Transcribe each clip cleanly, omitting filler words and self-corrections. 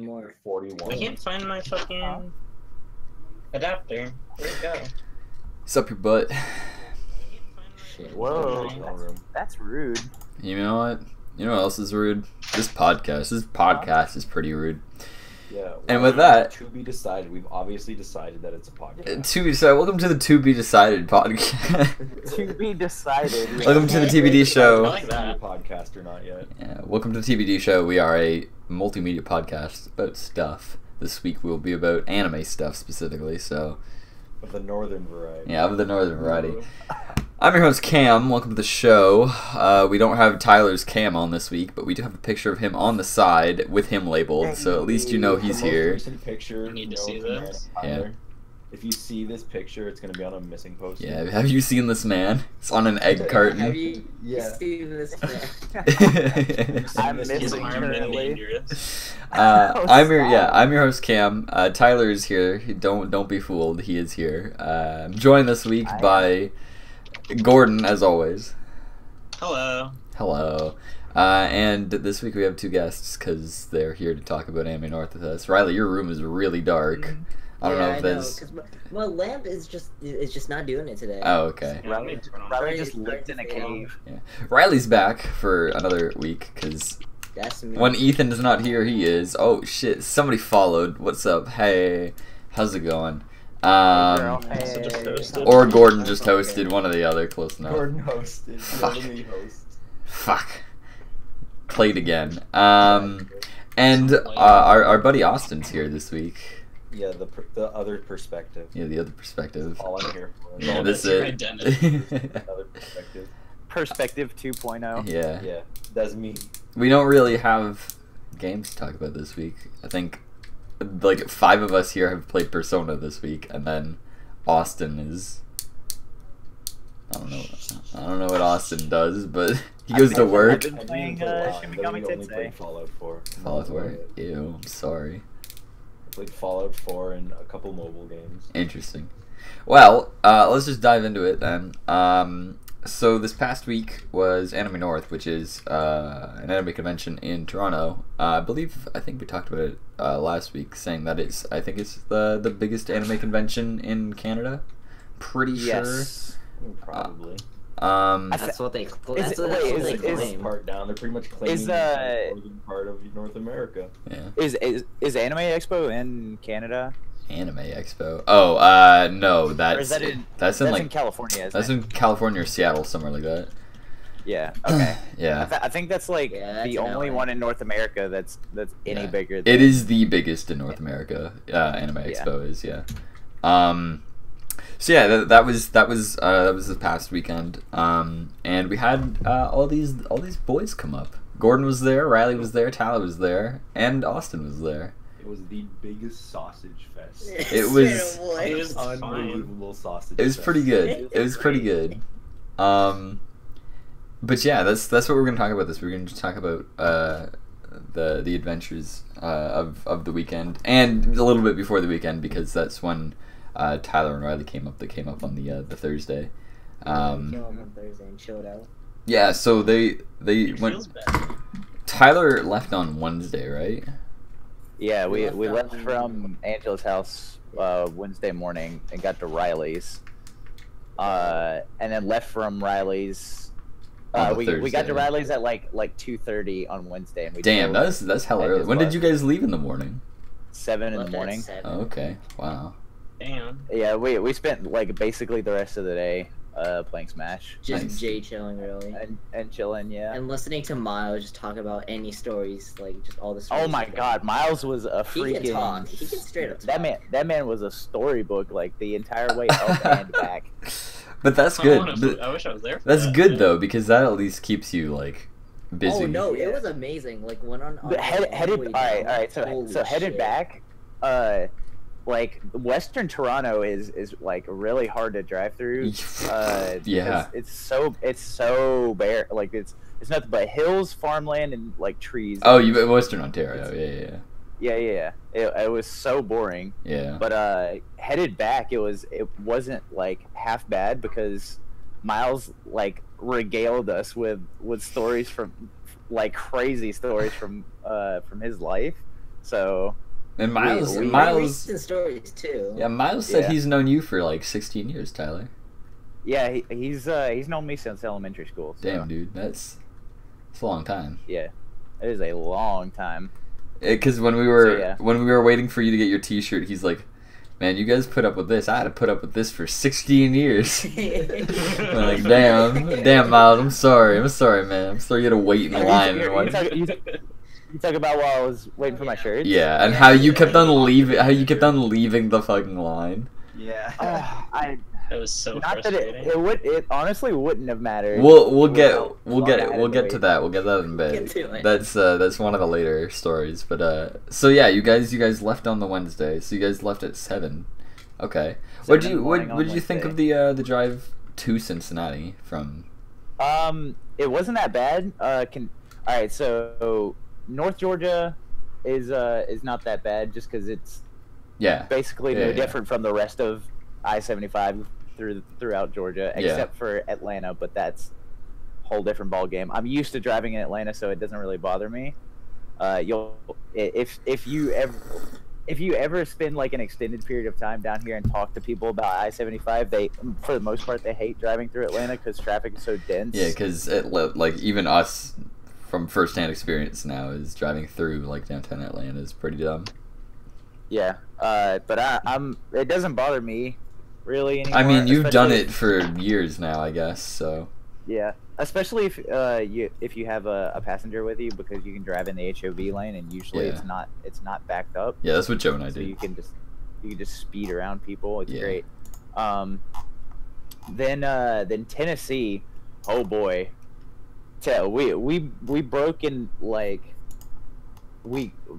more. 41. I can't find my fucking adapter. Where'd it go? Sup your butt. Shit. Whoa, that's rude. You know what? You know what else is rude? This podcast. This podcast is pretty rude. Yeah. And with that, to be decided. We've obviously decided that it's a podcast. to be decided. Welcome to the To Be Decided podcast. To be decided. Welcome to the TBD I show. like It's a that. podcast or not yet. Yeah, welcome to the TBD show. We are a multimedia podcast about stuff. This week will be about anime stuff specifically. So, Of the northern variety. yeah, of the northern variety. I'm your host Cam. Welcome to the show. We don't have Tyler's cam on this week, but we do have a picture of him on the side with him labeled, so at least you know he's The most here. recent picture. I need to known see to man, this. Tyler. If you see this picture, it's gonna be on a missing poster. Yeah, have you seen this man? It's on an egg Have carton. you Yeah. seen this man? I'm This Is missing harm and currently. dangerous? I'm your host Cam. Tyler is here. Don't be fooled. He is here. I'm joined this week by Gordon, as always. Hello. Hello. And this week we have two guests because they're here to talk about Anime North with us. Riley, your room is really dark. I don't know if that's. because my lamp is just not doing it today. Oh, okay. Yeah, let me turn on- Riley just lived in a cave. Riley's back for another week because That's me. when Ethan is not here, he is. Oh shit! Somebody followed. What's up? Hey, how's it going? Girl, So hey. just hosted. Or Gordon just hosted, one or the other. Close enough. Gordon hosted. Fuck. Fuck. Me host. Fuck. Played again. And our buddy Austin's here this week. Yeah, the other perspective. Yeah, the other perspective. All I'm here for. Yeah, Oh, this that's your is identity. Another perspective. Perspective 2.0. Yeah. Yeah, that's me. We don't really have games to talk about this week. I think like 5 of us here have played Persona this week, and then Austin is. I don't know what Austin does, but he goes to work. I've been playing Shin Then Megami we only Tensei. played Fallout 4. Fallout 4. Ew, I'm sorry. I played Fallout 4 and a couple mobile games. Interesting. Well, let's just dive into it then. So this past week was Anime North, which is an anime convention in Toronto. I think we talked about it last week, saying that I think it's the biggest anime convention in Canada. Pretty Yes. Probably. sure. That's what they. That's it- what wait, they is- claim. Part down. They're pretty much claiming Is, the northern part of North America. Yeah. Is Anime Expo in Canada? Anime Expo. Oh, no, Or is that's that in, that's in that's like in California, isn't that's it? in California or Seattle, somewhere like that. Yeah, okay. Yeah. I think that's like Yeah, that's the in only LA. one in North America that's any Yeah. bigger than... It is the biggest in North America. Anime Yeah. Expo is, yeah. So yeah, that was the past weekend. And we had all these boys come up. Gordon was there, Riley was there, Tyler was there, and Austin was there. It was the biggest sausage fest. It was- It was fine. Unbelievable sausage. It was fest. pretty good. It was pretty good. But yeah, that's what we're gonna talk about. We're gonna just talk about the adventures of the weekend and a little bit before the weekend because that's when Tyler and Riley came up. They came up on the Thursday. Came up on Thursday and chilled out. Yeah, so they It went. feels bad. Tyler left on Wednesday, right? Yeah, we We left left on- from Angela's house Wednesday morning and got to Riley's. And then left from Riley's. On the We got Thursday. to Riley's at like 2:30 on Wednesday, and we Damn, drove that's hella That early. is When did what- you guys leave in the morning? 7 in the Left at morning. 7. Oh, okay, wow. Damn. Yeah, we spent like basically the rest of the day playing Smash Just Nice. Jay chilling really. and chilling. Yeah. And listening to Miles just talk about any stories, like just all the Oh stories. my he's God, got. Miles was a He freaking. can talk. He can straight up talk. That man was a storybook like the entire way up and back. But that's I good. honestly- But I wish I was there. For that's that, good yeah. though because that at least keeps you like busy. Oh no, Yeah. it was amazing. Like when on. But headed. way All right. down, So holy headed shit. back. Like Western Toronto is like really hard to drive through. Yeah. It's so bare. Like it's nothing but hills, farmland, and like trees. Oh, you Western Ontario? Yeah. It was so boring. Yeah. But headed back, it wasn't like half bad because Miles like regaled us with stories from like crazy stories from his life. So And Miles, we- Miles, Recent stories too. yeah, Miles said Yeah. he's known you for like 16 years, Tyler. yeah, he's known me since elementary school. So, Damn, dude, that's a long time. yeah, it is a long time. Because when we were So, yeah. waiting for you to get your T-shirt, he's like, "Man, you guys put up with this. I had to put up with this for 16 years." I'm like, damn, Miles. I'm sorry, man. I'm sorry you had to wait in line and watch. You talk about while I was waiting for my shirt. Yeah, and how you kept on leaving the fucking line. Yeah. That was so Not that frustrating. it honestly wouldn't have mattered. We'll get how we'll long get I had we'll to get wait. to that. We'll get that in bed. Get to it. That's one of the later stories. But so yeah, you guys left on the Wednesday. So you guys left at 7. Okay. What 7 did in the you morning on what did you think of the drive to Cincinnati from? It wasn't that bad. All right, so North Georgia is not that bad just because it's Yeah. basically Yeah, no yeah. different from the rest of I-75 throughout Georgia, Yeah. except for Atlanta, but that's a whole different ball game. I'm used to driving in Atlanta, so it doesn't really bother me. If you ever spend like an extended period of time down here and talk to people about I-75, they for the most part they hate driving through Atlanta because traffic is so dense. Yeah, because like even us from firsthand experience now is driving through like downtown Atlanta is pretty dumb. Yeah, but it doesn't bother me really anymore. I mean, you've done especially- it for years now, I guess. So Yeah, especially if you have a passenger with you because you can drive in the HOV lane and usually Yeah. it's not backed up. yeah, that's what Joe and I So did. you can just speed around people. It's Yeah. great. Then Tennessee, oh boy, we broke in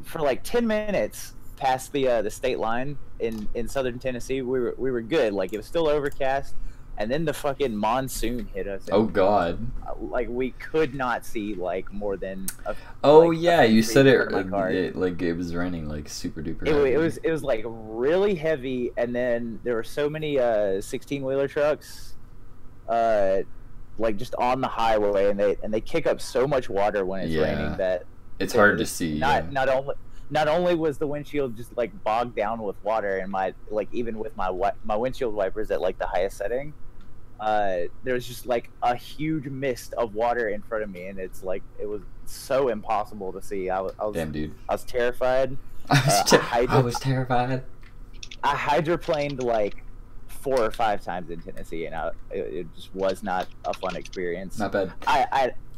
for like 10 minutes past the state line in southern Tennessee. We were good. Like it was still overcast, and then the fucking monsoon hit us. Oh and, God. like we could not see like more than. Oh like, yeah, a you feet said in it, front of my car. it was raining like super duper. It heavy. was like really heavy, and then there were so many 16-wheeler trucks, like just on the highway, and they kick up so much water when it's Yeah. raining that It's it hard to was see. Not yeah. not only was the windshield just like bogged down with water, and even with my windshield wipers at like the highest setting, there was just like a huge mist of water in front of me, and it was so impossible to see. I was Damn, dude. I was terrified. I was terrified. I hydroplaned like 4 or 5 times in Tennessee, and it just was not a fun experience. Not bad.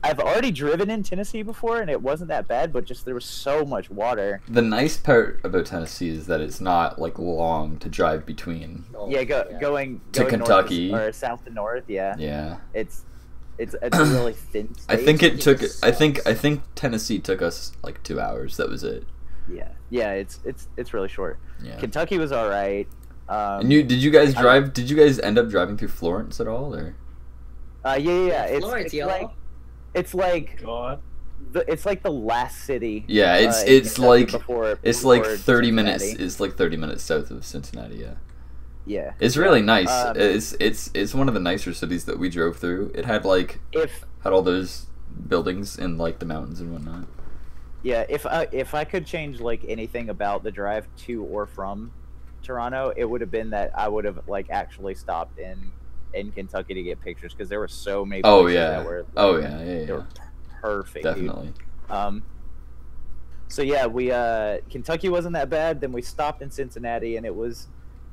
I've already driven in Tennessee before, and it wasn't that bad, but just there was so much water. The nice part about Tennessee is that it's not like long to drive between. Oh, Yeah, going To north Kentucky. or south to north. Yeah, Yeah. it's a really thin state. I think it took. It I think Tennessee took us like 2 hours. That was it. Yeah, it's really short. Yeah. Kentucky was all right. And did you guys drive? Did you guys end up driving through Florence at all, or? Yeah. Florence, y'all. It's like God. it's like the last city. Yeah, in it's Kentucky like before, it's like before 30 minutes. Cincinnati. It's like 30 minutes south of Cincinnati. Yeah. Yeah. It's really nice. Um, It's one of the nicer cities that we drove through. It had had all those buildings in like the mountains and whatnot. Yeah, if I could change like anything about the drive to or from Toronto, it would have been that I would have like actually stopped in Kentucky to get pictures because there were so many Oh places yeah. that were Oh yeah. they Yeah. were perfect. Dude. Definitely. So yeah, we Kentucky wasn't that bad. Then we stopped in Cincinnati, and it was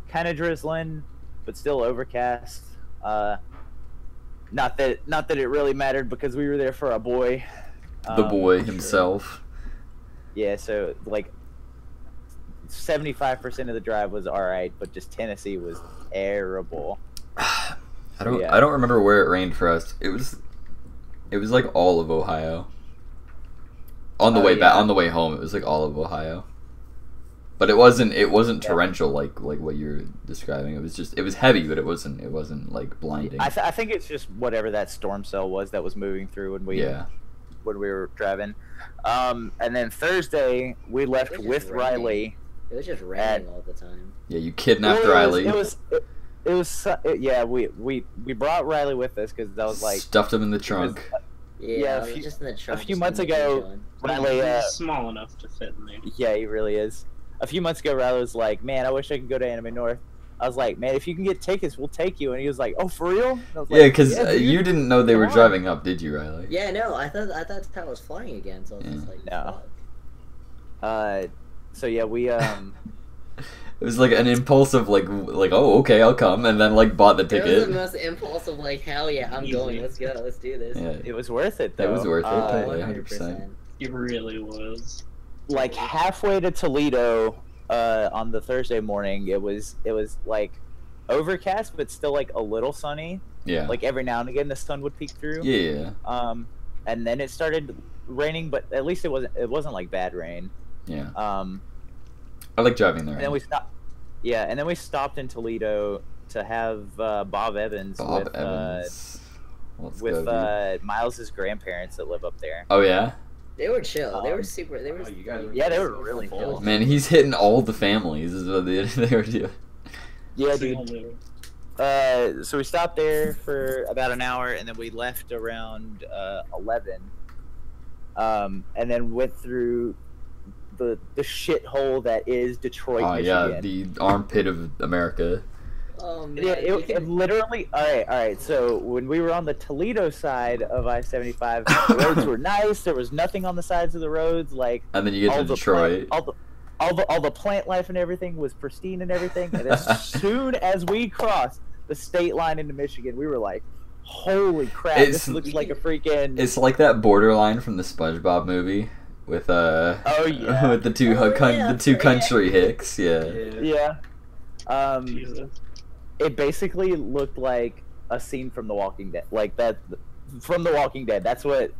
kind of drizzling, but still overcast. Not that it really mattered because we were there for a boy. The boy himself. Yeah, so like 75% of the drive was all right, but just Tennessee was terrible. I don't Yeah. I don't remember where it rained for us. It was like all of Ohio. On the Oh, way back, yeah. on the way home, it was like all of Ohio. But it wasn't torrential like what you're describing. It was heavy, but it wasn't like blinding. I think it's just whatever that storm cell was that was moving through when we were driving. And then Thursday we left It was with just raining. Riley. It was just raining all the time. Yeah, you kidnapped Well, Riley. Yeah, we brought Riley with us because that was like Stuffed him in the trunk. Yeah, I was just in the truck. few just months kinda ago, chilling. Riley, He's small enough to fit in there. yeah, he really is. A few months ago, Riley was like, "Man, I wish I could go to Anime North." I was like, "Man, if you can get tickets, we'll take you." And he was like, "Oh, for real?" And I was Yeah, like, because dude, you didn't know they were come on." driving up, did you, Riley? Yeah, no, I thought Pat was flying again, so I was just like, No. fuck. So yeah, we It was like an impulsive, like oh, okay, I'll come, and then like bought the It was ticket. the most impulsive, like, hell yeah, I'm going. Let's go. Let's do this. Yeah, it was worth it though. it was worth it. Totally, 100%. 100%. He really was. Like halfway to Toledo, on the Thursday morning, it was like overcast, but still like a little sunny. Yeah. Like every now and again, the sun would peek through. Yeah. And then it started raining, but at least it wasn't like bad rain. Yeah. I I like driving there. And then we stopped. Yeah, and then we stopped in Toledo to have Bob Evans Bob with Evans. Let's with go, dude. Miles's grandparents that live up there. Oh yeah. They were chill. They were Um, super. They were. Oh, you guys were Yeah, they were so really full. chill. Man, he's hitting all the families. Is what they were doing. Yeah, Single dude. litter. So we stopped there for about an hour, and then we left around 11. And then went through the shithole that is Detroit, Oh Michigan. yeah, the armpit of America. Oh man. Yeah, you it can- literally. All right. So when we were on the Toledo side of I-75, the roads were nice. There was nothing on the sides of the roads. Like And then you get to Detroit. all the plant life and everything was pristine and everything. And as soon as we crossed the state line into Michigan, we were like, "Holy crap! It's- This looks like a freaking." It's like that borderline from the SpongeBob movie with Oh yeah. with the two the two country hicks. Yeah. Yeah. Jesus. It basically looked like a scene from The Walking Dead. Like that from The Walking Dead. That's what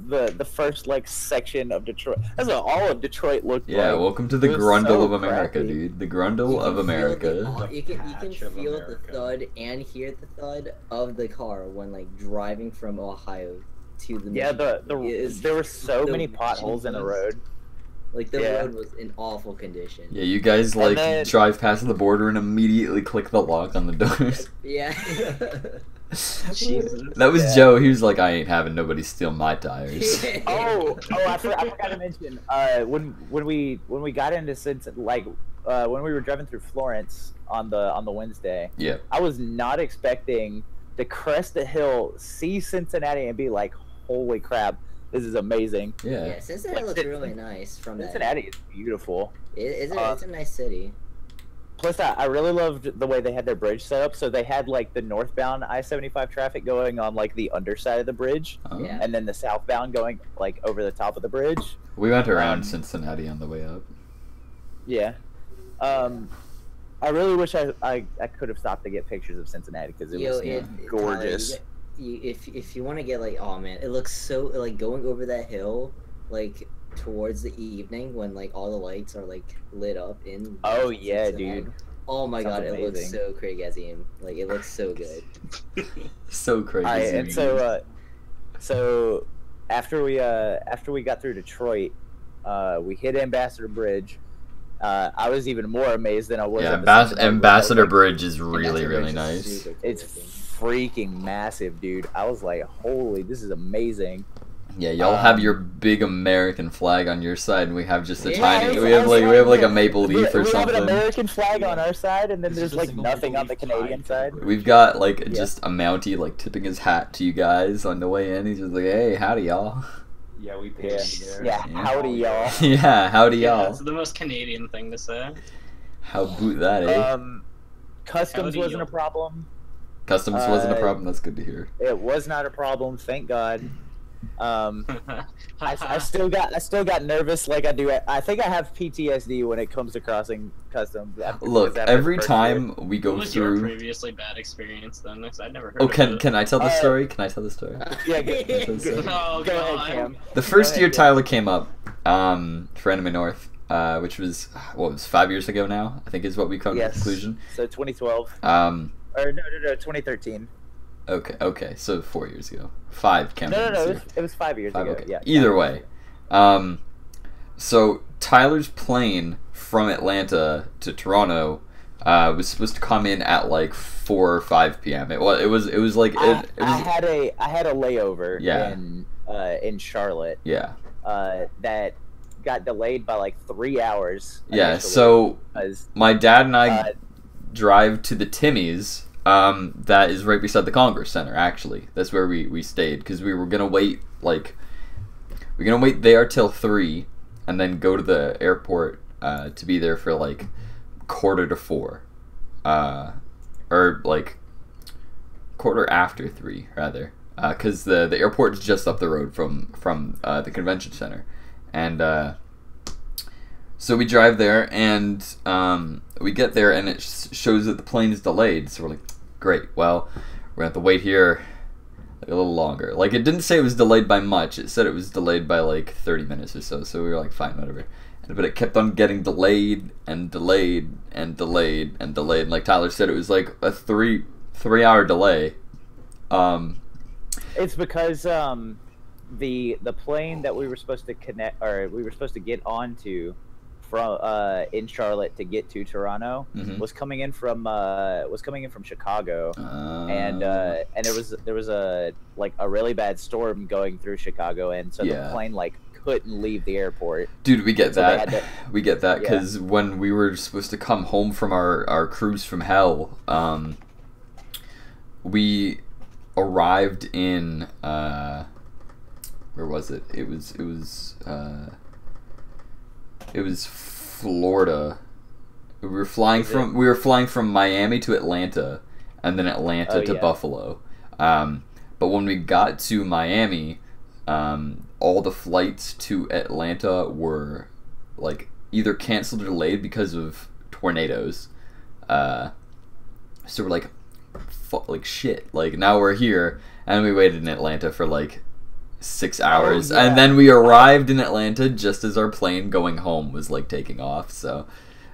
the first like section of Detroit. That's what all of Detroit looked like. Yeah, welcome to the It was Grundle so of America, crappy. dude. The you Grundle can of feel America. You can Patch of feel America. the thud and hear the thud of the car when like driving from Ohio to the. Yeah, Michigan. there were so the- many potholes in the road. Like the Yeah. road was in awful condition. Yeah, you guys like then- drive past the border and immediately click the lock on the doors. Yeah. Jesus. That was Yeah. Joe. He was like, "I ain't having nobody steal my tires." Oh, I forgot to mention. When we got into when we were driving through Florence on the Wednesday, Yeah. I was not expecting to crest the hill, see Cincinnati, and be like, "Holy crap, this is amazing!" Yeah. Yeah, Cincinnati Like, looks really nice from that. Cincinnati is beautiful. It's a nice city. Plus, I really loved the way they had their bridge set up. So they had like the northbound I-75 traffic going on like the underside of the bridge, Oh. Yeah. and then the southbound going like over the top of the bridge. We went around Um, Cincinnati on the way up. Yeah. I really wish I could have stopped to get pictures of Cincinnati because it was gorgeous. Tyler, if you want to get like, oh man, it looks so like going over that hill, like towards the evening when like all the lights are like lit up in. Oh yeah, Cincinnati. dude. Oh my Sounds god, it looks amazing. so crazy. Like it looks so good. So crazy. All right, and so after we got through Detroit, we hit Ambassador Bridge. I was even more amazed than I was. Yeah, at the Cincinnati Road. Ambassador Like, Bridge is And really, that's really just nice. super cool It's looking. freaking massive, dude. I was like, holy, this is amazing. Yeah, y'all have your big American flag on your side, and we have just a Yeah, tiny. I We have like a we maple leaf or have an something. American flag on our side, and then It's there's just like a single nothing on the leaf Canadian tied side. to the We've got like Yeah. just a Mountie like tipping his hat to you guys on the way in. He's just like, "Hey, howdy, y'all." Yeah, we paid there. Yeah, howdy, y'all. Yeah, howdy, Yeah, y'all. that's the most Canadian thing to say. How boot that, eh? Customs Howdy, wasn't a y'all. problem. Customs wasn't a uh, problem. That's good to hear. It was not a problem, thank God. I still got nervous like I do. I think I have PTSD when it comes to crossing customs. Look, after every the first time we What go was your through. previously bad experience then? Because I'd never heard Oh, of it. can I tell the Uh, story? Can I tell the story? Yeah, That's go, it. Oh, go God. ahead, Cam. The first Go year ahead, Tyler came up for Anime North, which was what was 5 years ago now. I think is what we come to the Yes. conclusion. So 2012 Um, or no, 2013. okay, so 4 years ago, 5 counting. No, this year. it was 5 years 5, ago. okay. Yeah. Either way, so Tyler's plane from Atlanta to Toronto was supposed to come in at like 4 or 5 p.m. It was like I had a layover Yeah. in in Charlotte. Yeah. That got delayed by like 3 hours. Yeah. initially, So because, my dad and I uh, drive to the Timmy's. That is right beside the Congress Center. Actually, that's where we stayed because we were gonna wait there till 3, and then go to the airport to be there for like 3:45, or like quarter after 3 rather, because the airport is just up the road from the convention center, and so we drive there, and we get there, and it shows that the plane is delayed. So we're like, great, well, we're gonna have to wait here like a little longer. Like, it didn't say it was delayed by much. It said it was delayed by like 30 minutes or so. So we were like, fine, whatever. But it kept on getting delayed and delayed and delayed and delayed. And like Tyler said, it was like a three-hour delay. it's because the plane that we were supposed to get onto from in Charlotte to get to Toronto was coming in from Chicago, and there was a really bad storm going through Chicago, and so the plane like couldn't leave the airport. Dude, we get So they had that. to- We get that Yeah. because when we were supposed to come home from our cruise from hell, we arrived in where was it? It was Florida. We were flying from Miami to Atlanta, and then Atlanta to yeah. Buffalo. But when we got to Miami, all the flights to Atlanta were like either canceled or delayed because of tornadoes. So we're like, like shit. Like, now we're here, and we waited in Atlanta for like 6 hours, yeah. and then we arrived in Atlanta just as our plane going home was like taking off. So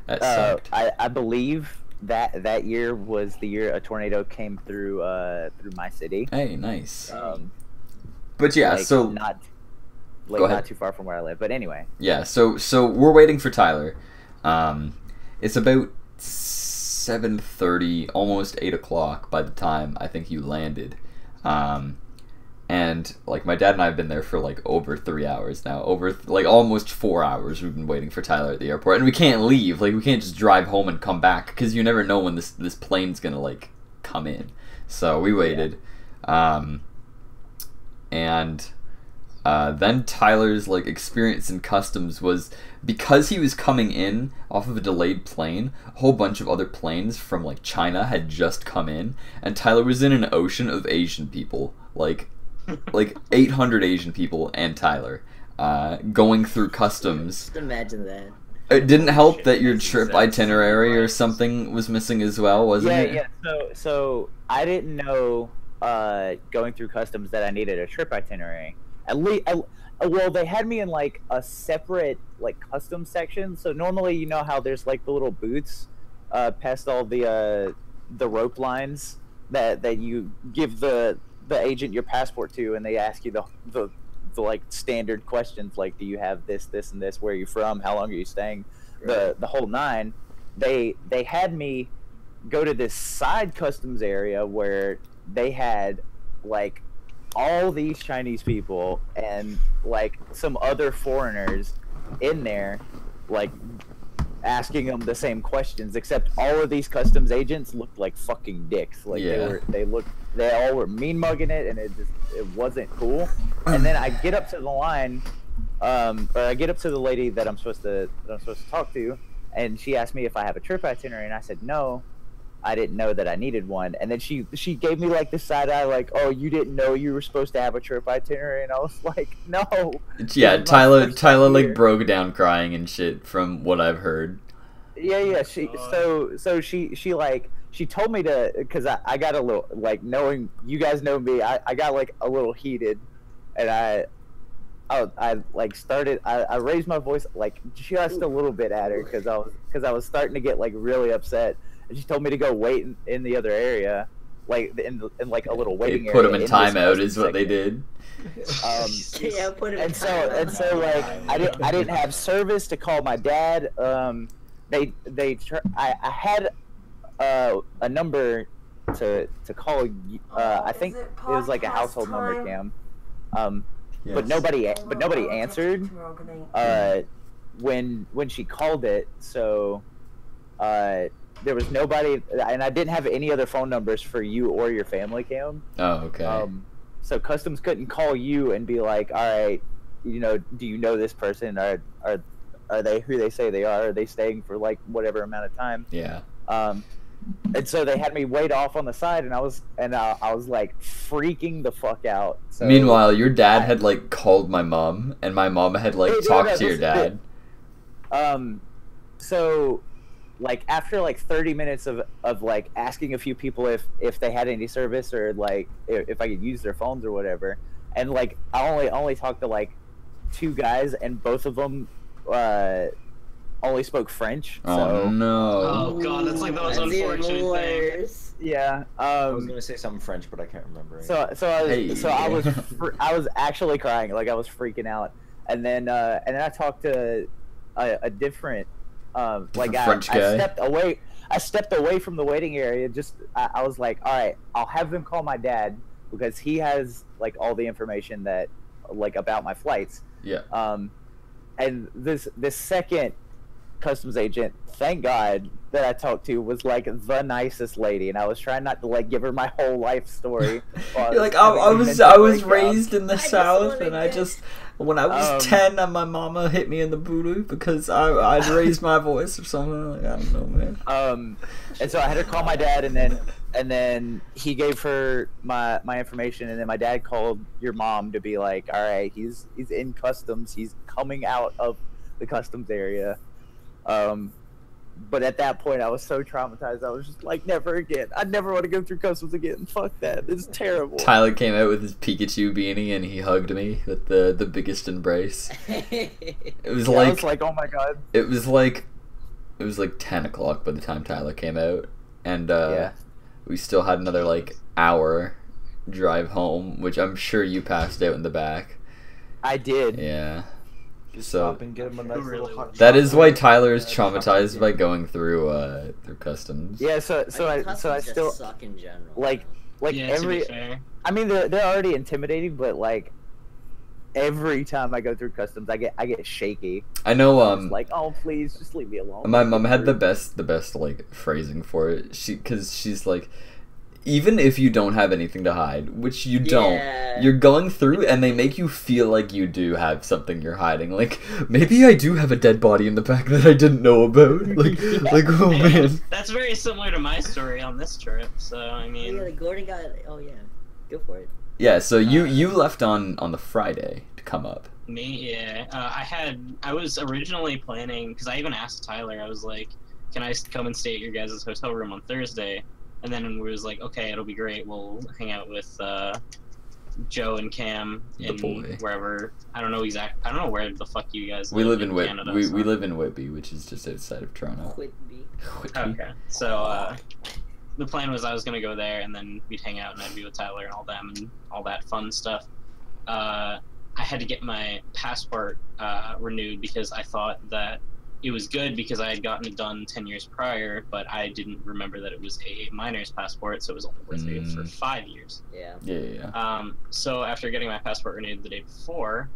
that sucked. I believe that year was the year a tornado came through my city. Hey, nice. But yeah, like, so not Go ahead. not too far from where I live. But anyway, yeah, so we're waiting for Tyler. It's about 7:30, almost 8 o'clock by the time I think you landed. And like my dad and I have been there for like over 3 hours now, over like almost 4 hours. We've been waiting for Tyler at the airport, and we can't leave. Like, we can't just drive home and come back because you never know when this plane's gonna like come in. So we waited, and then Tyler's like experience in customs was because he was coming in off of a delayed plane. A whole bunch of other planes from like China had just come in, and Tyler was in an ocean of Asian people, like 800 Asian people, and Tyler going through customs. Just imagine that. It didn't help Shit, that your makes trip sense. itinerary or something was missing as well, wasn't it? yeah. So I didn't know going through customs that I needed a trip itinerary. At least, well, they had me in like a separate like customs section. So normally, you know how there's like the little booths past all the rope lines that you give the agent your passport to, and they ask you the like standard questions like, do you have this, and this, where are you from, how long are you staying, the whole nine. They had me go to this side customs area where they had like all these Chinese people and like some other foreigners in there, like asking them the same questions, except all of these customs agents looked like fucking dicks. Like, they all were mean mugging it, and it wasn't cool. And then I get up to the line, or I get up to the lady that I'm supposed to talk to, and she asked me if I have a trip itinerary, and I said no, I didn't know that I needed one. And then she gave me like this side eye, like, oh, you didn't know you were supposed to have a trip itinerary, and I was like, no. Yeah, This is my first Tyler time like here. broke down crying and shit from what I've heard. Yeah. She told me to, because I got a little, like, knowing you guys know me, I got like a little heated, and I like started, I raised my voice like just a little bit at her because I was starting to get like really upset, and she told me to go wait in the other area, like in like a little They waiting area. put him in this timeout customs is what they section. did. Yeah, put it And so like I didn't have service to call my dad. I had a number to call. I think it was like a household number, Cam. but nobody answered. When she called it, so there was nobody, and I didn't have any other phone numbers for you or your family, Cam. Oh, okay. So customs couldn't call you and be like, all right, do you know this person? Are they who they say they are? Are they staying for like whatever amount of time? Yeah. And so they had me wait off on the side, and I was like freaking the fuck out. So Meanwhile, your dad had like called my mom, and my mom had like talked to your dad. So like after like 30 minutes of like asking a few people if they had any service or like if I could use their phones or whatever, and like I only talked to like 2 guys, and both of them only spoke French. Oh so, no! Oh god, that's like the most unfortunate thing. Yeah. I was gonna say something French, but I can't remember. I was actually crying, like I was freaking out, and then I talked to a different French guy. I stepped away from the waiting area. I was like, all right, I'll have them call my dad because he has like all the information that like about my flights. Yeah. And this second customs agent, thank God that I talked to, was like the nicest lady, and I was trying not to like give her my whole life story. You're like, I was raised in the South, and when I was 10, my mama hit me in the booty because I'd raised my voice or something. Like, I don't know, man. And so I had her call my dad, and then he gave her my information, and then my dad called your mom to be like, all right, he's in customs, he's coming out of the customs area. But at that point, I was so traumatized. I was just like, never again. I never want to go through customs again. Fuck that. This is terrible. Tyler came out with his Pikachu beanie and he hugged me with the biggest embrace. It was I was like, oh my god. It was like 10 o'clock by the time Tyler came out, and we still had another like hour drive home, which I'm sure you passed out in the back. I did. Yeah. Just So stop and get him a nice little hot that is why chocolate. Tyler is traumatized by going through customs. Yeah. So I customs still just suck in general. like Yeah, to be fair. I mean, they're already intimidating, but like every time I go through customs, I get shaky. I know. It's like, oh please, just leave me alone. My mom had the best like phrasing for it. Because she's like, even if you don't have anything to hide, which you don't, you're going through and they make you feel like you do have something you're hiding. Like, maybe I do have a dead body in the back that I didn't know about. Like oh man. That's very similar to my story on this trip. So I mean, like Gordon got. Oh yeah, go for it. Yeah. So you left on the Friday to come up. Me, yeah. I was originally planning, because I even asked Tyler. I was like, "Can I come and stay at your guys' hotel room on Thursday?" And then we was like, okay, it'll be great. We'll hang out with Joe and Cam in wherever. I don't know where the fuck you guys live. We live in Canada, we live in Whitby, which is just outside of Toronto. Whitby. Okay. So the plan was I was gonna go there, and then we'd hang out, and I'd be with Tyler and all them and all that fun stuff. I had to get my passport renewed because I thought that it was good because I had gotten it done 10 years prior, but I didn't remember that it was a minor's passport, so it was only worth it for 5 years. Yeah. So after getting my passport renewed the day before,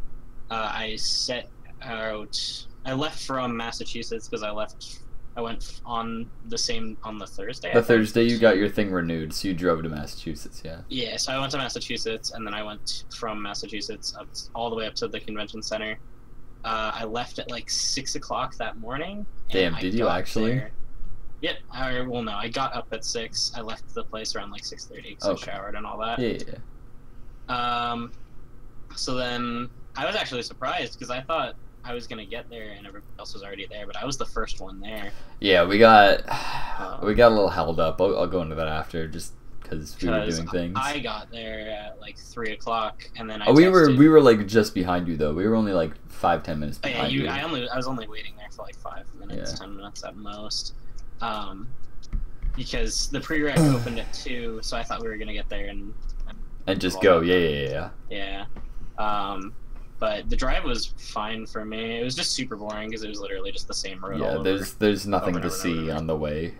I set out. I left from Massachusetts because I went on the Thursday. The Thursday you got your thing renewed, so you drove to Massachusetts, yeah. Yeah, so I went to Massachusetts, and then I went from Massachusetts all the way up to the convention center. I left at like 6 o'clock that morning. Damn, did you actually? Yep. Well, no, I got up at 6. I left the place around like 6:30 because I showered and all that. Yeah. So then I was actually surprised because I thought I was gonna get there and everybody else was already there, but I was the first one there. Yeah, we got a little held up. I'll go into that after, just because we were doing things. I got there at like 3 o'clock, and then we were like just behind you though. We were only like 5-10 minutes behind you. I was only waiting there for like 5 minutes, 10 minutes at most, because the pre-rec opened at 2, so I thought we were gonna get there and just go. Yeah. But the drive was fine for me. It was just super boring because it was literally just the same road. Yeah, there's nothing to see on the way.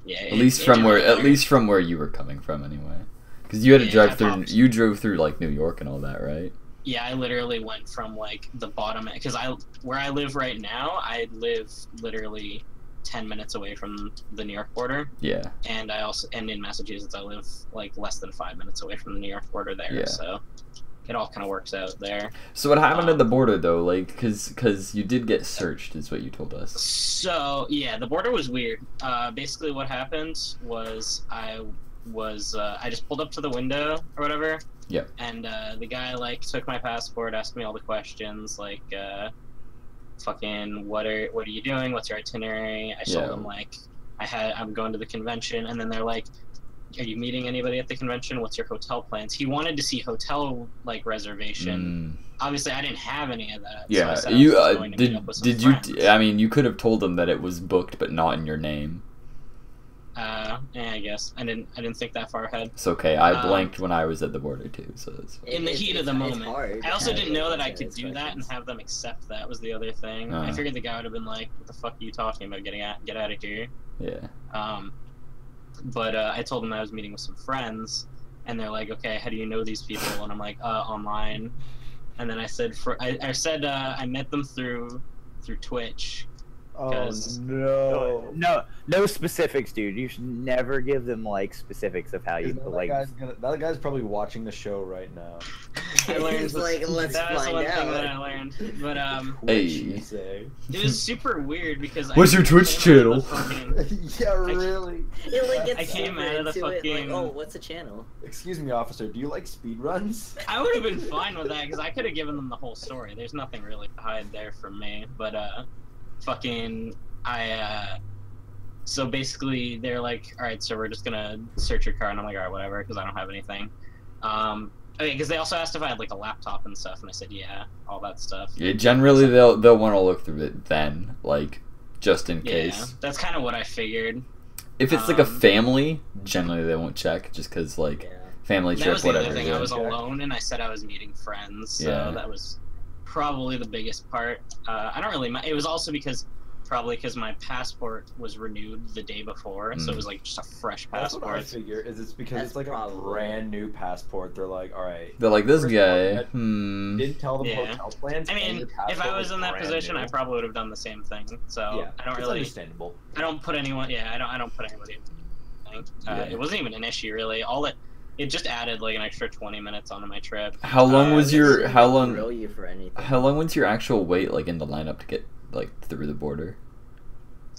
Yeah, at least from where you were coming from, anyway. Because you had to drive through. You drove through like New York and all that, right? Yeah, I literally went from like the bottom because where I live right now, I live literally 10 minutes away from the New York border. Yeah. And in Massachusetts I live like less than 5 minutes away from the New York border there. Yeah. So it all kind of works out there. So what happened at the border though? Like, cause you did get searched, is what you told us. So yeah, the border was weird. Basically, what happened was I just pulled up to the window or whatever. Yep. And the guy like took my passport, asked me all the questions like, fucking what are you doing? What's your itinerary? I told him like I'm going to the convention, and then they're like, are you meeting anybody at the convention? What's your hotel plans? He wanted to see hotel like reservation. Obviously, I didn't have any of that. Yeah, so I did you? I mean, you could have told them that it was booked, but not in your name. Yeah, I guess I didn't think that far ahead. It's okay. I blanked when I was at the border too, so it's in the heat of the moment. I also didn't know that I could do that and have them accept that was the other thing. I figured the guy would have been like, "What the fuck are you talking about? Get out of here." Yeah. But I told them I was meeting with some friends, and they're like, "Okay, how do you know these people?" And I'm like, "Online." And then I said, I met them through Twitch. Oh no! No specifics, dude. You should never give them like specifics of how you like. That guy's probably watching the show right now. I learned He's like, let's that was find one out. thing that I learned. But Hey. it was super weird because What's your Twitch channel? Yeah, really. It like gets I came super out of the into it, fucking- like, oh, what's a channel? Excuse me, officer. Do you like speed runs? I would have been fine with that because I could have given them the whole story. There's nothing really to hide there from me. But so basically they're like, all right, so we're just gonna search your car, and I'm like, all right, whatever, because I don't have anything. Okay, because they also asked if I had like a laptop and stuff, and I said yeah, all that stuff. Yeah, generally they'll want to look through it then, like, just in case. Yeah, that's kind of what I figured. If it's like a family, generally they won't check, just because like family That trip, was the whatever. other thing. yeah. I was alone, and I said I was meeting friends, so Yeah. that was probably the biggest part. I don't really. It was also because my passport was renewed the day before, so it was like just a fresh That's what I passport. figure. Is it's because That's it's like probably- a brand new passport. They're like, all right. They're like, this First guy, one, Didn't tell them Yeah. hotel plans. I and mean, your if I passport was in that brand position, new. I probably would have done the same thing. So Yeah, I don't it's really. understandable. I don't put anyone. Yeah, I don't put anybody. In anything. Yeah. It wasn't even an issue really. It just added like an extra 20 minutes onto my trip. How long was your They how don't long grill you for anything. how long was your actual wait like in the lineup to get like through the border?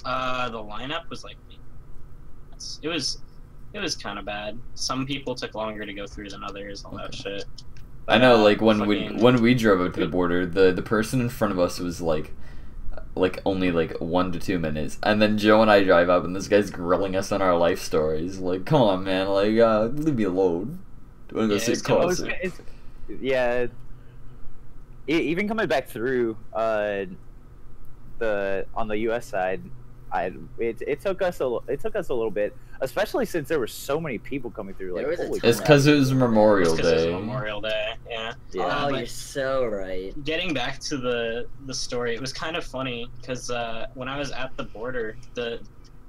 The lineup was like, it was kind of bad. Some people took longer to go through than others, all that shit. I know, like when fucking- we drove out to the border, the person in front of us was like only like 1 to 2 minutes, and then Joe and I drive up, and this guy's grilling us on our life stories. Like, come on, man, like leave me alone. Do you want to go Yeah, see a it's kinda- concert? Yeah. Even coming back through on the U.S. side, it took us a little bit, especially since there were so many people coming through. Like, There was a holy ton. It's crap. because it was Memorial It's 'cause it was Day. Memorial Day, yeah. Yeah. Oh, but- you're so right. Getting back to the story, it was kind of funny because when I was at the border,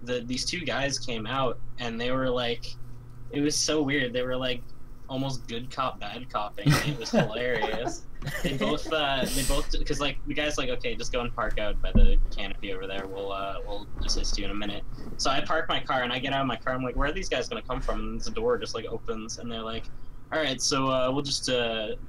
these two guys came out and they were like, it was so weird. They were like almost good cop, bad copping. It was hilarious. They both because like the guy's like, okay, just go and park out by the canopy over there. We'll assist you in a minute. So I park my car and I get out of my car. I'm like, where are these guys gonna come from? And the door just like opens and they're like, all right, so we'll just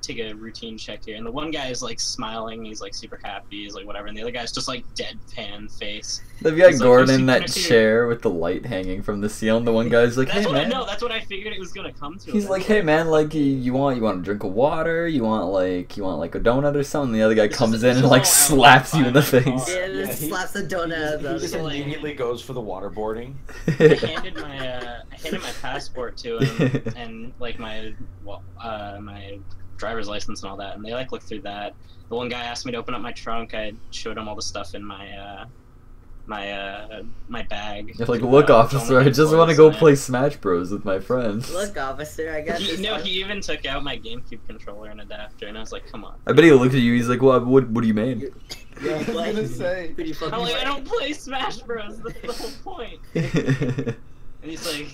take a routine check here. And the one guy is like smiling. He's like super happy. He's like whatever. And the other guy's just like deadpan face. They've got It's like, Gordon "Yes, in you that can see it." chair with the light hanging from the ceiling. The one guy's like, That's hey what I man. know. That's what I figured it was gonna come to. He's like, hey man, like you want a drink of water? You want like a donut or something? The other guy This comes is- in this and is like all slaps you in the out by my face. car. Yeah, Yeah, just he- slaps the donut He out of just the immediately goes for the waterboarding. I handed my passport to him and like my driver's license and all that, and they like looked through that. The one guy asked me to open up my trunk. I showed him all the stuff in my bag. You're like, look, officer, I just want to go play Smash Bros with my friends. Look, officer, I got this. He even took out my GameCube controller and adapter, and I was like, come on. I bet he looked at you. He's like, what do you mean? Yeah, I was gonna say. Pretty fucking I'm like, I funny. don't play Smash Bros. That's the whole point. And he's like,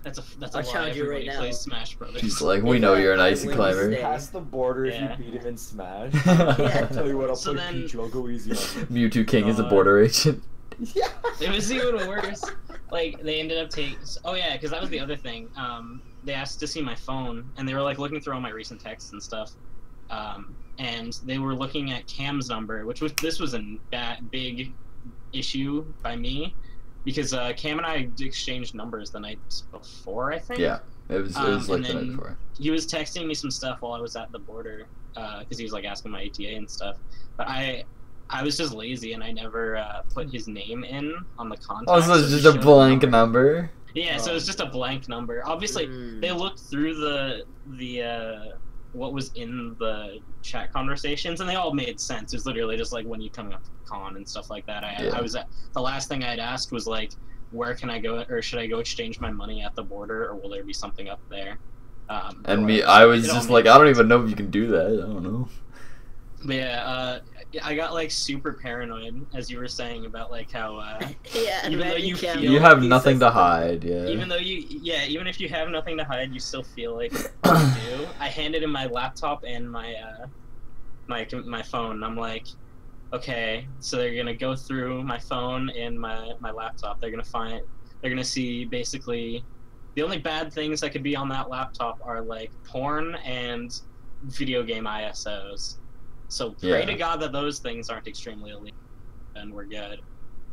That's a I'll lie. challenge you right Everybody now. plays Smash Brothers. She's like, we know you're an icy When you climber. stay- Past the border Yeah. if you beat him in Smash. Yeah. Tell you what, I'll So play then- Peach. I'll go easy on you. Mewtwo King is a God. border agent. Yeah. It was even worse. Like they ended up taking. Oh yeah, because that was the other thing. They asked to see my phone, and they were like looking through all my recent texts and stuff. And they were looking at Cam's number, this was a big issue by me, because Cam and I exchanged numbers the night before, I think. Yeah, it was like and the night then before. He was texting me some stuff while I was at the border, because he was like asking my ETA and stuff. But I was just lazy and I never put his name in on the contact. Oh, so it's he just a showed the blank number? Yeah, so Oh. it's just a blank number. Obviously, they looked through the what was in the chat conversations, and they all made sense. It was literally just like when you come up to con and stuff like that. I was at the last thing I'd asked was like, where can I go, or should I go exchange my money at the border, or will there be something up there? And or- I was it all just made like, I don't sense. even know if you can do that. I don't know. But yeah, I got like super paranoid, as you were saying about like how Yeah, Even though imagine you Cam feel- You going, have he nothing says to something. hide, yeah. even though even if you have nothing to hide, you still feel like you do. I handed in my laptop and my phone. And I'm like, okay, so they're gonna go through my phone and my laptop. They're gonna see basically the only bad things that could be on that laptop are like porn and video game ISOs. So pray Yeah. to God that those things aren't extremely illegal, and we're good.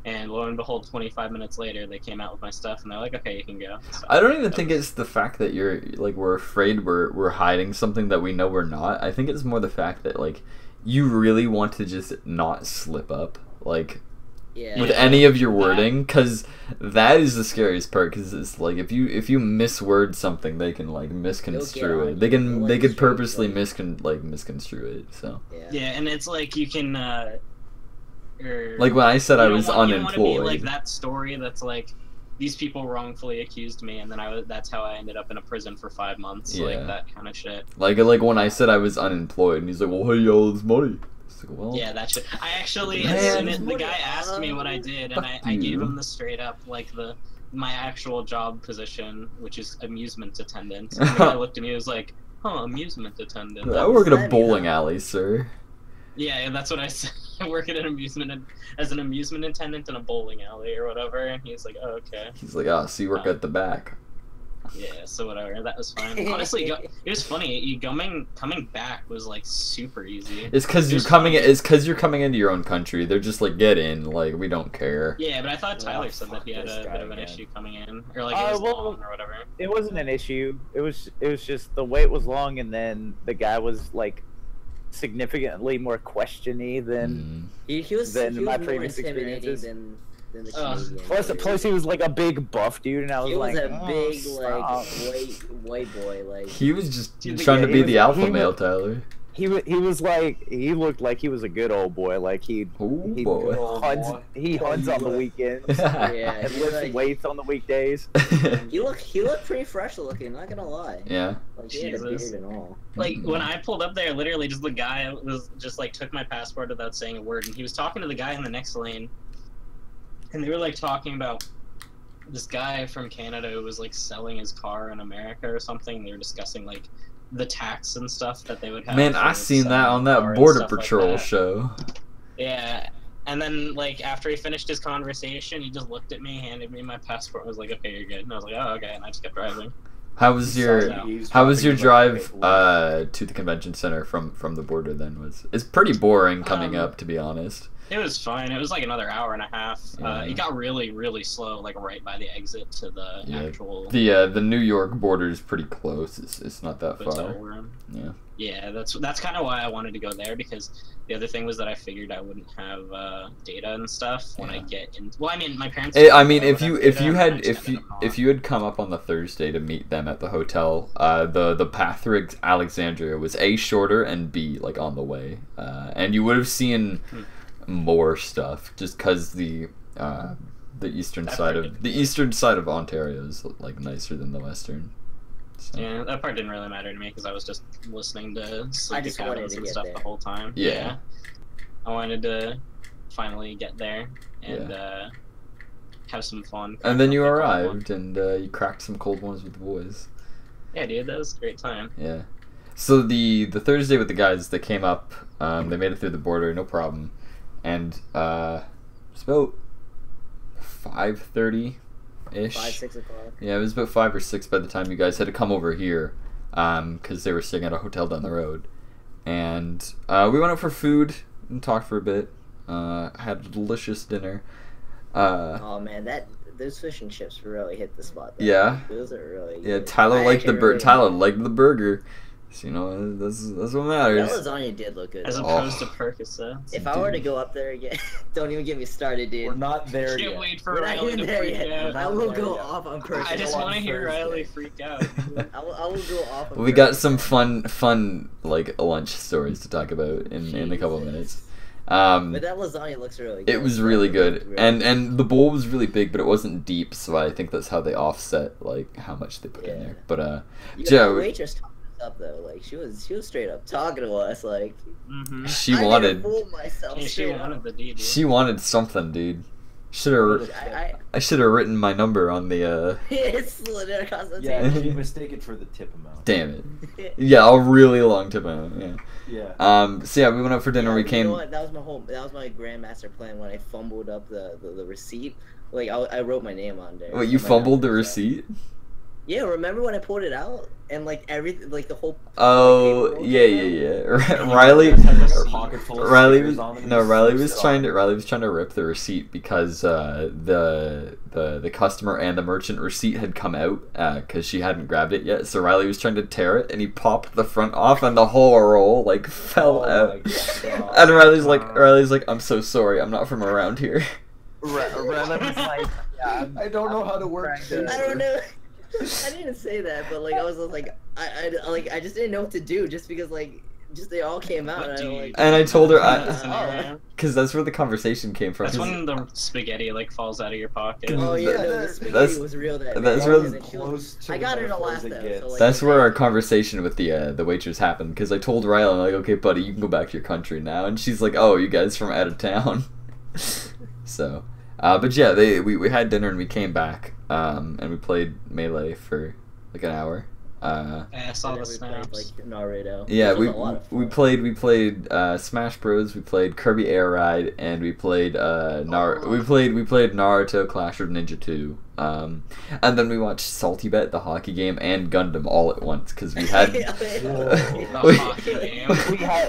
And lo and behold, 25 minutes later, they came out with my stuff, and they're like, "Okay, you can go." So, I don't even that think was- it's the fact that you're like we're afraid we're hiding something that we know we're not. I think it's more the fact that like you really want to just not slip up like Yeah. with any of your wording, because that is the scariest part. Because it's like if you misword something, they can like misconstrue on it. They you. can They'll, they like, could straight, purposely like- misconstrue it. So Yeah, and it's like you can. like when I said I you don't was want- You don't want to be unemployed. like that story that's like these people wrongfully accused me, and then that's how I ended up in a prison for 5 months. Yeah. Like that kind of shit. Like when I said I was unemployed, and he's like, "Well, hey, all this money." It's like, well, Yeah, that shit. I actually, Man, as soon as this the guy morning, asked me what I did, and fuck I gave you. him the straight up like my actual job position, which is amusement attendant. And the guy looked at me and was like, "Huh, amusement attendant." I That work was- at a that mean, bowling though? alley, sir. Yeah, that's what I said. I work at an as an amusement attendant in a bowling alley or whatever. And he's like, "Oh, okay." He's like, "Ah, so you work at the back." Yeah, so whatever. That was fine. Honestly, it was funny. Coming back was like super easy. It's because It you're was coming. funny. It's because you're coming into your own country. They're just like, get in. Like we don't care. Yeah, but I thought Oh, Tyler said that fuck he had this a guy bit of an again. issue coming in, or like it was well, long or whatever. It wasn't an issue. It was just the wait was long, and then the guy was like significantly more questiony than. He was Than he my was more previous intimidating experiences. than the Ugh. Canadian. Plus, he was like a big buff dude, and I was he like, was a "Oh, big stop." white boy like. He was just Dude, trying to yeah, be he the was- alpha he male, was- Tyler. He was like he looked like he was a good old boy. Like he Oh he boy. old hunts boy. he Oh, hunts you on the look- weekends Yeah, and he lifts like- weights on the weekdays. He looked pretty fresh looking. Not gonna lie. Yeah. Like he had a Jesus. beard and all. Like when I pulled up there, literally just the guy was just like took my passport without saying a word, and he was talking to the guy in the next lane, and they were like talking about this guy from Canada who was like selling his car in America or something. And they were discussing like the tax and stuff that they would have. Man, for I seen that selling on the car that and Border stuff like Patrol that. show. Yeah. And then, like, after he finished his conversation, he just looked at me, handed me my passport, and was like, "Okay, you're good." And I was like, "Oh, okay." And I just kept driving. How was your Sorry. How was your drive eavesdropping to the convention center from the border? Then it's pretty boring coming Um, up, to be honest. It was fine. It was like another hour and a half. Yeah. It got really, really slow, like right by the exit to the Yeah. actual The New York border is pretty close. It's not that hotel far. room. Yeah. Yeah, that's kind of why I wanted to go there, because the other thing was that I figured I wouldn't have data and stuff when I Yeah. get in. Well, I mean, my parents. I mean, would if you have if data, you and I had just ended up not. if you had come up on the Thursday to meet them at the hotel, the path through Alexandria was A, shorter, and B, like on the way, and you would have seen more stuff just because the eastern That side part of Ontario is like nicer than the western. So. Yeah, that part didn't really matter to me because I was just listening to Sleepy just wanted Cabins to and get stuff there. the whole time. Yeah. I wanted to finally get there and have some fun. And then you Pick one. arrived, and you cracked some cold ones with the boys. Yeah, dude, that was a great time. Yeah. So the Thursday with the guys, they came up. They made it through the border, no problem. And it's about 5:30 ish. 5, 6 o'clock. Yeah, it was about 5 or 6 by the time you guys had to come over here, because they were staying at a hotel down the road. And we went out for food and talked for a bit. Had a delicious dinner. Oh man, those fish and chips really hit the spot. Though. Yeah. Those are really good. Yeah, Tyler I liked the actually really Tyler liked the burger. So, you know, that's what matters. That lasagna did look good. As though. opposed to Percocet. If I were to go up there again, don't even get me started, dude. We're not there Can't yet. wait for We're not Riley even to there freak yet. out. I will Not go there yet. off on I Percocet. just on want to hear Thursday. Riley freak out. I will go off. On We got Percocet. some fun like lunch stories to talk about in a couple of minutes. But that lasagna looks really good. It was really good, Really and the bowl was really big, but it wasn't deep, so I think that's how they offset like how much they put in Yeah. there. But You Joe, know, the waitress talked us up though. Like she was straight up talking to us. Like Mm-hmm. she I wanted didn't fool myself. Yeah, she straight wanted up. the D, dude. she wanted something, dude. Should have I should have written my number on the It slid it across the Yeah, table. you mistake it for the tip amount. damn it. Yeah, a really long tip amount. Yeah. Yeah. So yeah, we went out for dinner. Yeah, We you came. know what? That was my grandmaster plan when I fumbled up the receipt. Like I wrote my name on there. What, you and my fumbled the number, so- receipt? Yeah, remember when I pulled it out and like everything, like the whole. Oh paper yeah, came out? yeah. Riley. Had like a pocket full of Riley stickers was on them and no. he Riley slips was it trying on. to rip the receipt because the customer and the merchant receipt had come out because she hadn't grabbed it yet. So Riley was trying to tear it and he popped the front off and the whole roll like fell Oh out. my God. And Riley's like, I'm so sorry. I'm not from around here. Riley was like, yeah, I don't know how to work trying this. I don't know. I didn't say that, but like I was like I just didn't know what to do just because like just they all came out. What And do I, you- like, And I told her Scenario. because that's where the conversation came from. That's 'cause- when the spaghetti like falls out of your pocket. Oh yeah, no, the That's- spaghetti was real. That that's day, where- and then she was- Close to I got her to metaphors laugh it though. gets. So, like, That's where our conversation with the waitress happened because I told Riley, I'm like, okay, buddy, you can go back to your country now, and she's like, oh, you guys from out of town. So, but yeah, we had dinner and we came back, and we played Melee for like an hour. I saw and the then we played, snaps. like Naruto. Yeah, which was a lot of we fun. played Smash Bros. We played Kirby Air Ride, and we played we played Naruto Clash of Ninja 2. And then we watched Salty Bet, the hockey game, and Gundam all at once because we had The we, hockey game.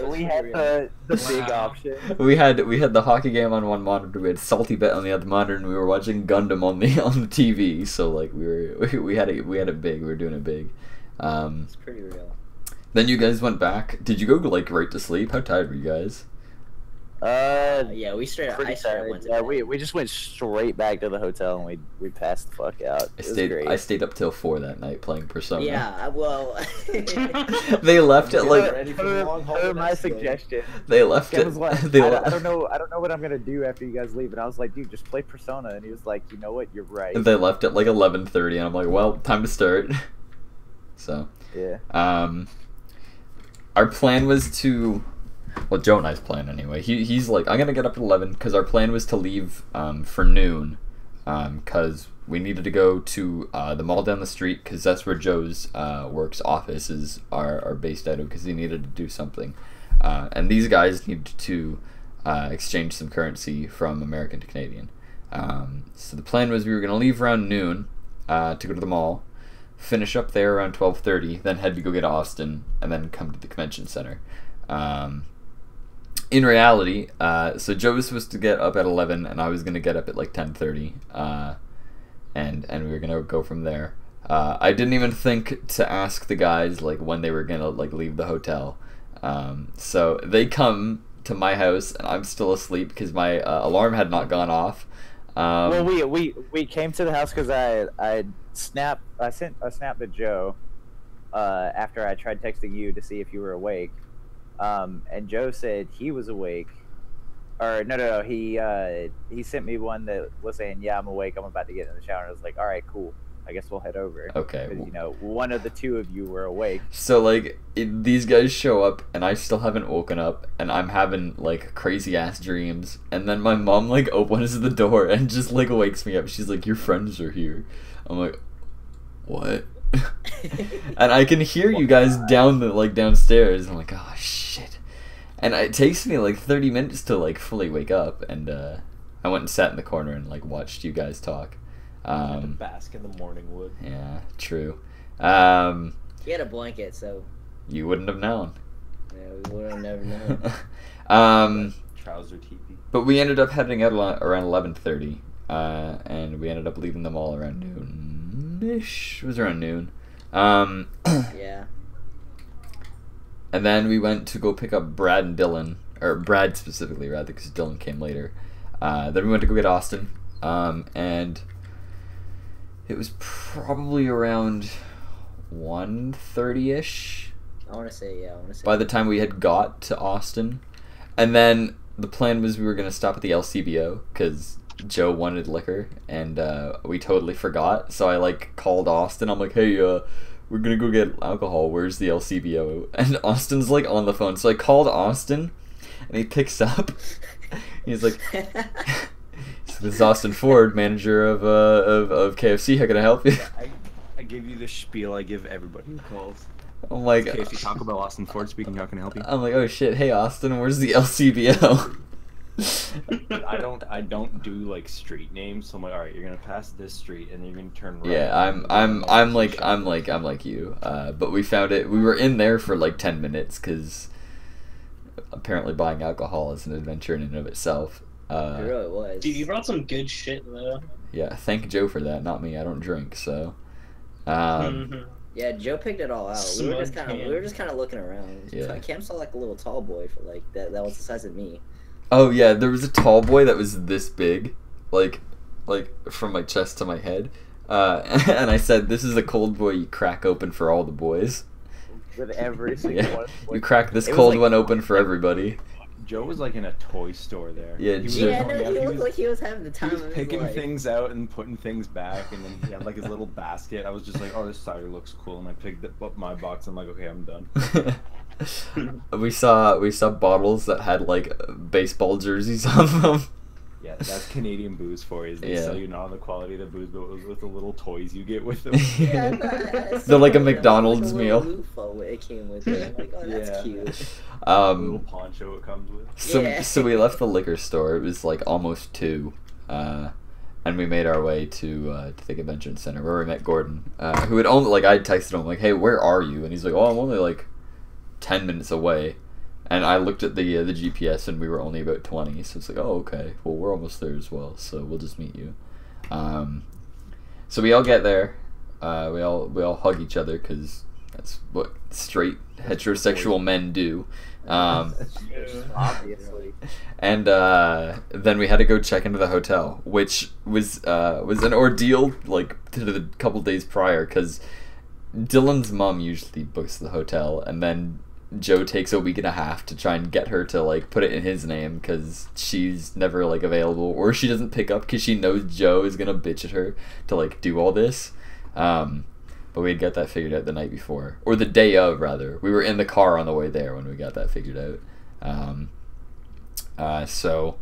we had the big Wow. option. we had the hockey game on one monitor, we had Salty Bet on the other monitor, and we were watching Gundam on the TV. So like we had it big. We were doing it big. It's pretty real. Then you guys went back. Did you go like right to sleep? How tired were you guys? Yeah, we straight up. I Pretty straight up tired. went to Yeah, bed. we just went straight back to the hotel and we passed the fuck out. It was great. I stayed up till 4 that night playing Persona. Yeah, well. They left it Yeah, like ready for the long haul the my next day. suggestion. they left Kev it. was like, They I don't know what I'm gonna do after you guys leave. And I was like, dude, just play Persona. And he was like, you know what, you're right. They left at like 11:30, and I'm like, well, time to start. So, Yeah. our plan was to, well, Joe and I's plan anyway. He's like, I'm gonna get up at 11 because our plan was to leave for noon, because we needed to go to the mall down the street because that's where Joe's work's offices are based out of because he needed to do something, and these guys needed to exchange some currency from American to Canadian. So the plan was we were gonna leave around noon to go to the mall, finish up there around 12:30, then head to go get Austin, and then come to the convention center. In reality, so Joe was supposed to get up at 11, and I was gonna get up at like 10:30, and we were gonna go from there. I didn't even think to ask the guys like when they were gonna like leave the hotel. So they come to my house, and I'm still asleep because my alarm had not gone off. Well, we came to the house because I sent a snap to Joe after I tried texting you to see if you were awake, and Joe said he was awake, or no, he sent me one that was saying, yeah, I'm awake, I'm about to get in the shower, and I was like, all right, cool. I guess we'll head over. Okay. 'Cause, you know, one of the two of you were awake. So like these guys show up and I still haven't woken up and I'm having like crazy ass dreams and then my mom like opens the door and just like wakes me up. She's like, "Your friends are here." I'm like, "What?" And I can hear you guys downstairs. I'm like, "Oh shit." And it takes me like 30 minutes to like fully wake up and I went and sat in the corner and like watched you guys talk. Bask in the morning wood. Yeah, true. He had a blanket, so You wouldn't have known. yeah, we would have never known. Trouser teepee. But we ended up heading out around 11:30, and we ended up leaving them all around noon-ish. It was around noon. Yeah. And then we went to go pick up Brad and Dylan, or Brad specifically, rather, because Dylan came later. Then we went to go get Austin, and it was probably around 1:30-ish I want to say, by the time we had got to Austin. And then the plan was we were going to stop at the LCBO because Joe wanted liquor, and we totally forgot. So I like called Austin. I'm like, "Hey, we're going to go get alcohol. Where's the LCBO?" And Austin's like on the phone. So I called Austin, and he picks up. He's like, "This is Austin Ford, manager of KFC. How can I help you?" I give you the spiel I give everybody who calls. I'm like, KFC Taco Bell, Austin Ford speaking. How can I help you? I'm like, "Oh shit, hey Austin, where's the LCBO?" I don't do like street names, so I'm like, all right, you're gonna pass this street and then you're gonna turn right. Yeah, I'm like you. But we found it. We were in there for like 10 minutes because apparently buying alcohol is an adventure in and of itself. It really was. Dude, you brought some good shit though. Yeah, thank Joe for that. Not me. I don't drink, so. Yeah, Joe picked it all out. We were just kind of looking around. Yeah. Cam saw like a little tall boy for like that was the size of me. Oh yeah, there was a tall boy that was this big, like from my chest to my head, and I said, "This is a cold boy you crack open for all the boys." With every single Yeah, one. you crack this It was cold like- one open for everybody. Joe was like in a toy store there. Yeah, He was Joe- Yeah, going no, out, he looked like he was having the he time was of his picking life. things out and putting things back, and then he had like his little basket. I was just like, "Oh, this cider looks cool," and I picked up my box. I'm like, "Okay, I'm done." we saw bottles that had like baseball jerseys on them. Yeah, that's Canadian booze for you. They Yeah. sell you not on the quality of the booze, but with the little toys you get with them. Yeah, no, They're like a like McDonald's a meal. little loofah it came with it. I'm like, oh, that's Yeah. cute. Little poncho it comes with. So we left the liquor store. It was like almost 2, and we made our way to the convention center where we met Gordon, who had only like I texted him like, "Hey, where are you?" And he's like, "Oh, I'm only like 10 minutes away." And I looked at the GPS and we were only about 20. So it's like, "Oh, okay. Well, we're almost there as well. So we'll just meet you." So we all get there. We all hug each other because that's what straight heterosexual men do. Obviously. And then we had to go check into the hotel, which was an ordeal like to the couple days prior because Dylan's mom usually books the hotel, and then Joe takes a week and a half to try and get her to like put it in his name because she's never like available, or she doesn't pick up because she knows Joe is gonna bitch at her to like do all this. But we'd got that figured out the night before, or the day of rather. We were in the car on the way there when we got that figured out. So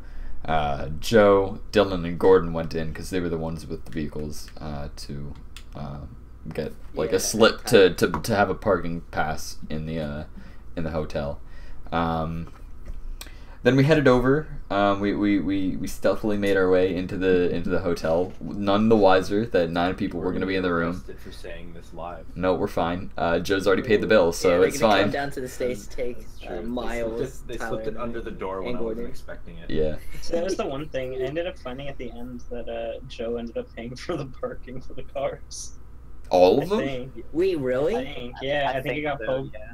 Joe, Dylan, and Gordon went in because they were the ones with the vehicles to get like Yeah, a slip to have a parking pass in the hotel. Then we headed over. We stealthily made our way into the hotel. None the wiser that 9 people were going to be in the room. Arrested for saying this live. No, we're fine. Joe's already paid the bill, so yeah, it's they're gonna fine. come down to the States to take That's true. Miles. They Tyler, slipped it under the door when and I wasn't Gordon. expecting it. Yeah. So that was the one thing. I ended up finding at the end that Joe ended up paying for the parking for the cars. All I of them? think. Wait, I really? think. Yeah, I think it got so, pulled. yeah.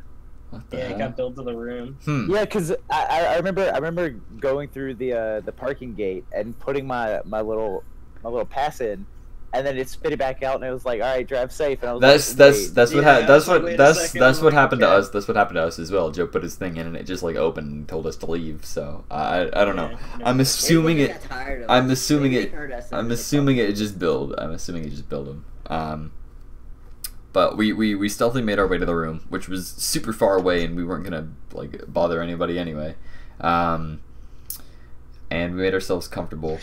What the Yeah, it hell? got billed to the room. Yeah, because I remember going through the parking gate and putting my little pass in, and then it spit it back out, and it was like, all right, drive safe. And I was That's like, that's what Wait a happened to second, us. That's what happened to us as well. Joe put his thing in, and it just like opened and told us to leave. So I don't know. I'm assuming Maybe it. they got tired of I'm us. assuming Maybe it. they heard us and I'm they assuming it just build. I'm assuming it just build them. But we stealthily made our way to the room, which was super far away, and we weren't gonna like bother anybody anyway. And we made ourselves comfortable.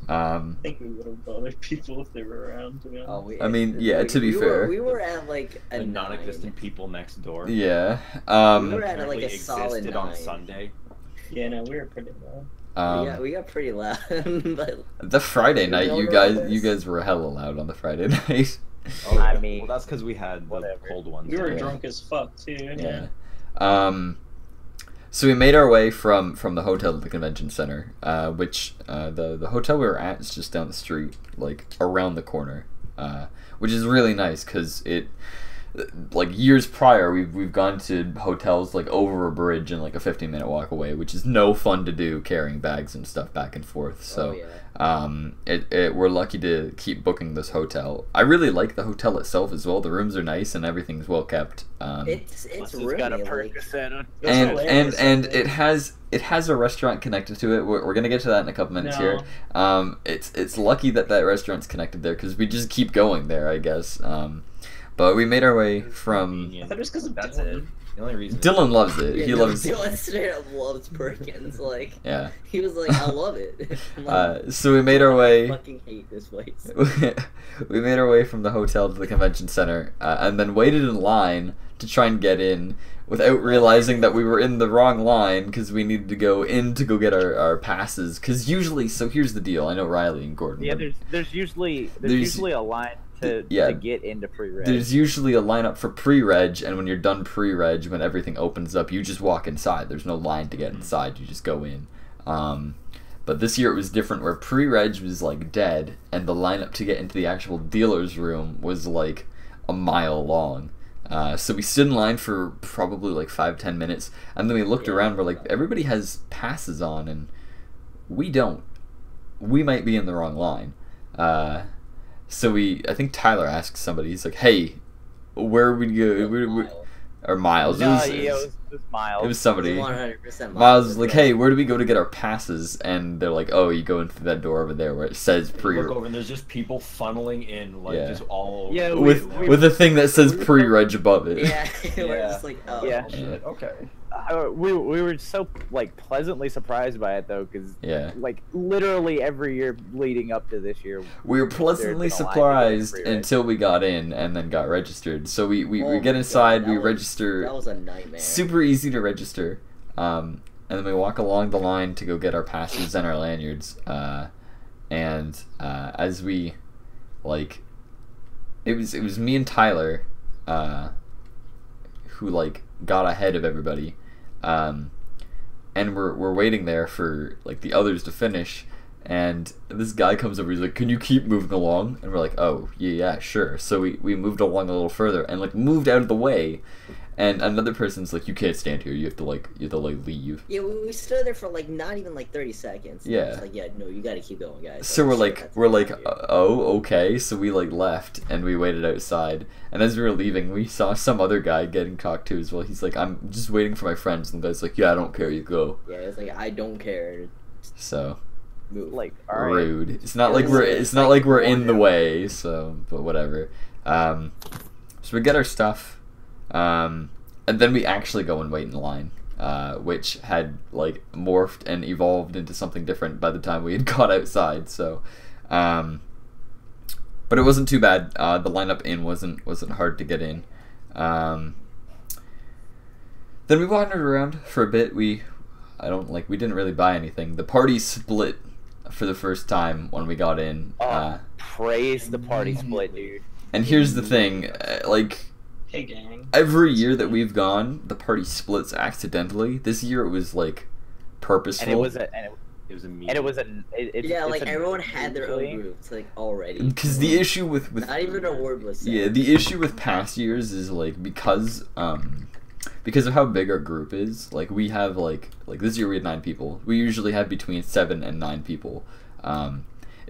I think we would have bothered people if they were around. To be honest. I mean, yeah, to be fair. We were at like a The 9. non-existent people next door. Yeah. We were at like apparently a solid existed 9. on Sunday. Yeah, no, we were pretty low. We got pretty loud. But The Friday You night, don't you remember guys this? were hella loud on the Friday night. Oh, I yeah. mean, well, that's because we had the whatever. cold ones. We were Yeah. drunk as fuck too. Yeah. So we made our way from the hotel to the convention center, which the hotel we were at is just down the street, like around the corner, which is really nice because it, like years prior, we've gone to hotels like over a bridge and like a 15-minute walk away, which is no fun to do carrying bags and stuff back and forth. So. We're lucky to keep booking this hotel. I really like the hotel itself as well. The rooms are nice and everything's well kept. it's It's roomy. got a Like, Percocet on. And it has a restaurant connected to it. We're gonna get to that in a couple minutes here. It's lucky that restaurant's connected there because we just keep going there, I guess. But we made our way from. I thought it was because of That's Dylan. it. The only reason. Dylan loves it. yeah, He no, loves. Dylan straight up loves Perkins. Like, Yeah. he was like, I love it. I'm like, So we made our I way. fucking hate this place. We made our way from the hotel to the convention center, and then waited in line to try and get in, without realizing that we were in the wrong line because we needed to go in to go get our passes. Because usually, so here's the deal. I know Riley and Gordon. Yeah, there's usually a line to get into pre-reg. There's usually a lineup for pre-reg, and when you're done pre-reg, when everything opens up, you just walk inside. There's no line to get inside. You just go in. But this year it was different, where pre-reg was like dead, and the lineup to get into the actual dealer's room was like a mile long. So we stood in line for probably like 5-10 minutes, and then we looked around. We're like, everybody has passes on, and we don't. We might be in the wrong line. So I think Tyler asked somebody. He's like, "Hey, where would we go?" Or Miles. No, it was Miles. it was somebody. 100% Miles was like, "Hey, where do we go to get our passes?" And they're like, "Oh, you go in through that door over there where it says pre." Look over and there's just people funneling in, like just all over. Yeah, with a thing that says pre-reg above it. Yeah, we're Yeah. just like, oh. Yeah. Shit, okay. We were so like pleasantly surprised by it though, because Yeah. like literally every year leading up to this year, We were pleasantly There's been a line surprised to get pre-reg. until we got in and then got registered. So we Oh get my inside, God, we that was- register. That was a nightmare. Super easy to register. And then we walk along the line to go get our passes and our lanyards. As we, like, it was me and Tyler, who like got ahead of everybody, and we're waiting there for like the others to finish. And this guy comes over, he's like, "Can you keep moving along?" And we're like, "Oh, yeah, sure." So we moved along a little further and like moved out of the way. And another person's like, "You can't stand here. You have to leave." Yeah, we stood there for like not even like 30 seconds. Yeah. It's like, yeah, no, you gotta keep going, guys. So we're shit, like, that's we're not like, here. "Oh, okay." So we like left and we waited outside. And as we were leaving, we saw some other guy getting talked to as well. He's like, "I'm just waiting for my friends." And the guy's like, "Yeah, I don't care. You go." Yeah, it's like, I don't care. So Move. like all right. rude. It's not It like was- we're it's it's not like like we're in the whatever. way. So, but whatever. So we get our stuff. And then we actually go and wait in line, which had like morphed and evolved into something different by the time we had got outside. So, but it wasn't too bad. The lineup in wasn't hard to get in. Then we wandered around for a bit. We didn't really buy anything. The party split for the first time when we got in. Praise the party split, dude. And here's the thing, like. Hey, gang. Every year that we've gone, the party splits accidentally. This year it was like purposeful. And it was Yeah, like it's a- everyone had their own usually- groups, like already. Because the issue with Not even a word was said. yeah, the issue with past years is like because of how big our group is. Like we have like this year we had 9 people. We usually have between 7 and 9 people.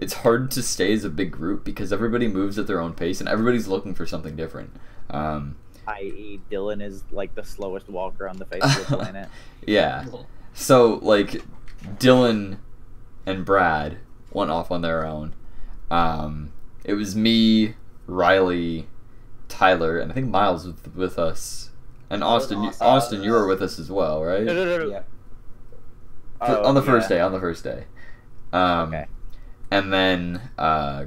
it's hard to stay as a big group because everybody moves at their own pace and everybody's looking for something different. I.e., Dylan is like the slowest walker on the face of the planet. Yeah. So like Dylan and Brad went off on their own. It was me, Riley, Tyler, and I think Miles was with us. And Austin, you were with us as well, right? No. Yeah. On the first day. Okay. And then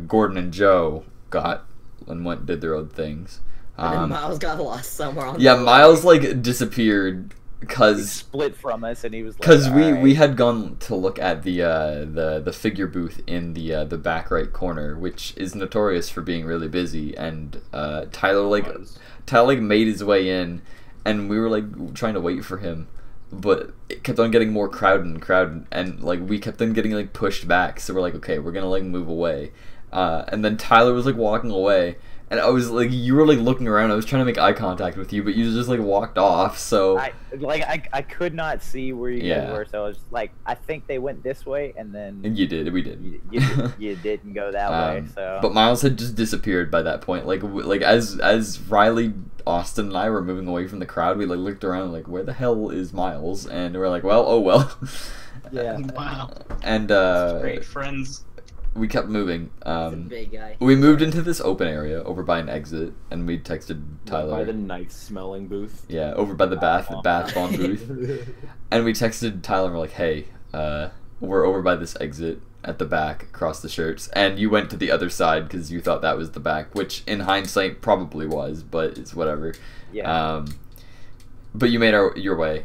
Gordon and Joe did their own things. And then Miles got lost somewhere on Yeah, the Miles like disappeared He because split from us, and he was like, we "Alright." had gone to look at the figure booth in the back right corner, which is notorious for being really busy. And Tyler made his way in, and we were like trying to wait for him, but it kept on getting more crowded, and like we kept on getting like pushed back. So we're like, okay, we're gonna like move away. And then Tyler was like walking away, and I was like, you were like looking around. I was trying to make eye contact with you, but you just like walked off. So I could not see where you Yeah. guys were, so I was like, I think they went this way, and then we did. you didn't go that way. So, But Miles had just disappeared by that point. Like as Riley, Austin, and I were moving away from the crowd, we like looked around like, where the hell is Miles? And we're like, well, oh well. Yeah. Wow. And Great friends. we kept moving. He's a big guy. We moved into this open area over by an exit, and we texted Tyler. By the nice smelling booth. Yeah, over by the bath bomb booth. And we texted Tyler and we're like, hey, we're over by this exit at the back across the shirts. And you went to the other side because you thought that was the back, which in hindsight probably was, but it's whatever. yeah. But you made your way.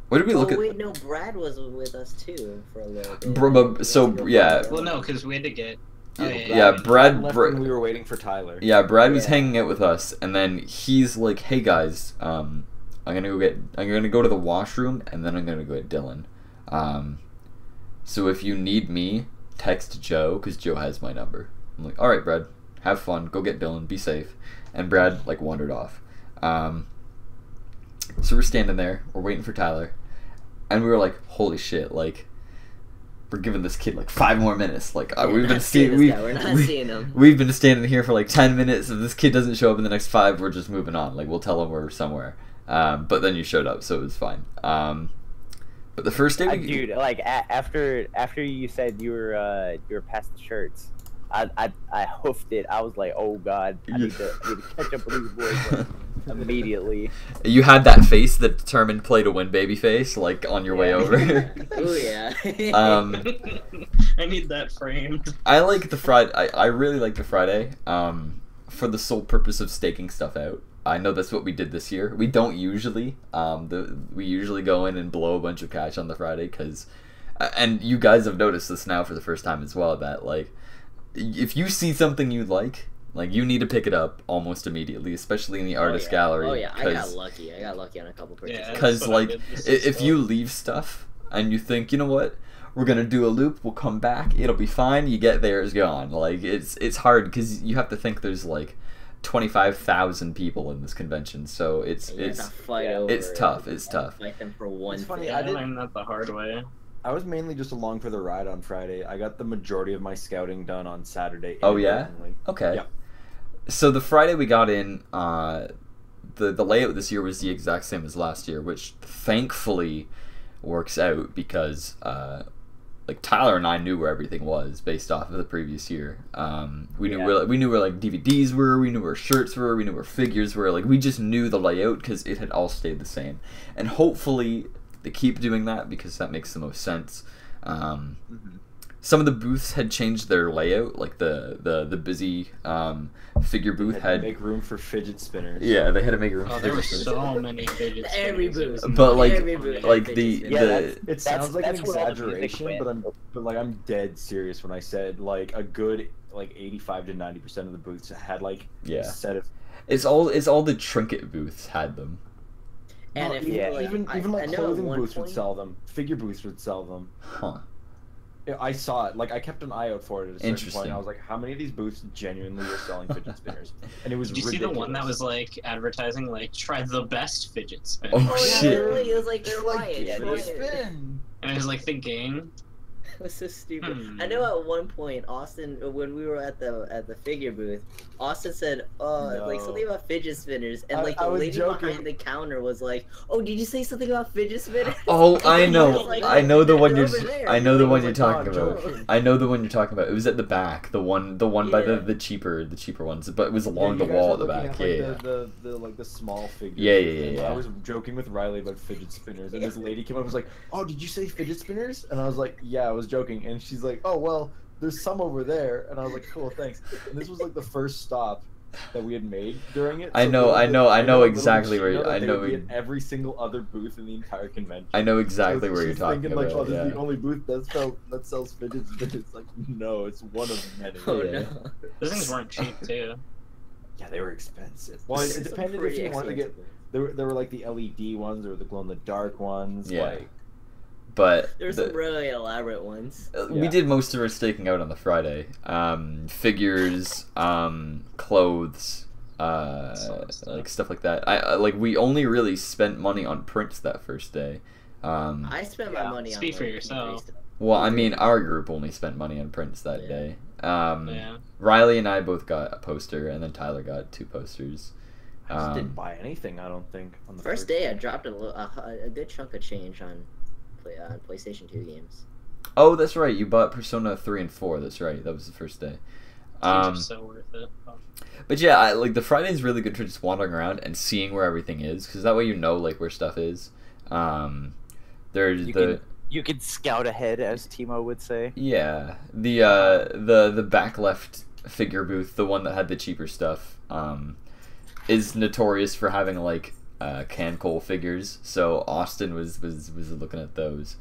What did we look at? Wait, no, Brad was with us too for a little bit. Well, no, because we had to get. Oh, Yeah, Brad left when we were waiting for Tyler. Yeah, Brad was Yeah. hanging out with us, and then he's like, "Hey guys, I'm gonna go to the washroom, and then I'm gonna go get Dylan. So if you need me, text Joe, because Joe has my number." I'm like, "All right, Brad, have fun, go get Dylan, be safe." And Brad like wandered off. So we're standing there, we're waiting for Tyler, and we were like, "Holy shit!" Like, we're giving this kid like 5 more minutes. Like we've been We're not seeing him. We've been standing here for like 10 minutes. If this kid doesn't show up in the next 5, we're just moving on. Like, we'll tell him we're somewhere. But then you showed up, so it was fine. But the first day, Dude, like after you said you were past the shirts, I hoofed it. I was like, oh god, I need to catch up with these boys like, immediately. you had that face, that determined play to win baby face, like on your way over. Oh yeah. I need that framed. I like the Friday. I really like the Friday. For the sole purpose of staking stuff out. I know that's what we did this year. We don't usually. We usually go in and blow a bunch of cash on the Friday because, and you guys have noticed this now for the first time as well, that like, if you see something you like you need to pick it up almost immediately, especially in the artist gallery. Oh yeah, I got lucky on a couple purchases. Because like, if you leave stuff and you think, you know what, we're gonna do a loop, we'll come back, it'll be fine. You get there, it's gone. Like it's hard because you have to think there's like 25,000 people in this convention, so it's tough. It's tough. Fight them for one. It's funny, thing. I learned that the hard way. I was mainly just along for the ride on Friday. I got the majority of my scouting done on Saturday. Oh yeah? inadvertently. Okay. Yeah. So the Friday we got in, the layout this year was the exact same as last year, which thankfully works out because like Tyler and I knew where everything was based off of the previous year. We knew where like DVDs were, we knew where shirts were, we knew where figures were. Like we just knew the layout because it had all stayed the same, and hopefully they keep doing that because that makes the most sense. Some of the booths had changed their layout, like the busy figure booth had to make room for fidget spinners. Yeah, they had to make room. Oh, for there were fidget spinners. so many fidget spinners. Every booth. But like Every booth had like fidget the spinners. the It sounds like an that's where all the music exaggeration, went. but like I'm dead serious when I said like a good like 85 to 90% of the booths had like Yeah. a set of it's all the trinket booths had them. And No, if yeah, like, even I like know at clothing one booths would point- sell them, figure booths would sell them. Huh. Yeah, I saw it. Like I kept an eye out for it at a certain Interesting. point. I was like, how many of these booths genuinely were selling fidget spinners? And it was Did you see ridiculous. the one that was like advertising like try the best fidget spinner? Oh, Oh, yeah, shit. literally, it was like try it, yeah, try dude. it. And it was like the game. It was so stupid. Hmm. I know at one point, Austin, when we were at the figure booth, Austin said, like No. something about fidget spinners, and like I the was lady joking. behind the counter was like, "Oh, did you say something about fidget spinners?" Oh, I And know. was like, I know the one "They're you're. over there." I know the And one I you're was like, talking "Oh, about. joking." I know the one you're talking about. It was at the back, the one by Yeah. the cheaper ones, but it was Yeah, along you the guys wall were at the looking back. at, Yeah, like, yeah. the like the small figures. Yeah, yeah, yeah, And yeah. I was joking with Riley about fidget spinners, and this lady came up and was like, "Oh, did you say fidget spinners?" And I was like, "Yeah, I was joking." And she's like, "Oh, well, there's some over there." And I was like, "Cool, thanks." And this was like the first stop that we had made during it. I know little exactly did where she you- know that I they know would be it- at every single other booth in the entire convention. I know exactly So where you're she's talking thinking, about. like, "Oh, this yeah. is the only booth that sells fidget spinners." It's like, no, it's one of many. Oh Yeah. no. Those things weren't cheap too. Yeah, they were expensive. Well, it Some depended if pretty you wanted to get. expensive. There were like the LED ones or the glow in the dark ones. Yeah. Like, But There's some really elaborate ones. we Yeah. did most of our staking out on the Friday. Figures, clothes, like stuff like that. Like we only really spent money on prints that first day. I spent my Yeah. money on Speak for like, yourself. stuff. Well, I mean, our group only spent money on prints that Yeah. day. Yeah. Riley and I both got a poster, and then Tyler got 2 posters. I just Um, didn't buy anything. I don't think on the First day, I dropped a good chunk of change on PlayStation 2 games. Oh, that's right. You bought Persona 3 and 4. That's right. That was the first day. Things are Um, so worth it. but yeah, like the Friday's really good for just wandering around and seeing where everything is, because that way you know like where stuff is. There's You could scout ahead, as Timo would say. yeah the back left figure booth, the one that had the cheaper stuff, is notorious for having like can Cole figures. So Austin was looking at those.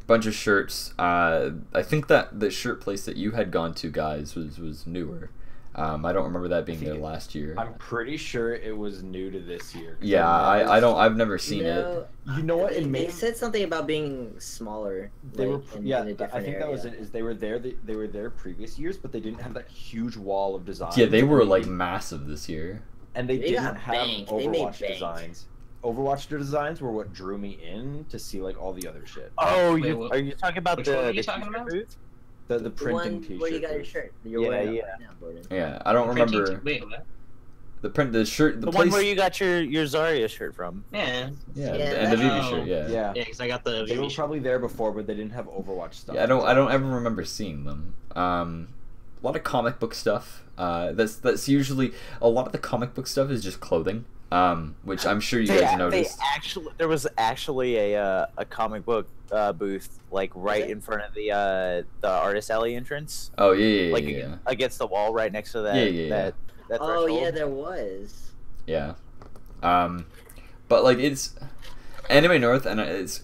Bunch of shirts. I think that the shirt place that you had gone to, guys, was newer. I don't remember that being there last year. I'm pretty sure it was new to this year. 'Cause Yeah, I've never You seen it. know, You know what? It they made said something about being smaller. they were like, in yeah. a I different think that was area. it. Is they were there. They were there previous years, but they didn't have that huge wall of designs. Yeah, they and were like didn't- massive this year. and they They didn't got have banked. They made Overwatch bank. designs. Overwatch designs were what drew me in to see like all the other shit. Oh, Wait, are you talking about which the, one are you the talking t-shirt about? booth? The The printing one t-shirt. where you got your booth. shirt. You're Yeah, wearing it yeah. right now, Gordon. Yeah, I don't Printing remember Wait, what? the shirt. The The one place. where you got your Zarya shirt from. Yeah. Yeah, Yeah, and the Vivi that's- shirt. Yeah. Yeah. Yeah, because I got the They were Vivi shirt. probably there before, but they didn't have Overwatch stuff. Yeah, I don't ever remember seeing them. A lot of comic book stuff. That's usually a lot of the comic book stuff is just clothing. Which I'm sure you guys noticed. There was actually a comic book booth like right it? in front of the artist alley entrance, Oh yeah, like yeah. against the wall right next to that. Yeah. That Oh yeah, threshold. there was. Yeah. But like it's Anime North, and it's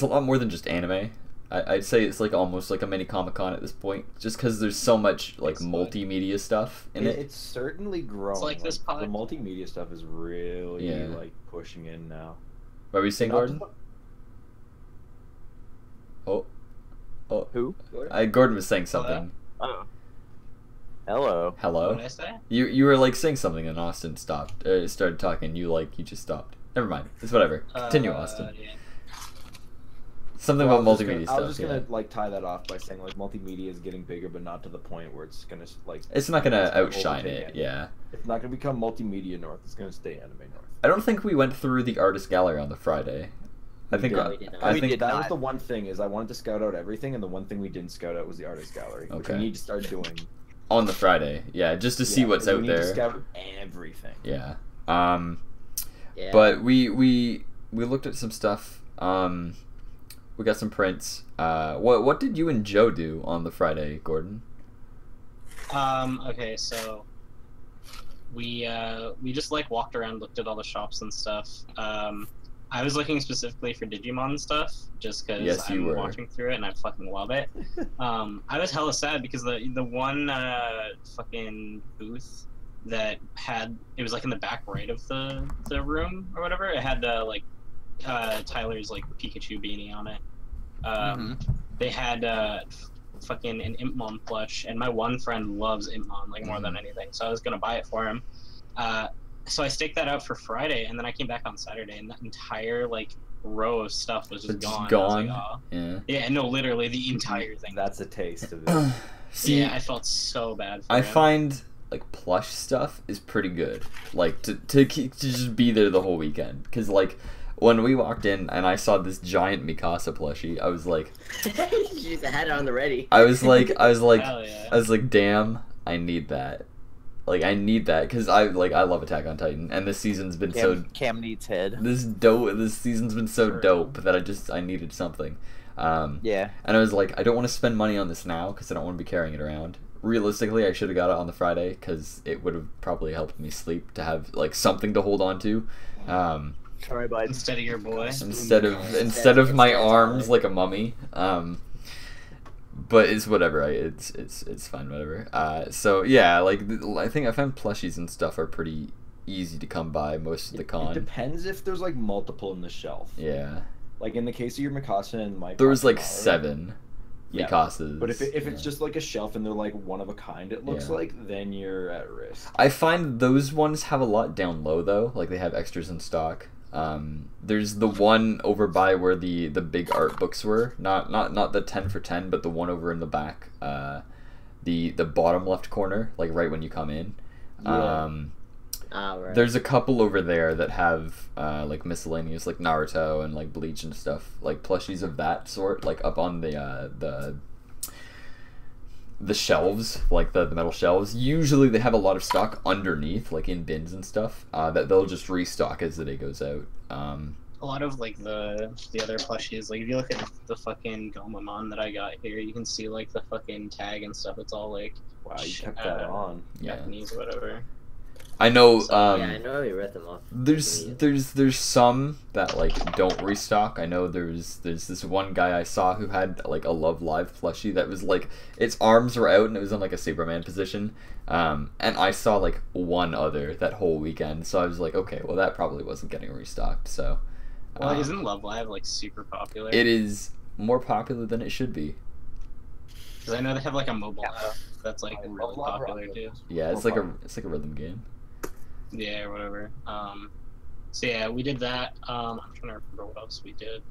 a lot more than just anime. I'd say it's like almost like a mini Comic-Con at this point, just because there's so much like It's like- multimedia stuff in it. It's certainly grown. like this The pod. multimedia stuff is really Yeah. like pushing in now. What were you saying, Not Gordon? to- Who? Gordon was saying something. Oh. Hello. What Hello. did I say? You were like saying something, and Austin stopped. Started talking. You just stopped. Never mind. It's whatever. Continue, Austin. Yeah. Something Well, about I was just multimedia gonna- I was stuff. just gonna Yeah. like tie that off by saying like multimedia is getting bigger, but not to the point where it's gonna like. It's not gonna it's gonna outshine overtake it. Yeah. It's not gonna become multimedia north. It's gonna stay anime north. I don't think we went through the artist gallery on the Friday. I think. No, we did not. I We think did That not. was the one thing is I wanted to scout out everything, and the one thing we didn't scout out was the artist gallery, which we Okay. need to start doing. on the Friday. Yeah, just to see Yeah, what's we out need to there. scout everything. Yeah. Yeah. But we looked at some stuff. We got some prints. What did you and Joe do on the Friday, Gordon? Okay, so we just like walked around, looked at all the shops and stuff. I was looking specifically for Digimon stuff, just because Yes, you I'm were. watching through it and I fucking love it. I was hella sad because the one fucking booth that had it was like in the back right of the room or whatever. It had like Tyler's like Pikachu beanie on it. They had fucking an Impmon plush, and my one friend loves Impmon like more than anything, so I was gonna buy it for him. So I staked that out for Friday, and then I came back on Saturday, and that entire like row of stuff was just It's gone. gone. I was like, oh. Yeah. Yeah, no, literally the entire thing. That's a taste of it. See, Yeah, I felt so bad for I him. find like plush stuff is pretty good. Like to just be there the whole weekend. Because like when we walked in and I saw this giant Mikasa plushie, I was like, She just had it on the ready. I was like, Hell yeah. I was like, damn, I need that. Like I need that because I love Attack on Titan, and this season's been Cam needs head. This season's been so For dope that I needed something. Yeah. And I was like, I don't want to spend money on this now because I don't want to be carrying it around. Realistically, I should have got it on the Friday because it would have probably helped me sleep to have like something to hold on to. Sorry, bud. Instead of your boy. Instead of my arms like a mummy. But it's whatever. It's fine. Whatever. So yeah, like I think I find plushies and stuff are pretty easy to come by most of the It con. depends if there's like multiple in the shelf. Yeah, Like in the case of your Mikasa and my. there was like Pokemon, 7 Yeah. Mikasas. But if it's yeah. just like a shelf and they're like one of a kind, it looks Yeah. like, then you're at risk. I find those ones have a lot down low though. Like they have extras in stock. There's the one over by where the big art books were. Not the 10 for 10, but the one over in the back. The bottom left corner, like right when you come in. Yeah. Right. There's a couple over there that have like miscellaneous, like Naruto and like Bleach and stuff, like plushies of that sort, like up on the shelves, like the metal shelves. Usually they have a lot of stock underneath, like in bins and stuff, that they'll just restock as the day goes out. A lot of like the other plushies, like if you look at the fucking Gomamon that I got here, you can see like the fucking tag and stuff. It's all like Wow, you kept that on. Yeah. Japanese or whatever. I know. So, yeah, I know you read them off. There's some that like don't restock. I know there's this one guy I saw who had like a Love Live plushie that was like its arms were out and it was in like a Saberman position. And I saw like one other that whole weekend, so I was like, okay, well that probably wasn't getting restocked. So, Well, isn't Love Live like super popular? it is more popular than it should be. Because I know they have like a mobile app that's like really Love popular Live. too. Yeah, it's like a rhythm game. Yeah, or whatever. So yeah, we did that. I'm trying to remember what else we did.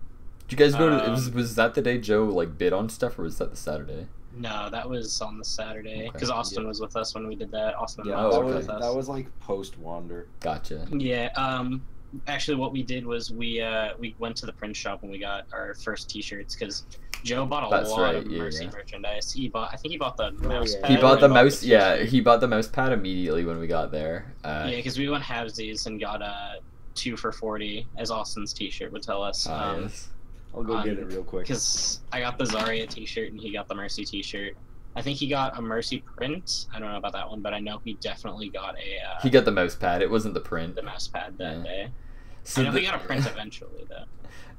Did you guys go to? Was that the day Joe like bid on stuff, or was that the Saturday? No, that was on the Saturday Okay. because Austin was with us when we did that. Austin and Yeah, Miles Oh, were okay. with us. that was like post Wander. Gotcha. Yeah. Actually, what we did was we went to the print shop and we got our first T-shirts because Joe bought a That's lot right, of yeah, Mercy yeah. merchandise. I think he bought the mouse yeah. pad. He bought the and mouse. Yeah, t-shirt. he bought the mouse pad immediately when we got there. Yeah, because we went halvesies and got a 2 for $40, as Austin's T-shirt would tell us. Yes. I'll go get it real quick. Because I got the Zarya T-shirt and he got the Mercy T-shirt. I think he got a Mercy print. I don't know about that one, but I know he definitely got a He got the mouse pad. It wasn't the print. the mouse pad that Yeah. day. So I know he got a print eventually though.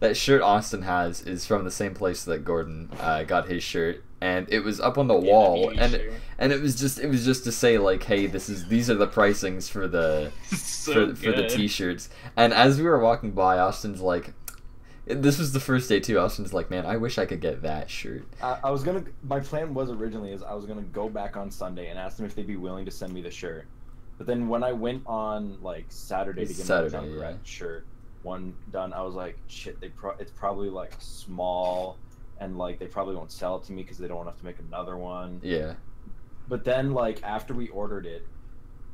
that shirt Austin has is from the same place that Gordon got his shirt, and it was up on the Yeah, wall, the and shirt. and it was just to say like, hey, these are the pricings for the So for the good. t-shirts. And as we were walking by, Austin's like, this was the first day too. Austin's like, man, I wish I could get that shirt. I was gonna. My plan was originally is I was gonna go back on Sunday and ask them if they'd be willing to send me the shirt. But then when I went on like Saturday to get my Saturday, Junkrat yeah. shirt one done, I was like, shit. It's probably like small, and like they probably won't sell it to me because they don't want to have to make another one. Yeah. But then like after we ordered it,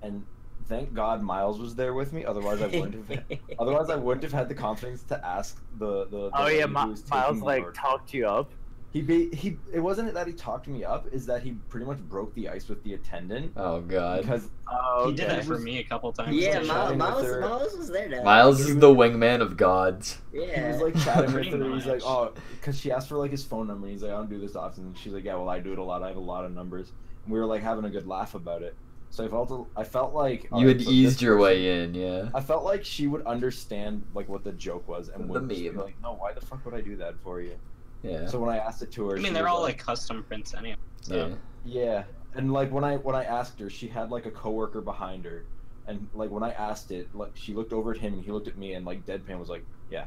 and thank God Miles was there with me. Otherwise I wouldn't have. Otherwise I wouldn't have had the confidence to ask the Oh yeah, lady who was taking Miles the like order. talked you up. He it wasn't that he talked me up, is that he pretty much broke the ice with the attendant Oh god. because Oh, He did okay. that for me a couple times. Yeah, too. chatting with Miles her. was there now. Miles He is was- the wingman of gods. Yeah. he was like chatting with Pretty her. He's like, much. oh, because she asked for like his phone number. And he's like, I don't do this often. And she's like, yeah, well, I do it a lot. I have a lot of numbers. And we were like having a good laugh about it. So I felt like You had alright, so eased this your person- way in, yeah. I felt like she would understand like what the joke was and The would just be meme. like, no, why the fuck would I do that for you? Yeah. So when I asked it to her, I she mean, they're was all like custom prints anyway. So. Yeah. Yeah, and like when I asked her, she had like a coworker behind her, and like when I asked it, like she looked over at him and he looked at me and like deadpan was like, yeah,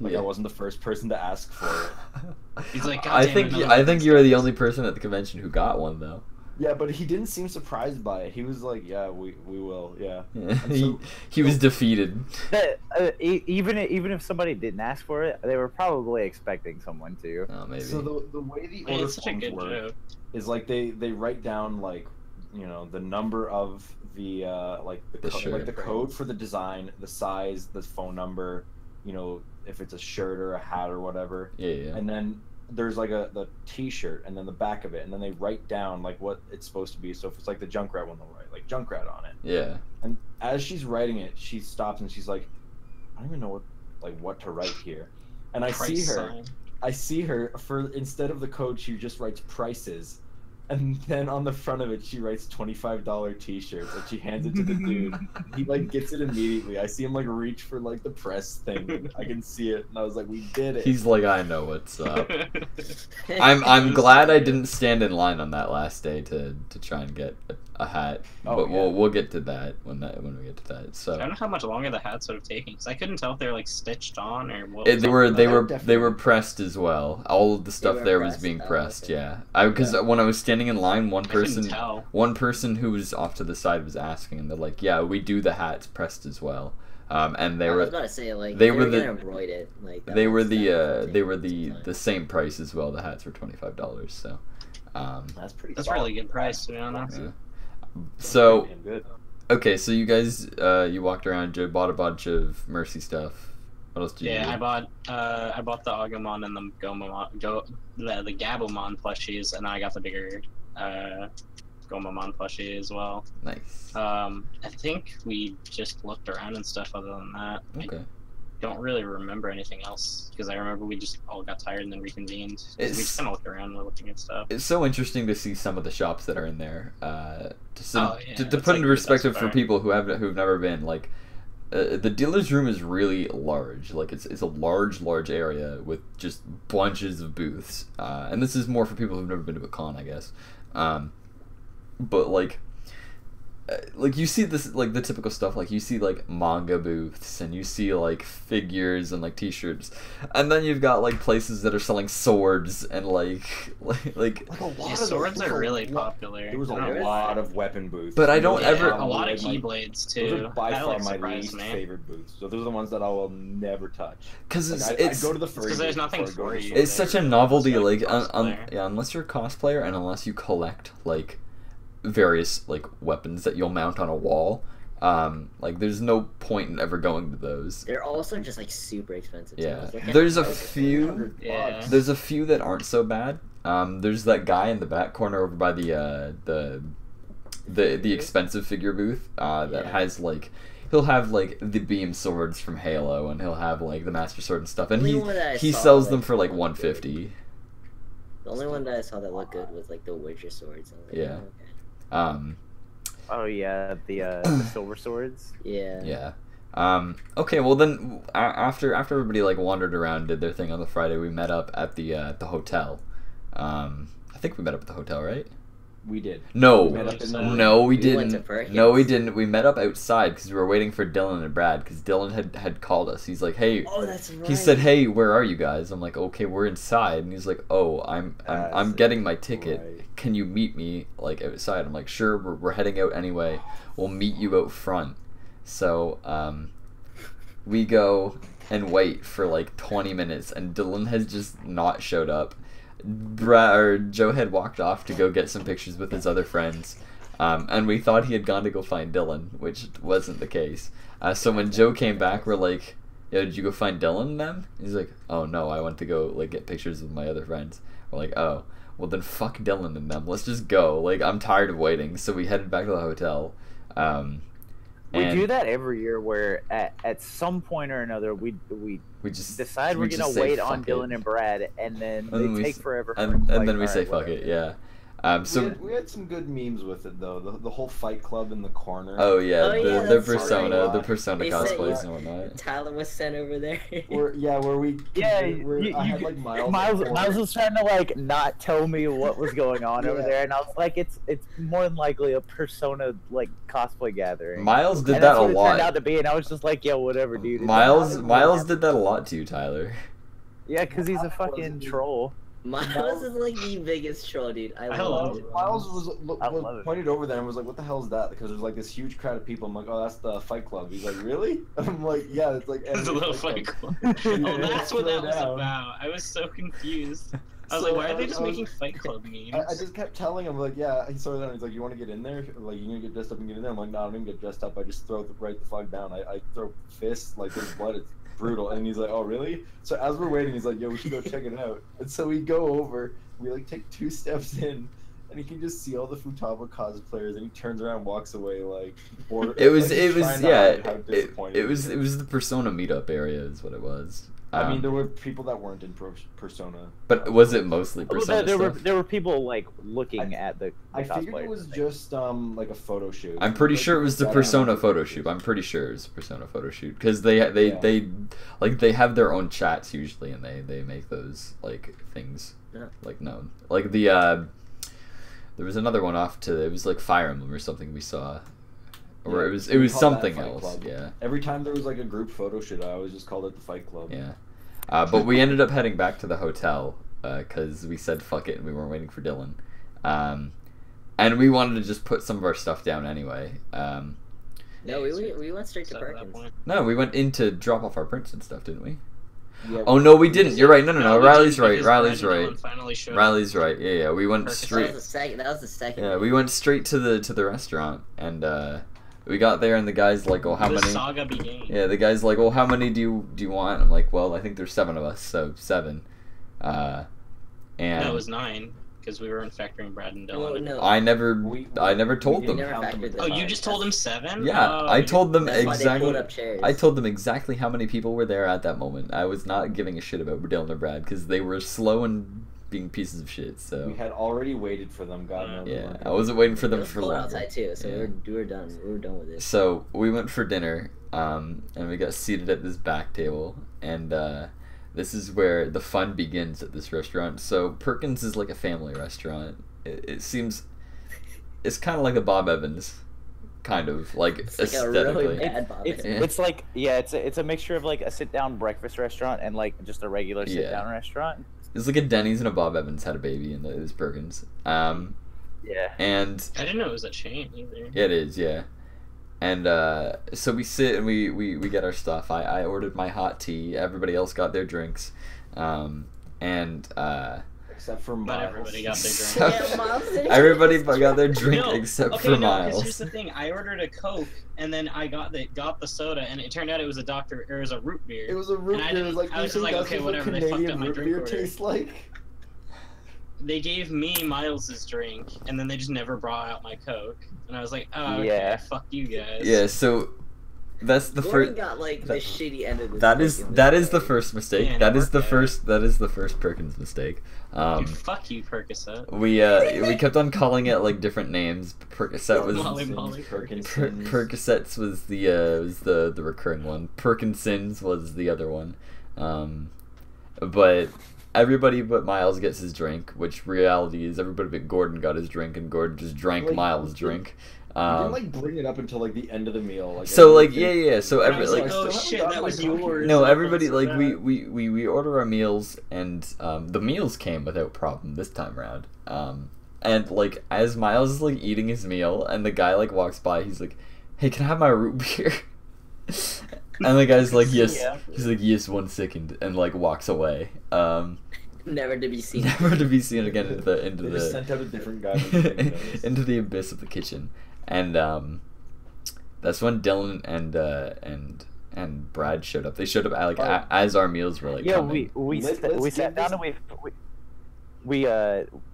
like Yeah. I wasn't the first person to ask for it. He's like, I "God think damn it, I no think one you were the does." only person at the convention who got one though. Yeah, but he didn't seem surprised by it. He was like, "Yeah, we will, yeah." Yeah, And he was defeated. Even if somebody didn't ask for it, they were probably expecting someone to. Oh, maybe. So the way the I mean, order it's such a forms good work joke. is like they write down like the number of the like The shirt. like the code for the design, the size, the phone number, if it's a shirt or a hat or whatever, Yeah. and then there's like the T-shirt and then the back of it, and then they write down like what it's supposed to be. So if it's like the Junkrat one, they'll write like Junkrat on it. Yeah. And as she's writing it, she stops and she's like, I don't even know what to write here. And I see Price her. sign. I see her for instead of the code, she just writes prices, and then on the front of it, she writes $25 T-shirts, and she hands it to the dude. He like gets it immediately. I see him like reach for like the press thing. I can see it, and I was like, "We did it." He's like, I know what's up. I'm glad I didn't stand in line on that last day to try and get a hat, Oh, but yeah. we'll get to that when we get to that. I don't So know how much longer the hats would have taken because I couldn't tell if they were like stitched on or what. they was up were with they that. were Definitely. they were pressed as well. All of the stuff were there was pressed? being Oh, pressed. okay. Yeah, because when I was standing in line, I couldn't tell. one person who was off to the side was asking, and they're like, "Yeah, we do the hats pressed as well." And they I was were about to say like they they were were the- gonna embroid it like that they were was- that was the taking some same price as well. The hats were $25. So, That's pretty. That's a solid. really good price, to be honest. yeah. That's So pretty damn good. okay, so you guys you walked around, Joe bought a bunch of Mercy stuff. What else did you Yeah, do? I bought the Agumon and the the Gabumon plushies, and I got the bigger Gomamon plushie as well. Nice. I think we just looked around and stuff. Other than that, Okay. I don't really remember anything else because I remember we just all got tired and then reconvened. 'Cause we It's- just kind of looked around and were looking at stuff. It's so interesting to see some of the shops that are in there. To Oh, yeah, to it's put like into the best perspective for part. people who've never been, like the dealer's room is really large. Like it's a large area with just bunches of booths. And this is more for people who've never been to a con, I guess. But like you see this like the typical stuff, like you see like manga booths and you see like figures and like t-shirts, and then you've got like places that are selling swords and like Like a lot Yeah, of swords those, are really lot- popular. There was a I don't know lot why. of weapon booths. But I don't Yeah, ever- a lot of like, keyblades Those too. are by That far like my surprised least me. favorite booths. So those are the ones that I will never touch. because Like, it's I'd go to the furry because there's booth nothing before I go for to you. the it's store. such a novelty, Unless like you're a cosplayer. yeah, unless you're a cosplayer and unless you collect like various like weapons that you'll mount on a wall. Like there's no point in ever going to those. They're also just like super expensive. too. Yeah, It's like there's a $100. few. Yeah. There's a few that aren't so bad. There's that guy in the back corner over by the expensive figure booth that Yeah. has like he'll have like the beam swords from Halo and he'll have like the Master Sword and stuff, and Only one that I he saw, sells like, them for like looked 150. The only one that I saw that looked good was like the Witcher swords. I was like, Yeah. oh, okay. Oh yeah, the silver swords. Yeah. Yeah. Okay. Well, then after everybody like wandered around, did their thing on the Friday, we met up at the hotel. I think we met up at the hotel, right? We did. No, We met up in the- no, we We went to didn't. Perkins. No, we didn't. We met up outside because we were waiting for Dylan and Brad because Dylan had called us. He's like, "Hey," Oh, that's right. he said, "Hey, where are you guys?" I'm like, "Okay, we're inside." And he's like, "Oh, I'm That's getting my ticket. right. Can you meet me like outside?" I'm like, "Sure, we're heading out anyway. We'll meet you out front." So we go and wait for like 20 minutes, and Dylan has just not showed up. Joe had walked off to go get some pictures with his other friends, and we thought he had gone to go find Dylan, which wasn't the case. So when Joe came back, we're like, "Yo, did you go find Dylan and them?" He's like, "Oh no, I went to go like get pictures with my other friends." We're like, "Oh, well then fuck Dylan and them. Let's just go. Like I'm tired of waiting." So we headed back to the hotel. We And do that every year, where at some point or another we just decide we're just gonna say wait on fuck it. Dylan and Brad, and then And then they we take s- forever. for and us, like, then we say alright, fuck it, whatever. yeah. So we had some good memes with it though. The whole Fight Club in the corner. oh yeah, Oh, yeah, the that's persona, right. the persona They said- cosplays and whatnot. Tyler was sent over there. Where we Yeah, where I had like Miles. Miles was trying to like not tell me what was going on over Yeah. there, and I was like, it's more than likely a Persona like cosplay gathering. Miles did and that that's a what it turned out lot. to be, and I was just like, yo, whatever, dude. Miles did that a lot too, Tyler. Yeah, because he's a What happened was fucking he- troll. Miles is like the biggest troll, dude. I I love love it. Miles I love it. pointed over there and was like, "What the hell is that?" Because there's like this huge crowd of people. I'm like, "Oh, that's the Fight Club." He's like, "Really?" I'm like, "Yeah, it's like." It's a little Fight Club. Oh, that's what that was about. I was so confused. I was like, why are they just making Fight Club memes? I just kept telling him like, "Yeah." He saw that. He's like, "You want to get in there? Like, you gonna get dressed up and get in there?" I'm like, "No, I don't even get dressed up. I just throw the fuck down. I throw fists like there's blood. It's brutal." And he's like, "Oh, really?" So as we're waiting, he's like, "Yo, we should go check it out." And so we go over. We like take 2 steps in, and you can just see all the Futaba cosplayers, and he turns around, and walks away like. It was like, he's it was trying to yeah. hide how disappointed It was he it is. was the Persona meetup area is what it was. I mean, there were people that weren't in Persona. But was it mostly Well, Persona there were stuff? there were people like looking at the I figured cosplayers it was and just like a photo shoot. I'm pretty Like, sure it was the that Persona happened. photo shoot. I'm pretty sure it was the Persona photo shoot because they like they have their own chats usually and they make those like things Yeah. like known. Like the there was another one off to it was like Fire Emblem or something we saw, or Yeah, it was we called that something Fight else. Club. Yeah, Every time there was like a group photo shoot, I always just called it the Fight Club. yeah. But we ended up heading back to the hotel because we said fuck it and we weren't waiting for Dylan, and we wanted to just put some of our stuff down anyway. No, we went straight to So at that Perkins. point- No, we went in to drop off our prints and stuff, didn't we? Yeah, Oh no, we didn't. You're right. No, no, no. we Riley's didn't right. because Riley's Brad and right. Dylan finally showed up. Riley's right. Yeah, yeah. We went Perkins. That straight. was the second. That was the second. Yeah, we went straight to the restaurant, and we got there, and the guy's like, "Oh, how the many?" saga began. Yeah, the guy's like, "Oh, how many do you want?" I'm like, "Well, I think there's 7 of us, so 7." And No, it was 9 because we were factoring Brad and Dylan. Well, no. I never We told we them. didn't Never count them factored as them. Oh, five. you just told him 7? Yeah, Oh, I told them That's why they exactly. pulled up chairs. I told them exactly how many people were there at that moment. I was not giving a shit about Dylan or Brad because they were slow and being pieces of shit. So We had already waited for them. God knows. yeah, I wasn't waiting for It them was for cold longer. outside too, so Yeah. we were done. We were done with it. So we went for dinner, and we got seated at this back table, and this is where the fun begins at this restaurant. So Perkins is like a family restaurant. It seems, it's kind of like a Bob Evans, kind of like It's like a aesthetically. really bad Bob It's, Evans. Yeah. it's like it's a mixture of like a sit down breakfast restaurant and like just a regular sit down restaurant. It's like a Denny's and a Bob Evans had a baby, and it was Perkins. Yeah. And I didn't know it was a chain either. yeah, it is, yeah. And so we sit and we get our stuff. I ordered my hot tea. Everybody else got their drinks, and Except for But Miles. everybody got their So- drink. Yeah, Miles didn't everybody get his got their drink. drink except okay, for no, 'cause Miles. here's the thing. I ordered a Coke, and then I got the soda, and it turned out it was a root beer. It was a root And I beer. It was didn't- like, I you was just think like, that's okay, what whatever, they fucked Canadian up my root drink beer order. tastes like? They gave me Miles's drink, and then they just never brought out my Coke, and I was like, oh, okay, Yeah. fuck you guys. Yeah, so that's the Gordon first. got like the that- shitty end of this. That is fucking that is the story. first mistake. Yeah, that no, is the okay. first. That is the first Perkins mistake. Dude, fuck you, Percocet. We kept on calling it like different names. Percocet was Molly, Molly, Perkinsons. Percocets was the recurring one. Perkinsons was the other one. But everybody but Miles gets his drink, which reality is everybody but Gordon got his drink, and Gordon just drank Like, Miles' drink. You didn't like bring it up until like the end of the meal. Like, So like everybody- yeah. So And I was every like, like oh I still shit, haven't that was gotten my yours. no, I everybody felt so like bad. we order our meals, and the meals came without problem this time around. And like as Miles is like eating his meal, and the guy like walks by, he's like, "Hey, can I have my root beer?" And the guy's like, "Yes." Yeah. He's like, "Yes, 1 second," and like walks away. Never to be seen. Never to be seen again into They just sent out a different guy. with the windows. into the abyss of the kitchen, and that's when Dylan and Brad showed up. They showed up like Oh. as our meals were like Yeah, coming. we Let's sat give down this- and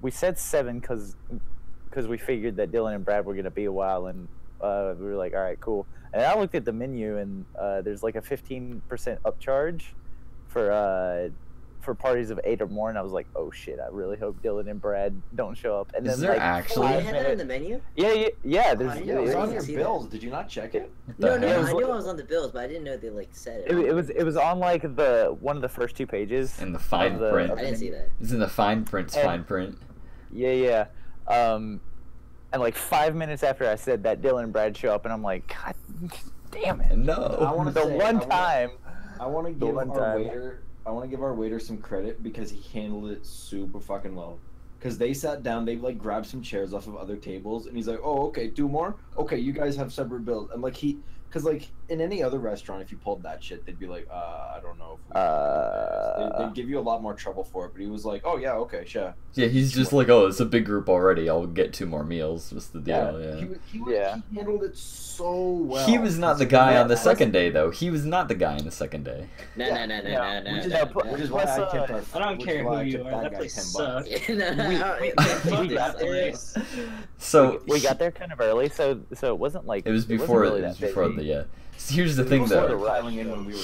we said 7 because we figured that Dylan and Brad were gonna be a while, and we were like, all right, cool. And I looked at the menu, and there's like a 15% upcharge for parties of 8 or more, and I was like, oh shit, I really hope Dylan and Brad don't show up. And Is then there like, actually? Oh, they 5 had that in the minutes- menu? yeah. There's I Yeah, it was I on didn't your see bills. Did you not check it? What No, the no, hell? it was I knew like- I was on the bills, but I didn't know they like said it. it was on like one of the first 2 pages. In the fine of the- print. of I the didn't see menu. that. It's in the fine print's And- fine print. Yeah. And like 5 minutes after I said that, Dylan and Brad show up, and I'm like, God damn it. No. I wanna The say- one time. I want to The give one our time. waiter give our waiter some credit because he handled it super fucking well. Because they sat down, they like grabbed some chairs off of other tables, and he's like, "Oh, okay, 2 more. Okay, you guys have separate bills." And like because like in any other restaurant, if you pulled that shit, they'd be like, I don't know if we can do this." They'd give you a lot more trouble for it. But he was like, "Oh yeah, okay, sure." Yeah, he's just like, oh, it's a big group already. I'll get 2 more meals. What's the deal? Yeah. He handled it so well. He was not the guy on the second day, though. He was not the guy on the second day. No. Which is why I tipped our. I don't care who you are. That place sucks. Fuck that place. So we got there kind of early, so it wasn't like it was before. It was before the yeah. So here's the thing, though.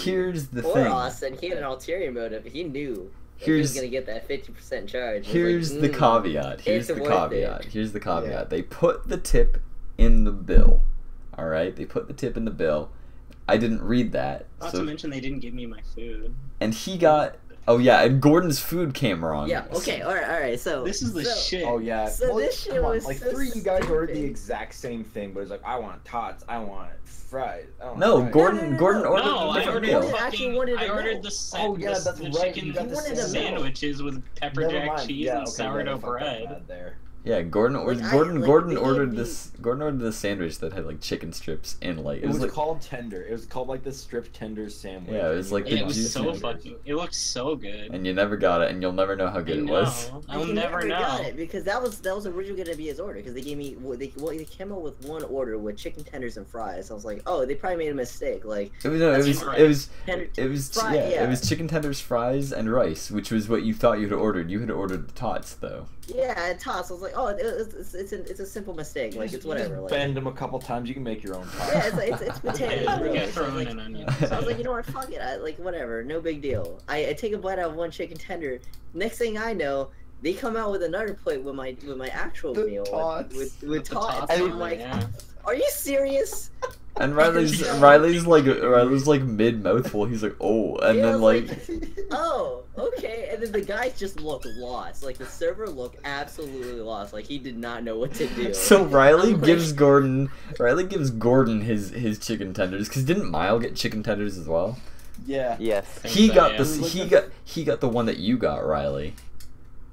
Here's the Poor thing. Austin, he had an ulterior motive. He knew he was gonna get that 50% charge. Here's the caveat. Here's the caveat. Here's the caveat. Yeah. They put the tip in the bill. All right, they put the tip in the bill. I didn't read that. Not to mention they didn't give me my food. And he got. Oh yeah, and Gordon's food came wrong. Yeah. Okay. All right. So this is the shit. Oh yeah. So this shit was like so 3 of you guys ordered the stupid. exact same thing, but it's like I want tots, I want fries. I want No, fries. Gordon ordered No, a I different ordered meal. Gordon actually wanted I a ordered meal. the Oh, yeah, that's the right, chicken you got the sandwich. sandwiches with pepper Never jack mind. cheese Yeah, and okay, sourdough I fucked up bread. bad there. Yeah, Gordon Like, Gordon they ordered gave this. Gordon ordered this sandwich that had like chicken strips in like It was like called tender. It was called like the strip tender sandwich. Yeah, it was like Yeah, the it was juicy so tenders. fucking. It looked so good. and you never got it, and you'll never know how good it was. I'll He never know. got it because that was originally gonna be his order because they gave me they came out with one order with chicken tenders and fries. I was like, oh, they probably made a mistake. Like It was no, That's it was right. it was tender, it was fry- yeah, yeah. it was chicken tenders, fries, and rice, which was what you thought you had ordered. You had ordered the tots though. yeah, and toss. I was like, oh, it's a simple mistake. Like it's whatever. Like, Bend them a couple times. You can make your own tots. yeah, it's potatoes. Yeah, Bro. we got So I was thrown like, in onion. so I was like, you know what, fuck it, like whatever, no big deal. I take a bite out of one chicken tender. Next thing I know, they come out with another plate with my actual The meal tots. with tots. tots, I'm like, yeah. are you serious? And Riley's like mid mouthful. He's like, oh, and Yeah, I then was like oh, okay. And then the guys just looked lost. Like the server looked absolutely lost. Like he did not know what to do. so Riley I'm like- gives Gordon his chicken tenders because didn't Mile get chicken tenders as well? Yeah. Yes. He so, got yeah. this. He got the one that you got, Riley.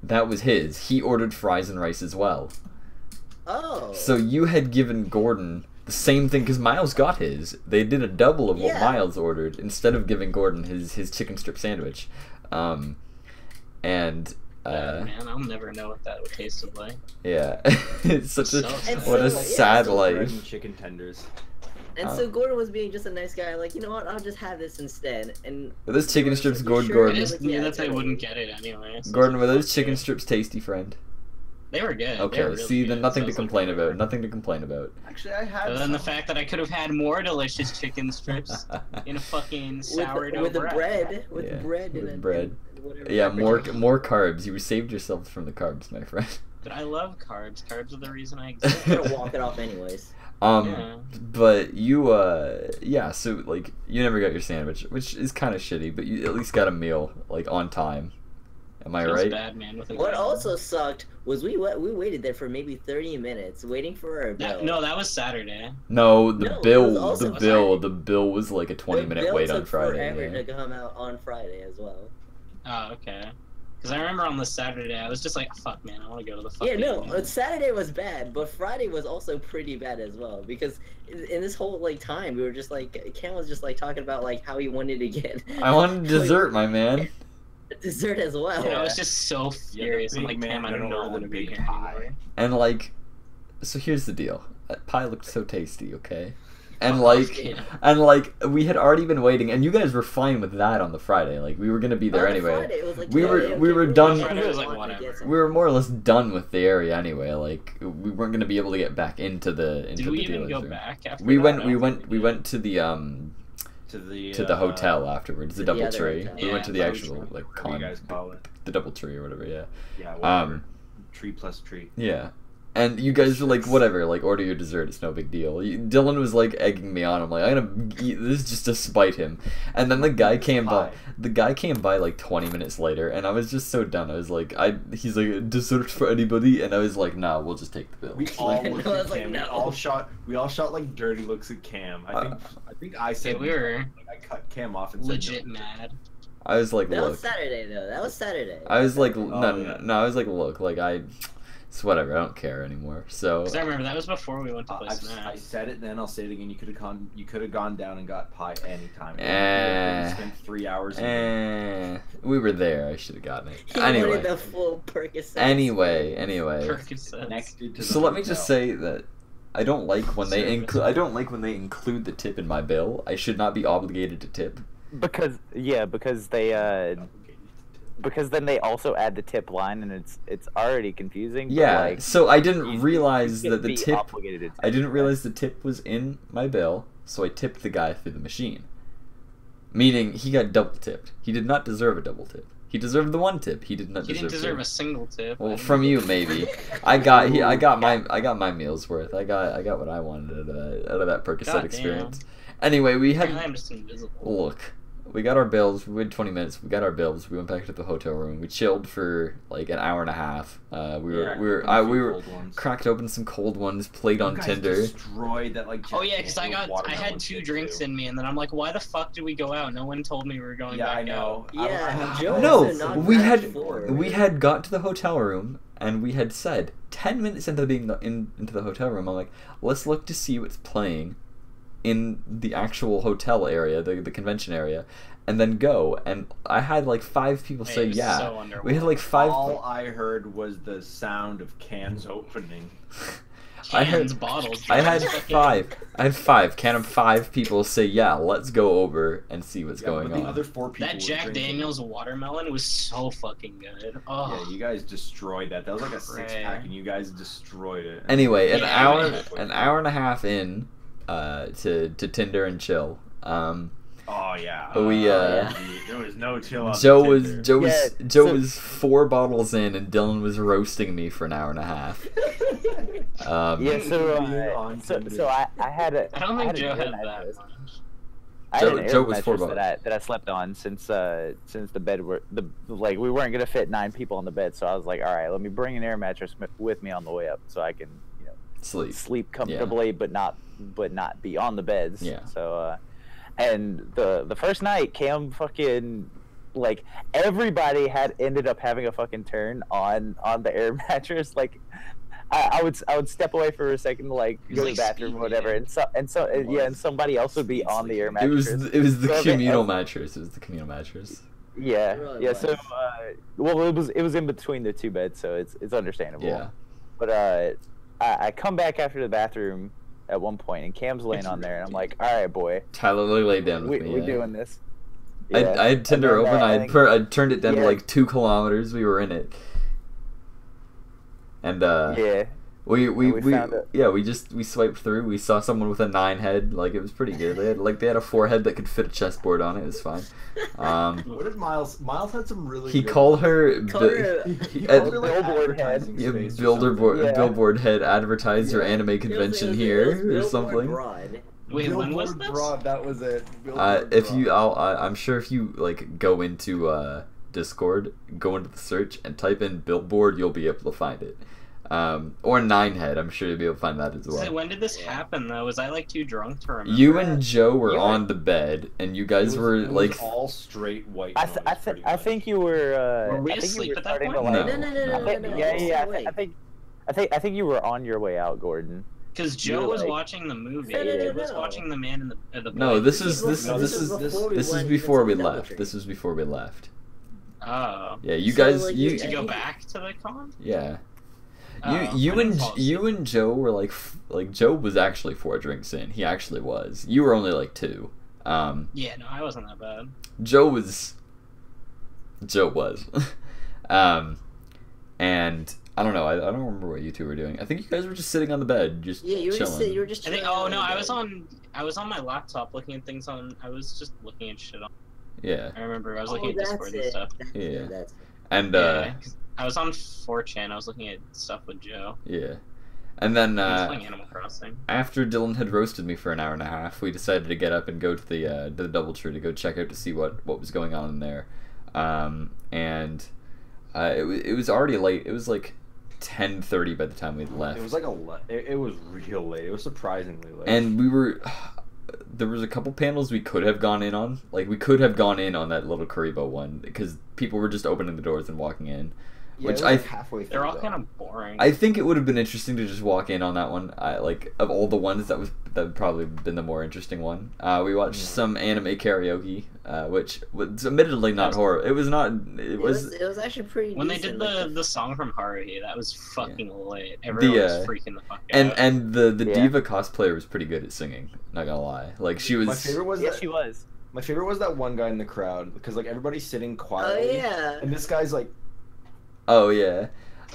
That was his. He ordered fries and rice as well. Oh. So you had given Gordon the same thing because Miles got his. They did a double of what Yeah. Miles ordered instead of giving Gordon his chicken strip sandwich. And Man, I'll never know what that would taste like. yeah, it's such a And what a so, yeah, sad so Bread life. and chicken tenders. And so Gordon was being just a nice guy, like, you know what, I'll just have this instead. And Were those chicken strips, You Gordon? sure? I Gordon, just Yeah, knew that it's they alright. wouldn't get it anyway. so Gordon, were fuck those chicken it. strips tasty, friend? They were good. They Okay, were really see, then good, nothing so to it's like, complain about. whatever. Nothing to complain about. Actually, I had Other than the some. fact that I could have had more delicious chicken strips in a fucking sourdough with the bread. bread, with Yeah, bread, with and bread. and whatever. Yeah, more pepper carbs. You saved yourself from the carbs, my friend. But I love carbs. Carbs are the reason I jack. exist. I'm gonna walk it off anyways. Yeah. But you, yeah, so, like, you never got your sandwich, which is kind of shitty, but you at least got a meal, like, on time. Am I Feels right? bad, man. With a What gun. also sucked was we waited there for maybe 30 minutes waiting for our bill. No, that was Saturday. No, the No, it bill, was also the bill was like a 20-minute bill wait on took Friday. forever Yeah. to come out on Friday as well. Oh, okay. Because I remember on the Saturday, I was just like, fuck, man, I want to go to the Yeah, fucking. no, Saturday was bad, but Friday was also pretty bad as well because in this whole like time we were just like Cam was just like talking about like how he wanted to get I wanted dessert, my man. dessert as well. And I was just so furious. I'm big like, man Cam, I do don't not order want to the be big here pie. anymore. And, like, so here's the deal. That pie looked so tasty, okay? And, Oh, like, yeah. we had already been waiting, and you guys were fine with that on the Friday. Like, we were gonna be there On anyway. Friday, it was like, We yeah, were- yeah, we okay, were we done- Friday was like, want to whatever. get some- We were more or less done with the area anyway. Like, we weren't gonna be able to get back into the Did we even dealer's go room. back after We that? went. I We don't went. think We did. went to the to the hotel afterwards. The To the other DoubleTree. hotel. We Yeah, went to the DoubleTree. actual like What do you con. guys call it? The DoubleTree or whatever. Yeah. Yeah, whatever. Tree plus tree. Yeah. And you guys were like, whatever, like, order your dessert, it's no big deal. Dylan was, like, egging me on. I'm like, I'm gonna eat this just to spite him. And then the guy came by. The guy came by, like, 20 minutes later, and I was just so done. I was like, he's like, dessert for anybody? And I was like, nah, we'll just take the bill. We all No, looked I at was like, Cam. no. We all shot like dirty looks at Cam. I think I said Yeah, we were like, I cut Cam off and legit said no. mad. I was like, That was look. Saturday though. That was Saturday. I was like, Oh, no, yeah. no. I was like, look, like it's whatever. I don't care anymore. So. Because I remember that was before we went to play I Smash. said it then. I'll say it again. You could have gone down and got pie anytime. Eh. Spent 3 hours. In We were there. I should have gotten it. He Anyway. wanted the full Percocet. Anyway. Percocets. connected to the So let me just hotel. say that I don't like when they include. I don't like when they include the tip in my bill. I should not be obligated to tip. Because they because then they also add the tip line, and it's already confusing. But Yeah. like, So I you- didn't realize you that the shouldn't be tip. obligated to I tip, didn't right? realize the tip was in my bill, so I tipped the guy through the machine. Meaning he got double tipped. He did not deserve a double tip. He deserved the one tip. He did not You didn't deserve two. a single tip. Well, from you maybe. I got my meal's worth. I got what I wanted out of that Percocet Goddamn. experience. Anyway, we had I'm just invisible. look. We got our bills. We waited 20 minutes. We got our bills. We went back to the hotel room. We chilled for like an hour and a half. We were cracked open some cold ones. Played on Tinder. Destroyed that like. Oh yeah, because I watermelon had 2 shit, drinks too. in me, and then I'm like, why the fuck did we go out? No one told me we were going Yeah, back I know. out. Yeah, Joe No, also knocked we back had 4. we had got to the hotel room and we had said 10 minutes into into the hotel room, I'm like, let's look to see what's playing in the actual hotel area, the convention area, and then go. And I had like 5 people Hey, say it was yeah. so underwhelming. We had like 5. All I heard was the sound of cans opening. I had- Cans, bottles. I had fucking- 5. I had 5. Count 'em 5 people say yeah. Let's go over and see what's going but the on. other 4 people. That were Jack drinking. Daniels watermelon was so fucking good. Oh, Yeah, you guys destroyed that. That was like a Right. 6-pack, and you guys destroyed it. Anyway, Yeah, an hour and a half in to Tinder and chill. Oh yeah. We, yeah. There was no chill on Joe was Tinder. Joe was Yeah, Joe so- was 4 bottles in, and Dylan was roasting me for an hour and a half. Yeah, so Being on Tinder. so I had a. I don't I think had Joe an air had that mattress. much. I had Joe- an air Joe was 4 mattress that I slept on since the bed were like we weren't gonna fit 9 people on the bed, so I was like, all right, let me bring an air mattress with me on the way up so I can Sleep. comfortably, but not be on the beds. Yeah. So and the first night, Cam fucking like everybody had ended up having a fucking turn on the air mattress. Like I would step away for a second to like He's go to like the bathroom speed or whatever, dating. and somebody else would be on the air It mattress. was the So communal they- mattress. It was the communal mattress. Yeah, It really yeah. So, was. well, it was in between the 2 beds, so it's understandable. Yeah. But I come back after the bathroom at one point, and Cam's laying on there, and I'm like, all right, boy, Tyler laid down with me. we're yeah. doing this. I had Tinder And then, open. I I'd think- turned it down to yeah. like 2 kilometers. We were in it. And Yeah. we found it. yeah, we swiped through. We saw someone with a 9 head. Like, it was pretty good. They had a 4 head that could fit a chessboard on it. It was fine. What did Miles? Miles had some really. He good called her Called her- He At- called her like Billboard head. advertising yeah, space or billboard something. Yeah. billboard head advertise your Yeah. anime It was- convention it was here or Billboard something. Broad. Wait, when was Billboard this? Broad, that was it. Billboard If Broad. you, I'm sure if you like go into Discord, go into the search and type in billboard, you'll be able to find it. Or 9 head, I'm sure you'll be able to find that as So well. when did this happen though? Was I like too drunk to remember? You and Joe were You were- on the bed, and you guys It was- were it was like, all straight white. I noise, pretty I much. think you were. Were we I think asleep you were at that starting point? to like. No. No. I think, no. yeah. Wait. I think you were on your way out, Gordon. Because You Joe were was like- watching the movie. No. He was watching the man in the. no, boy. this is before we this is went before into we the left. Doubletree. This was before we left. Oh. Yeah, you So, guys, like, you, you- To go back to the con? yeah. Oh, I didn't fall You and Joe were like Joe was actually 4 drinks in. He actually was. You were only like 2. Yeah, no, I wasn't that bad. Joe was. And I don't know. I don't remember what you 2 were doing. I think you guys were just sitting on the bed, just Yeah, you were chilling. just you were just. I think. chilling Oh on no, the I bed. was on my laptop looking at things on. I was just looking at shit on. Yeah, I remember I was Oh, looking at that's Discord and it. stuff. That's Yeah. it, that's it. and Yeah, 'cause I was on 4chan. I was looking at stuff with Joe. yeah, and then I was playing Animal Crossing. after Dylan had roasted me for an hour and a half, we decided to get up and go to the DoubleTree to go check out to see what was going on in there, and it was already late. It was like 10:30 by the time we left. It was like it was real late. It was surprisingly late. And we were there was a couple panels we could have gone in on. Like, we could have gone in on that little Karibo one because people were just opening the doors and walking in. Yeah, Which it was, I like, halfway through. They're all though. kind of boring. I think it would have been interesting to just walk in on that one. Like, of all the ones, that would probably been the more interesting one. We watched some anime karaoke, which was admittedly not horror. It was not. It was. It was actually pretty. When they decent. did Like, the song from Haruhi, that was fucking lit. Everyone was freaking the fuck out. And the Yeah. diva cosplayer was pretty good at singing. Not gonna lie. Like, she was. My favorite was Yeah, that, she was. My favorite was that one guy in the crowd because like everybody's sitting oh quietly, yeah. and this guy's like, Oh yeah.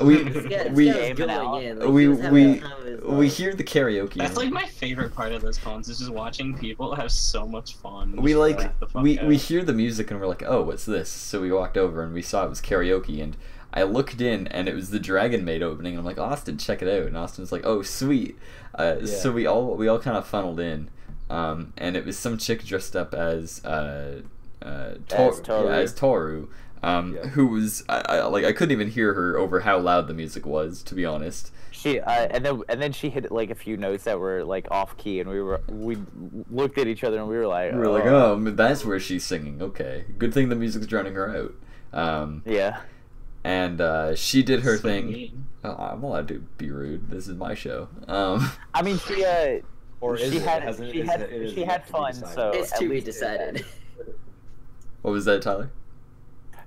We This guy we was Aiming out. going in. Like, we he was having we the time of his we life. hear the karaoke. That's like my favorite part of those cons is just watching people have so much fun. we Just like laugh the fuck we out. hear the music and we're like, oh, what's this? So we walked over and we saw it was karaoke, and I looked in and it was the Dragon Maid opening, and I'm like, Austin, check it out. And Austin's like, oh, sweet. So we all kind of funneled in, and it was some chick dressed up as Toru. as Toru. Who was I couldn't even hear her over how loud the music was, to be honest. She and then she hit like a few notes that were like off key, and we looked at each other and we were like, We were like, oh, that's where she's singing. Okay, good thing the music's drowning her out. yeah. And she did her So thing. mean. I'm allowed to be rude. This is my show. I mean, she or is she it? had Hasn't- she is had it- it is she yet had to be fun, decided. so It's at to be least there's that. decided. What was that, Tyler?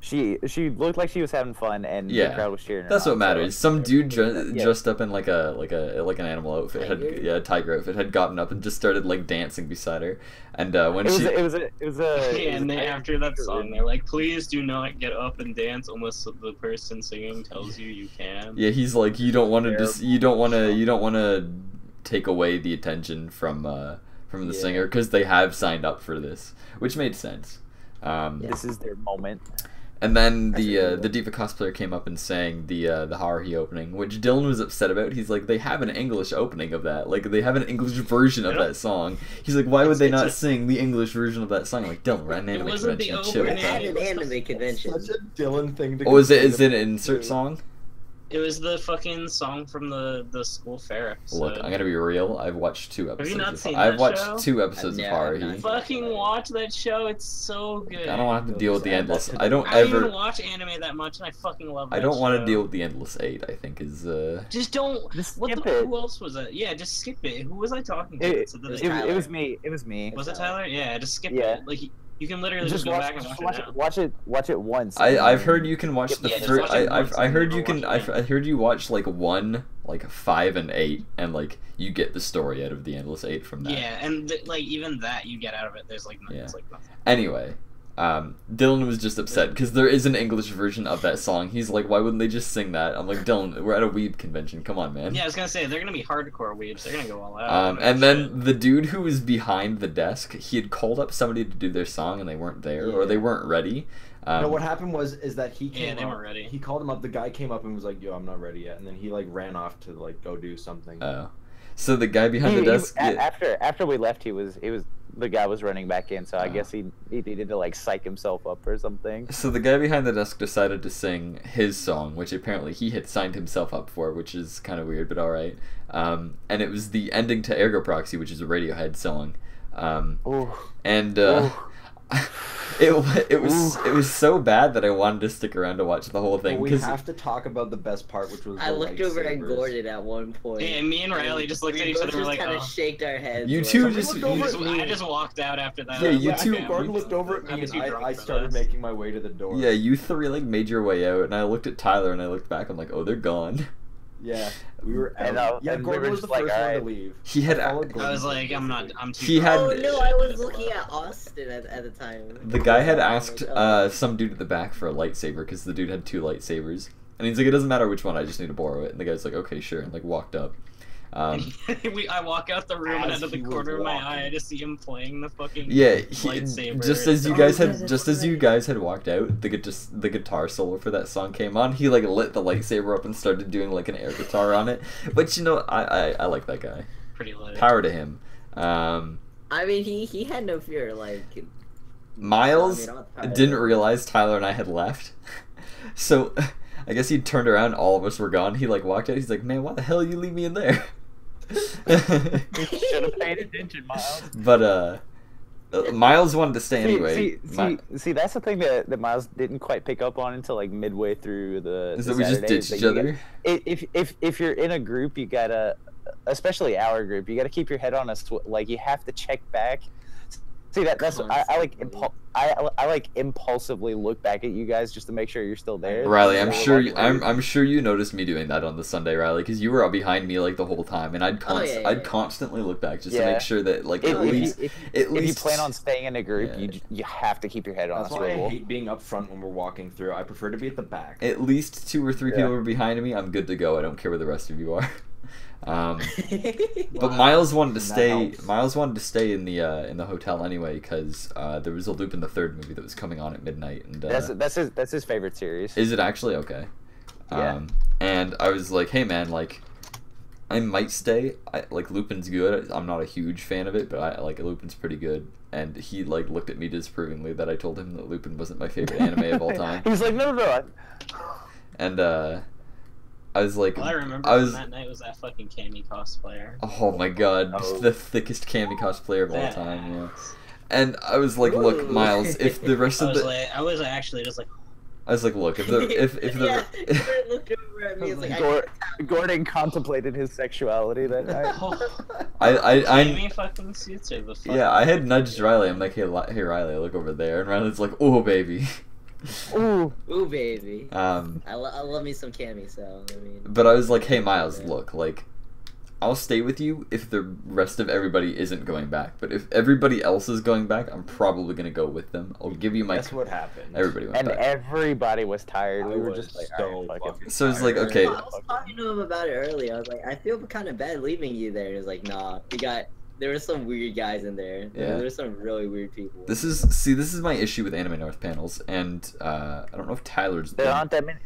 She looked like she was having fun, and Yeah, the crowd was cheering her That's on, what matters. so- Some dude Yeah. dressed up in like an animal outfit, Tiger? a tiger outfit, had gotten up and just started like dancing beside her. And when It was she, it was a Yeah, and they, after that song, they're like, "Please do not get up and dance unless the person singing tells you you can." yeah, he's like, you don't want to Terrible you don't want to take away the attention from the Yeah. singer because they have signed up for this, which made sense. This is their moment. And then That's the really cool. the diva cosplayer came up and sang the Haruhi opening, which Dylan was upset about. He's like, they have an English opening of that, like they have an English version of that song. He's like, why would they not sing the English version of that song? I'm like, Dylan, we're at an It anime wasn't the convention, chill. We're opening. at an anime convention. Such a Dylan thing to. Oh, is it complain an about, insert too. song? It was the fucking song from the school fair episode. Look, I'm gonna be real. I've watched 2 episodes. you not seen I've that watched show? 2 episodes of No, I've Haruhi. not. Fucking watch that show. It's so good. I don't want to have to deal with the endless. I don't I don't even ever. watch anime that much, and I fucking love that I don't want to show. deal with the endless 8. I think is. Just don't. Just What skip the? it. Who else was it? Yeah, just skip it. Who was I talking to? It, that said that was they- Tyler. it was me. It was me. Was it Tyler? Yeah, just skip Yeah. it. Like you can literally just, Just go watch, back and just watch it now. watch it once. and I've then- heard you can watch the Yeah, just first. watch it once I and heard never you can. watch it I heard you watch like 1, like 5 and 8, and like you get the story out of the endless 8 from that. Yeah, and like even that you get out of it. There's like Yeah. it's like nothing. Anyway, Dylan was just upset because there is an English version of that song. He's like, why wouldn't they just sing that? I'm like, Dylan, we're at a weeb convention. Come on, man. Yeah, I was gonna say they're gonna be hardcore weebs. They're gonna go all out. And then the dude who was behind the desk, he had called up somebody to do their song, and they weren't there, or they weren't ready. No, what happened is that he came Yeah, they up, weren't ready. He called him up. The guy came up and was like, "Yo, I'm not ready yet," and then he like ran off to like go do something. Oh, so the guy behind the desk. After we left, he was the guy was running back in, so I guess he needed to like psych himself up or something. So the guy behind the desk decided to sing his song, which apparently he had signed himself up for, which is kind of weird, but all right. And it was the ending to Ergo Proxy, which is a Radiohead song. Ooh. And Ooh. it was so bad that I wanted to stick around to watch the whole But thing. we 'Cause have to talk about the best part, which was I the looked over at lightsabers. Gordon at one point. Yeah, me and Riley just looked at each other. We're like, kind of oh. shaked our heads. You like, two Somebody just- looked over Just- at me. I just walked out after that. Yeah, you I two- think Gordon looked over at I'm me, too and drunk I for started this. making my way to the door. Yeah, you 3 like made your way out, and I looked at Tyler and I looked back. I'm like, oh, they're gone. Yeah, we were out. And, yeah, and we Gordon were was the just like, first one to alright. leave. He had. I followed I Gordon. was like, I'm too. He drunk had- Oh for this no, shit. I was Just looking left. at Austin at the time. The guy had Oh, asked God. some dude at the back for a lightsaber because the dude had 2 lightsabers, and he's like, "It doesn't matter which one, I just need to borrow it." And the guy's like, "Okay, sure," and like walked up. I walk out the room and As out of the he was corner of my walking. eye, I just see him playing the fucking lightsaber. Just as you Oh, guys yes, had walked out, the guitar solo for that song came on. He like lit the lightsaber up and started doing like an air guitar on it. But you know, I like that guy. Pretty lit. Power to him. I mean, he had no fear. Like Miles I mean, I'm didn't tired. realize Tyler and I had left, so I guess he turned around. All of us were gone. He like walked out. He's like, "Man, why the hell you leave me in there?" Should have paid attention, Miles. But Miles wanted to stay anyway. See, that's the thing that Miles didn't quite pick up on until like midway through the. Is the that we just Saturday, ditched is each that you other? If you're in a group, you gotta, especially our group, you gotta keep your head on like you have to check back. See that's I like impulsively look back at you guys just to make sure you're still there. Riley, I'm So, sure like, I'm sure you noticed me doing that on the Sunday, Riley, because you were out behind me like the whole time, and I'd I'd constantly look back just to make sure that like at least if you plan on staying in a group, you have to keep your head on That's a why swivel. I hate being up front when we're walking through. I prefer to be at the back. At least 2 or 3 people are behind me. I'm good to go. I don't care where the rest of you are. But Miles wanted to stay. Miles wanted to stay in the hotel anyway because there was a Lupin the Third movie that was coming on at midnight, and that's his favorite series. Is it actually okay? Yeah. And I was like, hey man, like I might stay. Like Lupin's good. I'm not a huge fan of it, but I like Lupin's pretty good. And he like looked at me disapprovingly that I told him that Lupin wasn't my favorite anime of all time. He was like, no. And I was like, All I remember from that night was that fucking Cammy cosplayer. Oh my god, the thickest Cammy cosplayer of all time, yeah. And I was like, look, Miles, if the rest of I was actually just like, I was like, look, if the Look over at me, it's like, Gordon contemplated his sexuality that night. Cammy fucking suits her the fuck. Yeah, I had nudged Riley. I'm like, hey Riley, look over there, and Riley's like, oh baby. Ooh, baby. I love me some Cammy, so I mean. But I was like, hey Miles, look, like, I'll stay with you if the rest of everybody isn't going back. But if everybody else is going back, I'm probably gonna go with them. I'll give you my. That's what happened. Everybody went and back. everybody was tired. We were just like, so So it's like, okay. I was talking to him about it earlier. I was like, I feel kind of bad leaving you there. And he was like, nah, there were some weird guys in there. Yeah. There were some really weird people. This is my issue with Anime North panels, and I don't know if Tyler's. There aren't that many.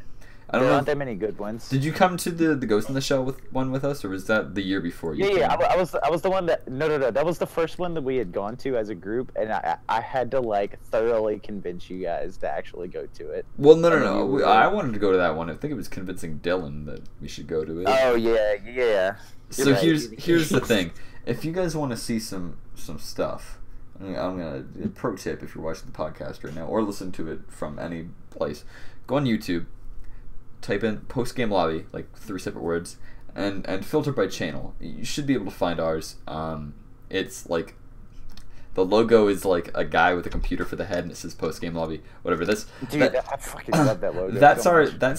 There aren't that many good ones. Did you come to the Ghost in the Shell with us, or was that the year before? I was the one that no, that was the first one that we had gone to as a group, and I had to like thoroughly convince you guys to actually go to it. Well, no. I wanted to go to that one. I think it was convincing Dylan that we should go to it. Oh yeah. So right. here's the thing. If you guys want to see some stuff, I'm gonna pro tip if you're watching the podcast right now or listen to it from any place, go on YouTube, type in post game lobby, like 3 separate words, and filter by channel. You should be able to find ours. It's like the logo is like a guy with a computer for the head, and it says post game lobby. Whatever. I fucking love that logo. That's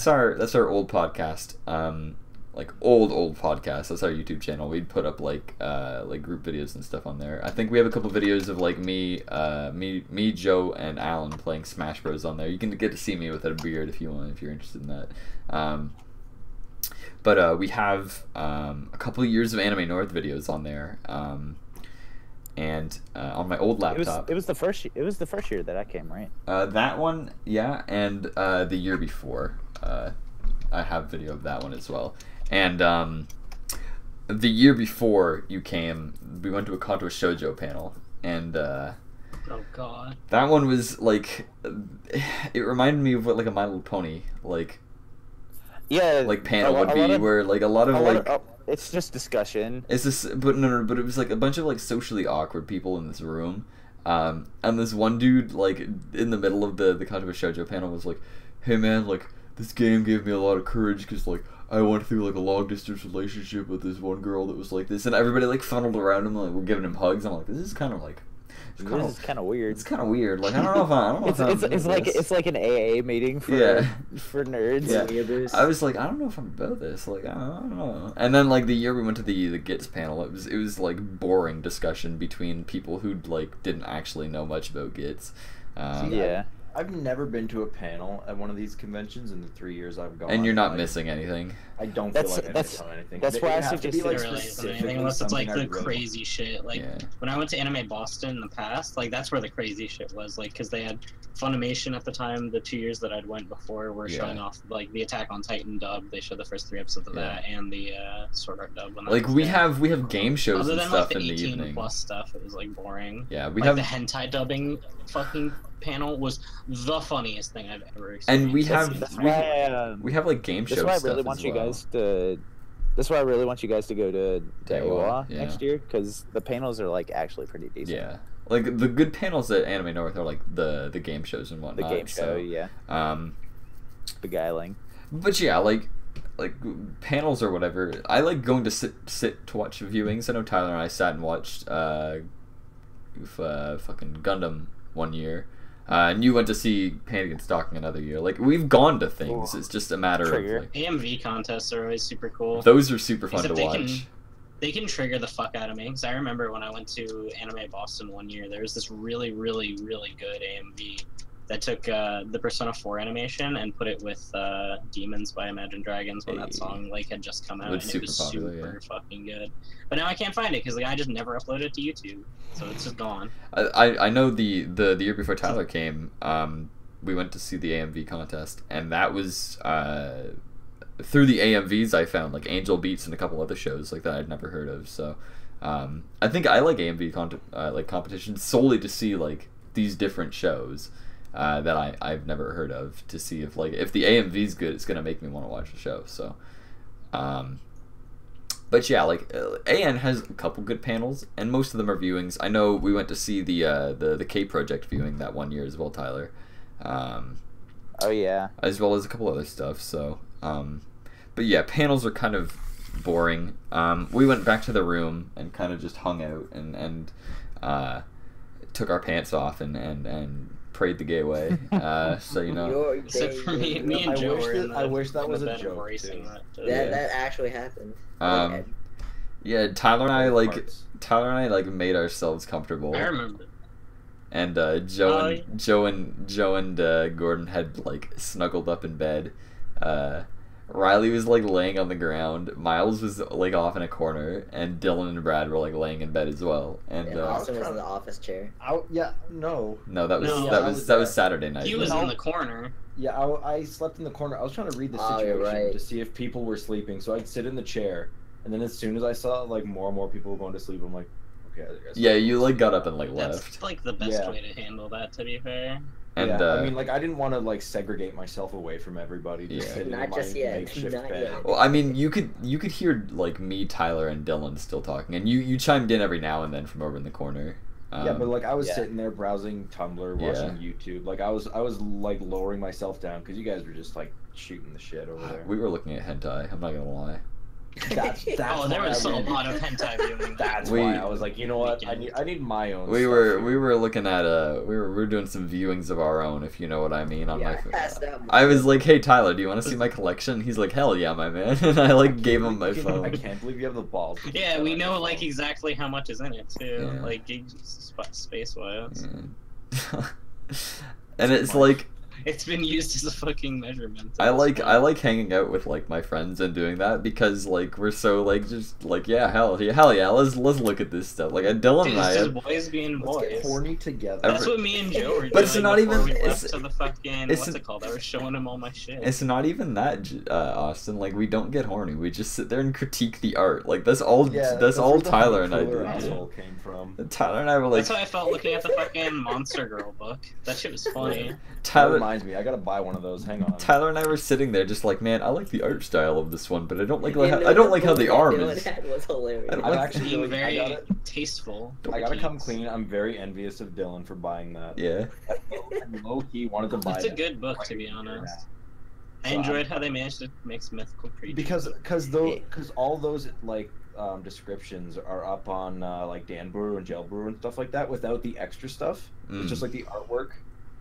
our old podcast. Like old podcast. That's our YouTube channel. We'd put up like group videos and stuff on there. I think we have a couple videos of like me, Joe, and Alan playing Smash Bros on there. You can get to see me without a beard if you're interested in that. But we have a couple of years of Anime North videos on there. And on my old laptop. It was the first year that I came, right? That one, yeah, and the year before. I have video of that one as well. And the year before you came, we went to a Kanto Shoujo panel, and oh god, that one was like, it reminded me of what like a My Little Pony like panel would be, where like a lot of it's just discussion. It's just, but it was like a bunch of like socially awkward people in this room, and this one dude like in the middle of the Kanto Shoujo panel was like, hey man, like this game gave me a lot of courage because like I went through like a long distance relationship with this one girl that was like this, and everybody like funneled around him, like we're giving him hugs. I'm like, this is kind of weird. It's kind of weird. Like I don't know if it's like an AA meeting for nerds. Yeah. I was like, I don't know if I'm about this. Like I don't know. And then like the year we went to the GITS panel, it was like boring discussion between people who like didn't actually know much about GITS. I've never been to a panel at one of these conventions in the 3 years I've gone. And you're not missing anything. I don't feel like I miss on anything. That's why I suggest anything unless it's like the crazy shit. Like when I went to Anime Boston in the past, like that's where the crazy shit was. Like because they had Funimation at the time. The 2 years that I'd went before were showing off like the Attack on Titan dub. They showed the first 3 episodes of that and the Sword Art dub. When like we have game shows and stuff in the evening. Other than like the 18 plus stuff, it was like boring. Yeah, we have the hentai dubbing fucking panel was the funniest thing I've ever experienced. And we have like game shows. That's why I really want you guys to That's why I really want you guys to go to Daiwa, Daiwa next year, because the panels are like actually pretty decent. Yeah, like the good panels at Anime North are like the game shows and The whatnot. game show, so, yeah. Beguiling. But yeah, like panels or whatever. I like going to sit to watch viewings. I know Tyler and I sat and watched fucking Gundam one year. And you went to see Panic and Stalking another year. Like, we've gone to things. It's just a matter Trigger. of like, AMV contests are always super cool. those are super fun Except to watch. They can trigger the fuck out of me, because I remember when I went to Anime Boston one year, there was this really, really, really good AMV that took the Persona 4 animation and put it with Demons by Imagine Dragons when that Hey. song like had just come out, It's and it was super popular, super fucking good. But now I can't find it because the guy just never uploaded it to YouTube, so it's just gone. I know the year before Tyler came, we went to see the AMV contest, and that was through the AMVs I found like Angel Beats and a couple other shows like that I'd never heard of. So I think I like AMV like competitions solely to see like these different shows that I've never heard of, to see if the AMV's good, it's gonna make me want to watch the show. So but yeah, like AN has a couple good panels, and most of them are viewings. I know we went to see the K Project viewing that one year as well, Tyler. Oh yeah. As well as a couple other stuff. So, but yeah, panels are kind of boring. We went back to the room and kind of just hung out and took our pants off and prayed the gay way. So you know, Except for me and Joe were in the, I wish that in was the a bed joke, embracing too. that. That that actually happened. yeah, Tyler and I Parts. made ourselves comfortable. I remember. And Joe and Gordon had like snuggled up in bed. Riley was like laying on the ground. Miles was like off in a corner, and Dylan and Brad were like laying in bed as well. And And Austin was in the office chair. No. no, that was No. that was Saturday night. He was then. in the corner. Yeah, I slept in the corner. I was trying to read the Oh, you're situation right. to see if people were sleeping, so I'd sit in the chair, and then as soon as I saw like more and more people were going to sleep, I'm like, okay. I guess Yeah, you like got up and like That's left. like the best Yeah. way to handle that, to be fair. And yeah, I mean, like, I didn't want to like segregate myself away from everybody. Just Yeah. sitting in Not my just yet. makeshift Not bed. yet. well, I mean, you could hear like me, Tyler, and Dylan still talking, and you chimed in every now and then from over in the corner. Yeah, but like I was Yeah. sitting there browsing Tumblr, watching YouTube. Like I was like lowering myself down because you guys were just like shooting the shit over there. we were looking at hentai. I'm not gonna lie. That's Oh, there why was I a really- lot of hentai viewing. That's We- why I was like, you know what? I need my own. We stuff were here. looking at we were doing some viewings of our own, if you know what I mean, on Yeah, my passed out. I was like, hey Tyler, do you want to see my collection? He's like, hell yeah, my man. And I like gave him my I phone. can't believe you have the balls. to Yeah, put we that on know your like phone. exactly how much is in it too, Yeah. like space wise. Yeah. And it's like It's been used as a fucking measurement. I like hanging out with like my friends and doing that because like we're so like just like yeah hell yeah let's look at this stuff like Dylan and I It's have, just boys being Let's get boys. horny together. That's what me and Joe were doing. But it's not before even- we it's- left to the fucking it's- what's it called? I was showing him all my shit. it's not even that Austin, like we don't get horny, we just sit there and critique the art, like that's all that's all where the Tyler and I cooler do. asshole came from. Tyler and I were like That's how I felt looking at the fucking Monster Girl book. That shit was funny. That Tyler reminds me, I gotta buy one of those. Hang on. Tyler and I were sitting there just like, man, I like the art style of this one, but I don't like You how, know, I don't like how book the that arm Dylan is. had was hilarious. I don't I'm like- actually Being really, very I tasteful. gotta come clean. I'm very envious of Dylan for buying that. Yeah. I low key wanted to buy It's a that. good book, to be honest. I So enjoyed how they managed to mix mythical creatures. because all those like descriptions are up on like Dan Brewer and Gel Brewer and stuff like that without the extra stuff. It's just like the artwork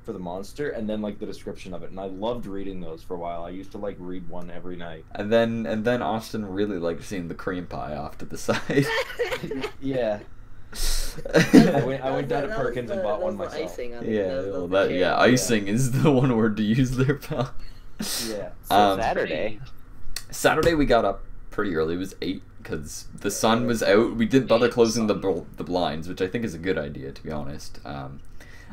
for the monster and then like the description of it, and I loved reading those for a while. I used to like read one every night. And then Austin really liked seeing the cream pie off to the side. Yeah. I went down to Perkins and bought one myself. Icing on the, Yeah, that was well, the that cherry. yeah, icing is the one word to use there, pal. Yeah. So Saturday. Saturday we got up pretty early. It was 8 because the sun was out. We didn't bother closing the blinds, which I think is a good idea, to be honest.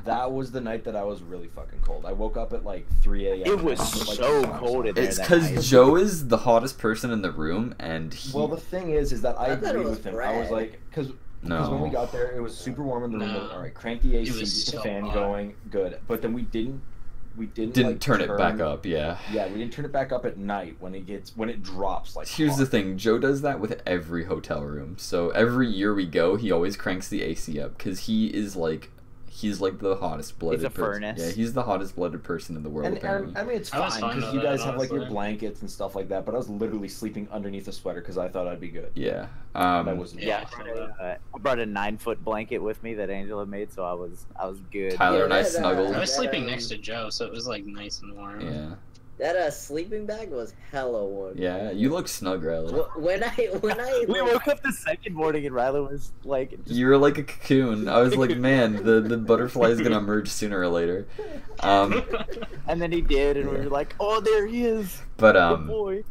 That was the night that I was really fucking cold. I woke up at like 3 a.m. It was Like, so the sun was cold in there. It's that because night. Joe is the hottest person in the room, and he. Well, the thing is that I I thought it agreed was with him. I was Brad. like, because no. when we got there, it was super warm in the room. No. All right, crank the AC, It was get the so fan hot. going, good. But then we didn't we didn't Didn't turn it back up, yeah. Yeah, we didn't turn it back up at night when it drops like. Here's the hard. thing, Joe does that with every hotel room. So every year we go, he always cranks the AC up because he's like the hottest blooded. He's a furnace. Yeah, he's the hottest blooded person in the world. And apparently. I mean, it's I was fine fine because with you guys that, have like your honestly. blankets and stuff like that. But I was literally sleeping underneath a sweater because I thought I'd be good. Yeah. That wasn't. Yeah. I brought a 9-foot blanket with me that Angela made, so I was good. Tyler and I that, snuggled. I was that, sleeping next to Joe, so it was like nice and warm. Yeah. That sleeping bag was hella warm. Yeah. You look snug, Riley. When I We woke up the second morning and Riley was like, just, You were like a cocoon. I was like, man, the butterfly is gonna emerge sooner or later. and then he did, and we were like, oh, there he is, But good boy.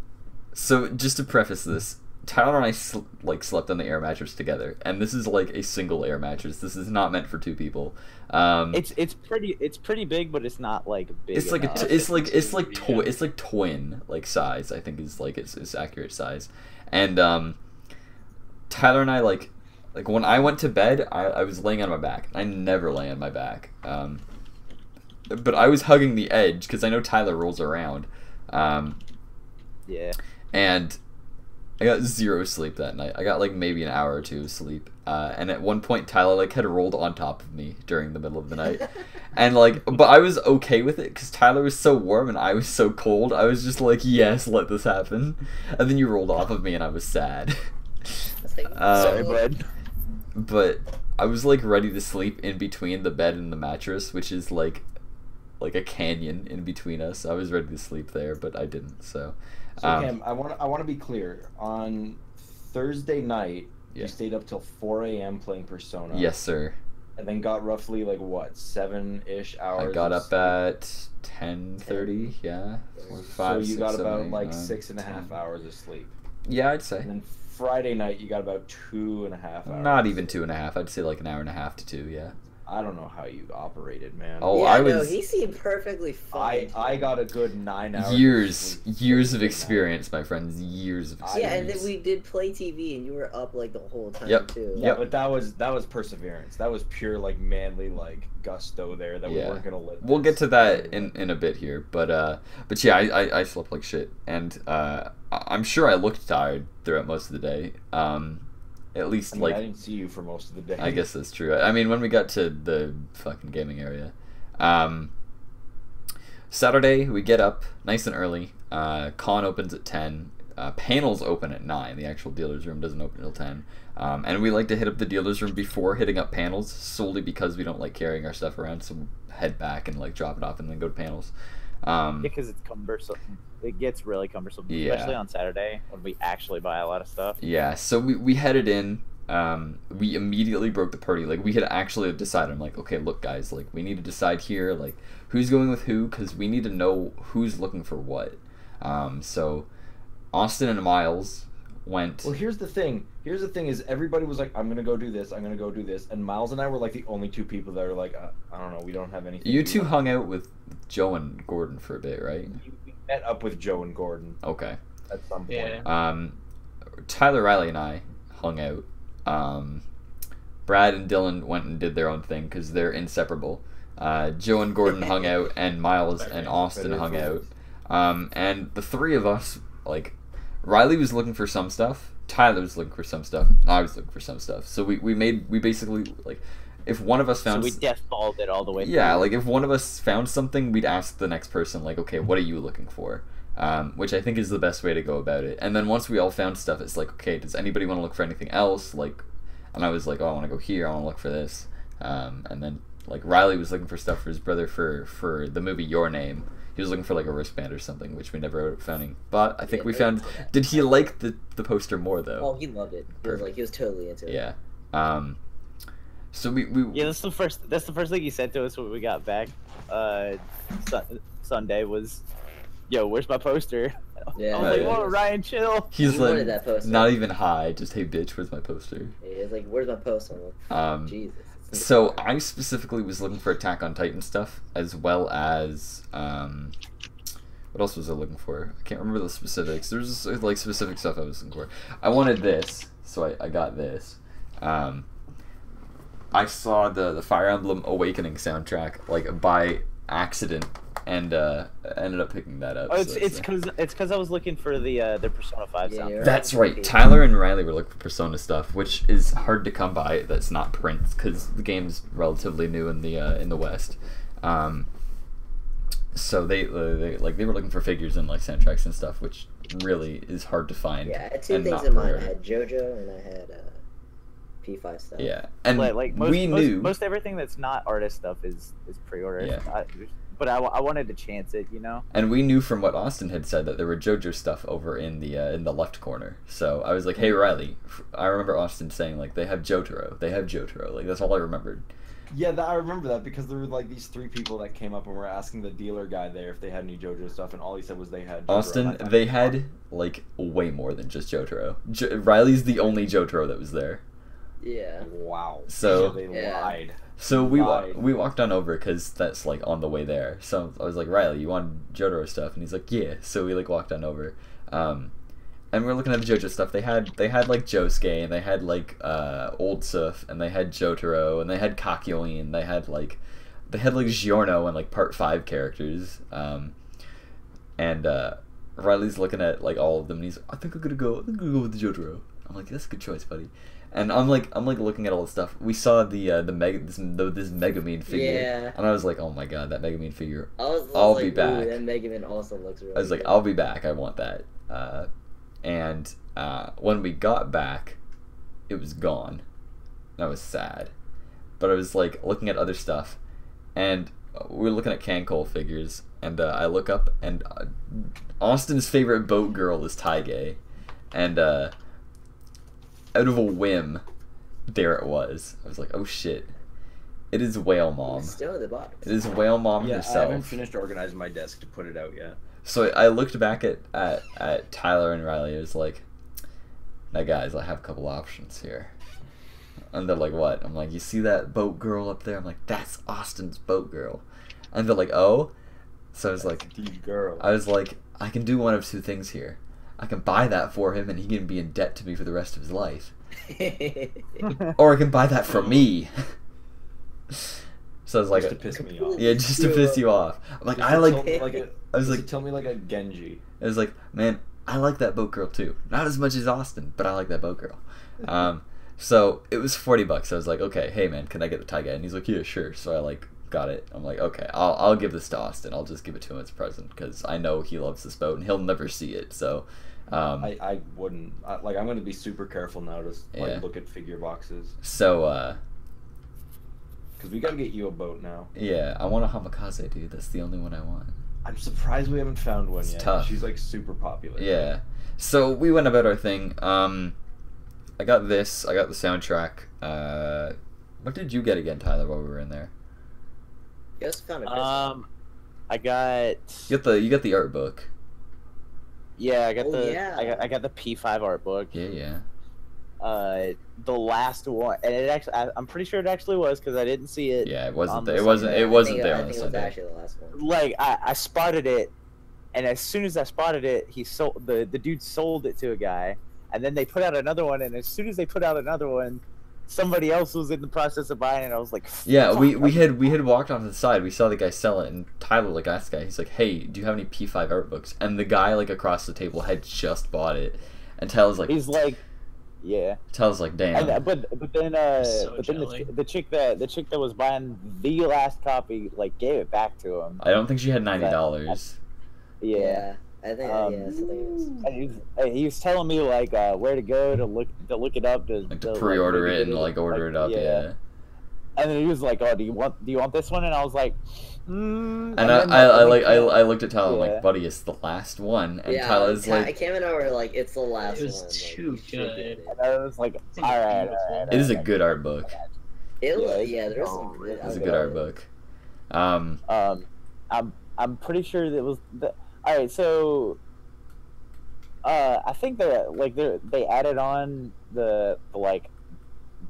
So just to preface this, Tyler and I slept on the air mattress together, and this is like a single air mattress. This is not meant for two people. It's pretty big, but it's not like big. It's like enough. it's like twin like size. I think is like its accurate size, and Tyler and I like when I went to bed, I was laying on my back. I never lay on my back, but I was hugging the edge because I know Tyler rolls around, Yeah. and I got zero sleep that night. I got like maybe an hour or two of sleep. And at one point Tyler like had rolled on top of me during the middle of the night. And like but I was okay with it cuz Tyler was so warm and I was so cold. I was just like, "Yes, let this happen." And then you rolled off of me and I was sad. Sorry, bud. But I was like ready to sleep in between the bed and the mattress, which is like a canyon in between us. I was ready to sleep there, but I didn't. So Cam, I want to be clear. On Thursday night, Yeah. you stayed up till 4 a.m. playing Persona. yes, sir. And then got roughly like what 7-ish hours. I got of up sleep. at 10:30, yeah. Or So 5, you 6, got 7, about 8, like 9, 6.5 10. hours of sleep. Yeah, I'd say. And then Friday night, you got about 2.5 hours. Not even 2.5. I'd say like an hour and a half to 2, yeah. I don't know how you operated, man. Oh, yeah, I no, was he seemed perfectly fine. I got a good 9 hours. years of of sleep. experience, my friends. Years of experience. Yeah, and then we did play TV, and you were up like the whole time Yep. too. Yeah, but that was perseverance. That was pure like manly like gusto there that we Yeah. weren't gonna let. We'll this get to that anyway. in a bit here, but yeah, I slept like shit, and I'm sure I looked tired throughout most of the day. At least I mean, like I didn't see you for most of the day. I guess that's true. I mean, when we got to the fucking gaming area, Saturday we get up nice and early. Con opens at 10. Panels open at 9. The actual dealer's room doesn't open until 10. And we like to hit up the dealer's room before hitting up panels, solely because we don't like carrying our stuff around. So we'll head back and like drop it off and then go to panels. Because it's cumbersome. It gets really cumbersome, Yeah. especially on Saturday when we actually buy a lot of stuff. Yeah, so we headed in. We immediately broke the party. Like, we had actually decided. I'm like, okay, look, guys, like, we need to decide here, like, who's going with who, because we need to know who's looking for what. So Austin and Miles went. Well, here's the thing. Here's the thing: is everybody was like, "I'm gonna go do this. I'm gonna go do this," and Miles and I were like the only two people that are like, "I don't know. We don't have anything." You we two want." hung out with Joe and Gordon for a bit, right? We met up with Joe and Gordon Okay. at some point. Yeah. Tyler, Riley, and I hung out. Brad and Dylan went and did their own thing because they're inseparable. Joe and Gordon hung out, and Miles and Austin hung out. And the three of us, like, Riley was looking for some stuff, Tyler was looking for some stuff, and I was looking for some stuff. So we basically, like, if one of us So found... we deathballed it all the way Yeah, through. like, if one of us found something, we'd ask the next person, like, okay, what are you looking for? Which I think is the best way to go about it. And then once we all found stuff, it's like, okay, does anybody want to look for anything else? Like, and I was like, oh, I want to go here, I want to look for this. And then, like, Riley was looking for stuff for his brother for the movie Your Name. He was looking for, like, a wristband or something, which we never ended up finding. But I think we found... Did he like the poster more, though? Oh, he loved it. He was like, he was totally into it. Yeah. So we Yeah, that's the first thing he said to us when we got back. Sunday was, "Yo, where's my poster?" Yeah. I was like, yeah. "Whoa, Ryan, chill." He's He wanted like, that poster. not even hi, just, hey, bitch, where's my poster? He was like, "Where's my poster?" I'm like, Jesus. it's in the So car. I specifically was looking for Attack on Titan stuff, as well as what else was I looking for? I can't remember the specifics. There's like specific stuff I was looking for. I wanted this, so I got this. I saw the Fire Emblem Awakening soundtrack like by accident, and I ended up picking that up. Oh, so it's because I was looking for the Persona 5 Yeah, soundtrack. you're That's right. Tyler and Riley were looking for Persona stuff, which is hard to come by. That's not print because the game's relatively new in the West. So they were looking for figures and like soundtracks and stuff, which really is hard to find. Yeah, I had two and things not in mind. I pre-order. had JoJo and I had P5 stuff. Yeah, and Like we knew. most everything that's not artist stuff is pre-order. Yeah. But I wanted to chance it, you know. And we knew from what Austin had said that there were JoJo stuff over in the left corner. So I was like, "Hey Riley," I remember Austin saying like, "They have Jotaro. They have Jotaro." Like that's all I remembered. Yeah, I remember that because there were like these 3 people that came up and were asking the dealer guy there if they had any JoJo stuff, and all he said was they had. JoJo, Austin, and I thought, they had like way more than just Jotaro. Riley's the only Jotaro that was there. Yeah. Wow. So- they Yeah. lied. So Right. we walked on over because that's like on the way there. So I was like, Riley, you want Jotaro stuff? And he's like, yeah. So we like walked on over, and we're looking at the JoJo stuff. They had like Josuke, and they had like Old Suf, and they had Jotaro, and they had Kakyoin, and they had like Giorno and like Part 5 characters. And Riley's looking at like all of them, and he's I think I'm gonna go with the Jotaro. I'm like, that's a good choice, buddy. And I'm like looking at all the stuff. We saw this Megumin figure, Yeah. and I was like, oh my god, that Megumin figure. I I'll was be like, back. Ooh, that Mega Man also looks really I was like, good. I'll be back. I want that. And when we got back, it was gone. And I was sad. But I was like looking at other stuff, and we were looking at Cancol figures, and I look up, and Austin's favorite boat girl is Taige, and out of a whim, there it was. I was like, oh shit. It is Whale Mom. It's still at the bottom. It is Whale Mom Yeah, I herself. haven't finished organizing my desk to put it out yet. So I looked back at Tyler and Riley. It was like, now guys, I have a couple options here. And they're like, what? I'm like, you see that boat girl up there? I'm like, that's Austin's boat girl. And they're like, oh? So I was like, The girl. I can do one of 2 things here. I can buy that for him and he can be in debt to me for the rest of his life. Or I can buy that for me. So I was like, Just to piss me off. yeah, just to piss you off. I'm like, Just I to like, tell me like I was just like, to tell me like a Genji. I was like, man, I like that boat girl too. Not as much as Austin, but I like that boat girl. So it was $40. I was like, okay, hey man, can I get the tie guy? And he's like, yeah, sure. So I like got it. I'm like, okay, I'll give this to Austin. I'll just give it to him as a present because I know he loves this boat and he'll never see it. So, I wouldn't I'm gonna be super careful now to like Yeah. look at figure boxes so because we gotta get you a boat now. yeah, I want a Hamikaze, dude. That's the only one I want. I'm surprised we haven't found one It's yet. tough. She's like super popular. Yeah. So we went about our thing. I got this. I got the soundtrack. What did you get again, Tyler, while we were in there? You also found a crystal. I got You got the art book. yeah, I got Oh, the yeah. I got the P5 art book. Yeah. The last one, and it actually I'm pretty sure it actually was because I didn't see it. Yeah, it wasn't on there. the It wasn't. Sunday. It wasn't I there think on the it was Sunday. actually the last one. Like I spotted it, and as soon as I spotted it, he sold the dude sold it to a guy, and then they put out another one, and as soon as they put out another one, somebody else was in the process of buying it. And I was like, Yeah, "Fuck." we had walked off to the side. We saw the guy sell it, and Tyler like asked the guy. He's like, "Hey, do you have any P5 art books?" And the guy like across the table had just bought it, and Tyler's like, He's like, yeah. Tyler's like, "Damn." And, but then So jelly. the chick that was buying the last copy like gave it back to him. I don't think she had $90. Yeah. I think yeah, something else. And he was telling me like where to go to look it up Like to pre-order maybe it get and like order it up. Yeah. And then he was like, "Oh, do you want this one?" And I was like, And then, I looked at Tyler. I'm Yeah. like, "Buddy, it's the last one." And Yeah, Tyler's like, Cam and I were like, it's the last It was one. Like, too you should good. get it. And I was like, It's all right, beautiful. "It is a good art book. Yeah, there's some. It It's a good art book." I'm pretty sure that was the. All right, so I think that like they added on the like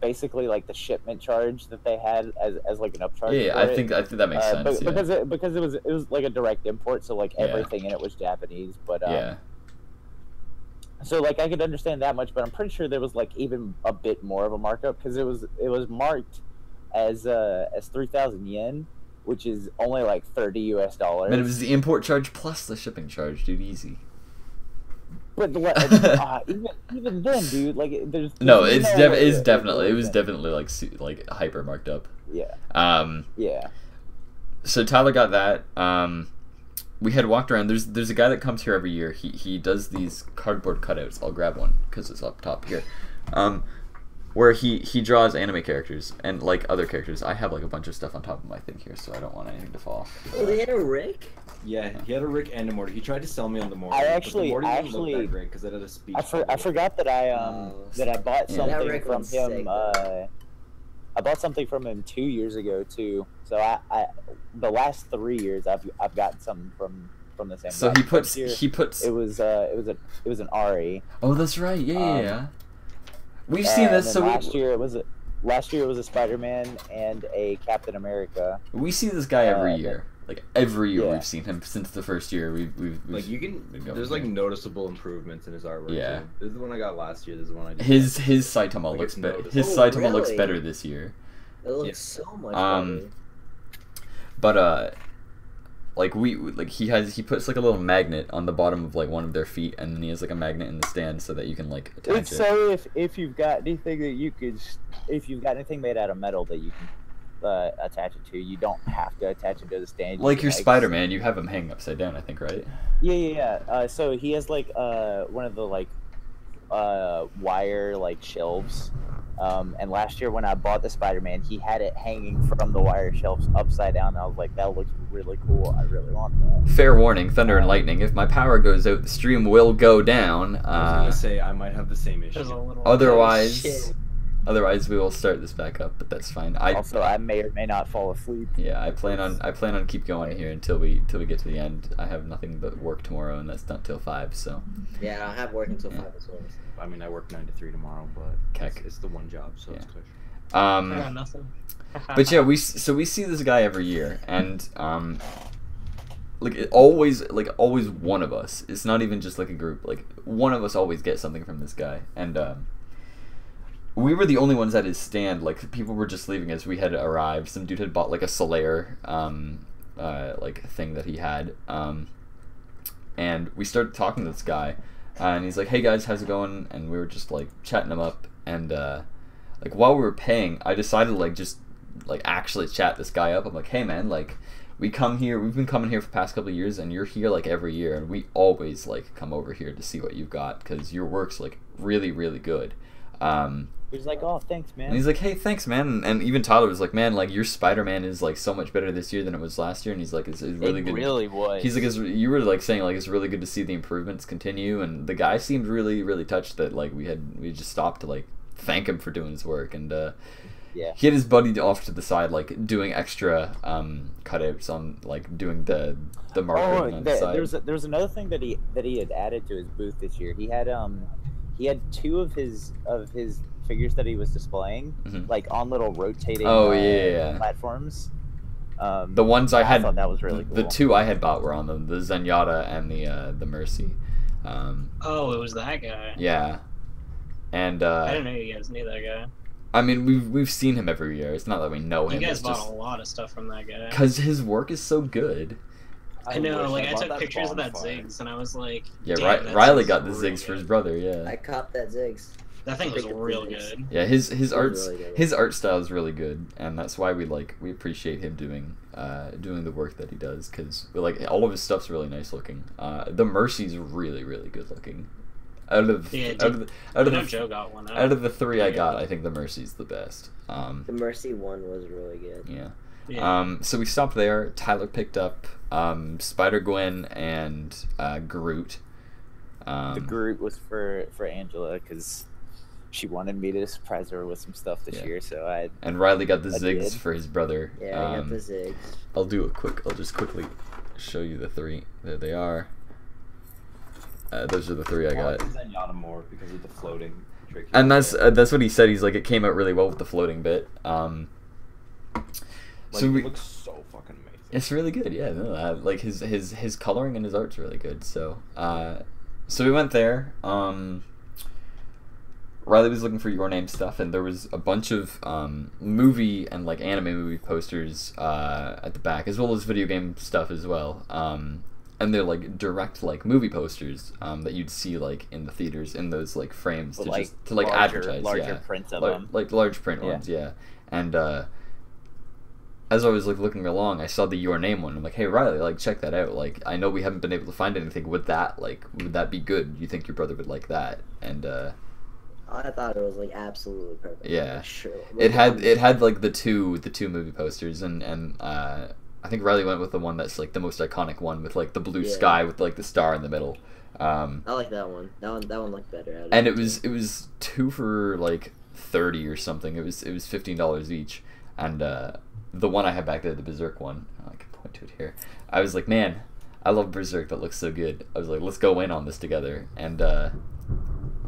basically like the shipment charge that they had as like an upcharge. Yeah, for I it. think that makes sense. Yeah. Because it was like a direct import, so like Yeah. everything in it was Japanese. But Yeah. so like I could understand that much, but I'm pretty sure there was like even a bit more of a markup because it was marked as 3,000 yen, which is only like $30 US. Man, it was the import charge plus the shipping charge, dude. Easy. But even then, dude, like there's No, way it's to- definitely it was definitely like hyper marked up. yeah. Yeah. So Tyler got that. We had walked around. There's a guy that comes here every year. He does these cardboard cutouts. I'll grab one because it's up top here. Where he draws anime characters and like other characters. I have like a bunch of stuff on top of my thing here, so I don't want anything to fall. Oh, they had a Rick? Yeah, he had a Rick and a Morty. He tried to sell me on the Morty. I but the actually- Morty I didn't look actually- that great because it had a speech. I forgot that I bought Yeah. something That Rick from was him. sick, I bought something from him 2 years ago too. So I the last 3 years I've gotten something from the same. So guy. he puts First year, it was an Ari. Oh, that's right. Yeah, Um, yeah. We've seen And this. then So last year it was a Spider-Man and a Captain America. we see this guy every year. Like every year Yeah. we've seen him since the first year. We've Like you been can, going there's like here. noticeable improvements in his artwork. Yeah. too. This is the one I got last year. This is the one I did. His Saitama Like, looks it's better. noticeable. His Oh, Saitama looks really? better this year. It looks Yeah. so much Um, better. But he puts like a little magnet on the bottom of like one of their feet, and then he has like a magnet in the stand so that you can like attach It's it. so if you've got anything that you could, if you've got anything made out of metal that you can attach it to, you don't have to attach it to the stand. You Like can, your Spider-Man, you have him hang upside down, I think, right? Yeah. So he has like one of the like wire like shelves. And last year when I bought the Spider-Man, he had it hanging from the wire shelves upside down. And I was like, that looks really cool. I really want that. Fair warning, thunder and lightning. If my power goes out, the stream will go down. I was gonna say I might have the same issue. There's a little. Otherwise, Shit. we will start this back up, but that's fine. Also, I may or may not fall asleep. Yeah, I plan on keep going here until we get to the end. I have nothing but work tomorrow, and that's not till 5. So Yeah, I have work until Yeah. 5 as well. I mean, I work 9 to 3 tomorrow, but Keck. it's the one job, so it's Yeah. clear. I got nothing. But yeah, we see this guy every year, and always one of us. It's not even just like a group. Like one of us always gets something from this guy, and we were the only ones at his stand. Like people were just leaving as we had arrived. Some dude had bought like a Solaire like thing that he had, and we started talking to this guy, and he's like, "Hey guys, how's it going?" And we were just like chatting him up, and like while we were paying, I decided to like actually chat this guy up. I'm like, "Hey man, like we've been coming here for the past couple of years, and you're here like every year, and we always like come over here to see what you've got because your work's like really really good." He's like, oh, thanks, man. And he's like, "Hey, thanks, man." And even Tyler was like, "Man, like your Spider-Man is like so much better this year than it was last year." And he's like, "It's really it good." really was. He's like, "You were like saying like it's really good to see the improvements continue." And the guy seemed really really touched that like we just stopped to like thank him for doing his work, and Yeah. he had his buddy off to the side like doing extra cutouts on like doing the marketing on the side. There was another thing that he had added to his booth this year. He had 2 of his figures that he was displaying Mhm. like on little rotating yeah. platforms. The ones I had, thought that was really cool. the 2 I had bought were on them, the Zenyatta and the Mercy. Oh, it was that guy. Yeah, and I didn't know you guys knew that guy. I mean we've seen him every year. It's not that we know You him. guys It's bought just a lot of stuff from that guy. because his work is so good. I know, wish like I bought took that pictures of that bonfire. Ziggs, and I was like, Yeah, damn, that Riley Ziggs got the is real Ziggs for his good. brother. I Yeah, copped that Ziggs. That thing was Pick up real the Ziggs. good. yeah. His It was arts really good. his art style is really good, and that's why we appreciate him doing the work that he does because like all of his stuff's really nice looking. The Mercy's really really good looking. Out of Yeah, out of I know the Joe got one. out of the 3 I got, I think the Mercy's the best. The Mercy one was really good. Yeah. Yeah. So we stopped there. Tyler picked up Spider-Gwen and Groot. The Groot was for Angela because she wanted me to surprise her with some stuff this Yeah. year. So I And Riley got the I Ziggs did. for his brother. Yeah, I got the Ziggs. I'll just quickly show you the 3. There they are. Those are the 3 I I got. like the Zenyatta more because of the floating trick. And that's what he said. He's like, it came out really well with the floating bit. like, So it we, looks so fucking amazing. it's really good. Yeah, no, like his coloring and his art's really good. So so we went there. Riley was looking for Your Name stuff, and there was a bunch of movie and like anime movie posters at the back, as well as video game stuff as well. And they're like direct like movie posters that you'd see like in the theaters in those like frames With, to like, just to like larger- advertise, larger yeah, prints of them. like large print Yeah. ones, yeah. And as I was like looking along, I saw the Your Name one. I'm like, hey Riley, like check that out. Like I know we haven't been able to find anything with that. Like would that be good? You think your brother would like that? And I thought it was like absolutely perfect. Yeah. Like, sure. it had like the two movie posters, and I think Riley went with the one that's like the most iconic one with like the blue Yeah. sky with like the star in the middle. I like that one. That one looked better. And it was 2 for like 30 or something. It was $15 each. And the one I had back there, the Berserk one, I can point to it here. I was like, man, I love Berserk. That looks so good. I was like, let's go in on this together. And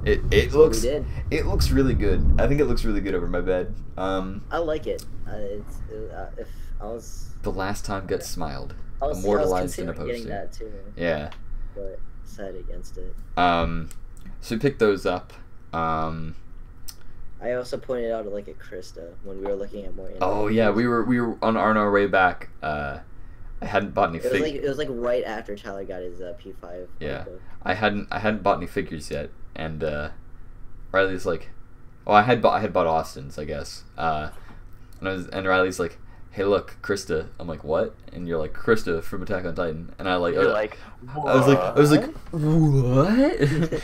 it looks We did. it looks really good. I think it looks really good over my bed. I like it. If I was, The Last Time Gets Smiled, I was immortalized in a considering getting poster. that too, Yeah. but decided against it. So we picked those up. I also pointed out like a Krista when we were looking at more. Oh yeah, we were on our way back. I hadn't bought any It was like right after Tyler got his P5. Yeah. book. I hadn't bought any figures yet, and Riley's like, oh, I had bought Austin's, I guess. And Riley's like, hey, look, Krista. I'm like, what? And you're like, Krista from Attack on Titan, and I like, You're like, I was like, what?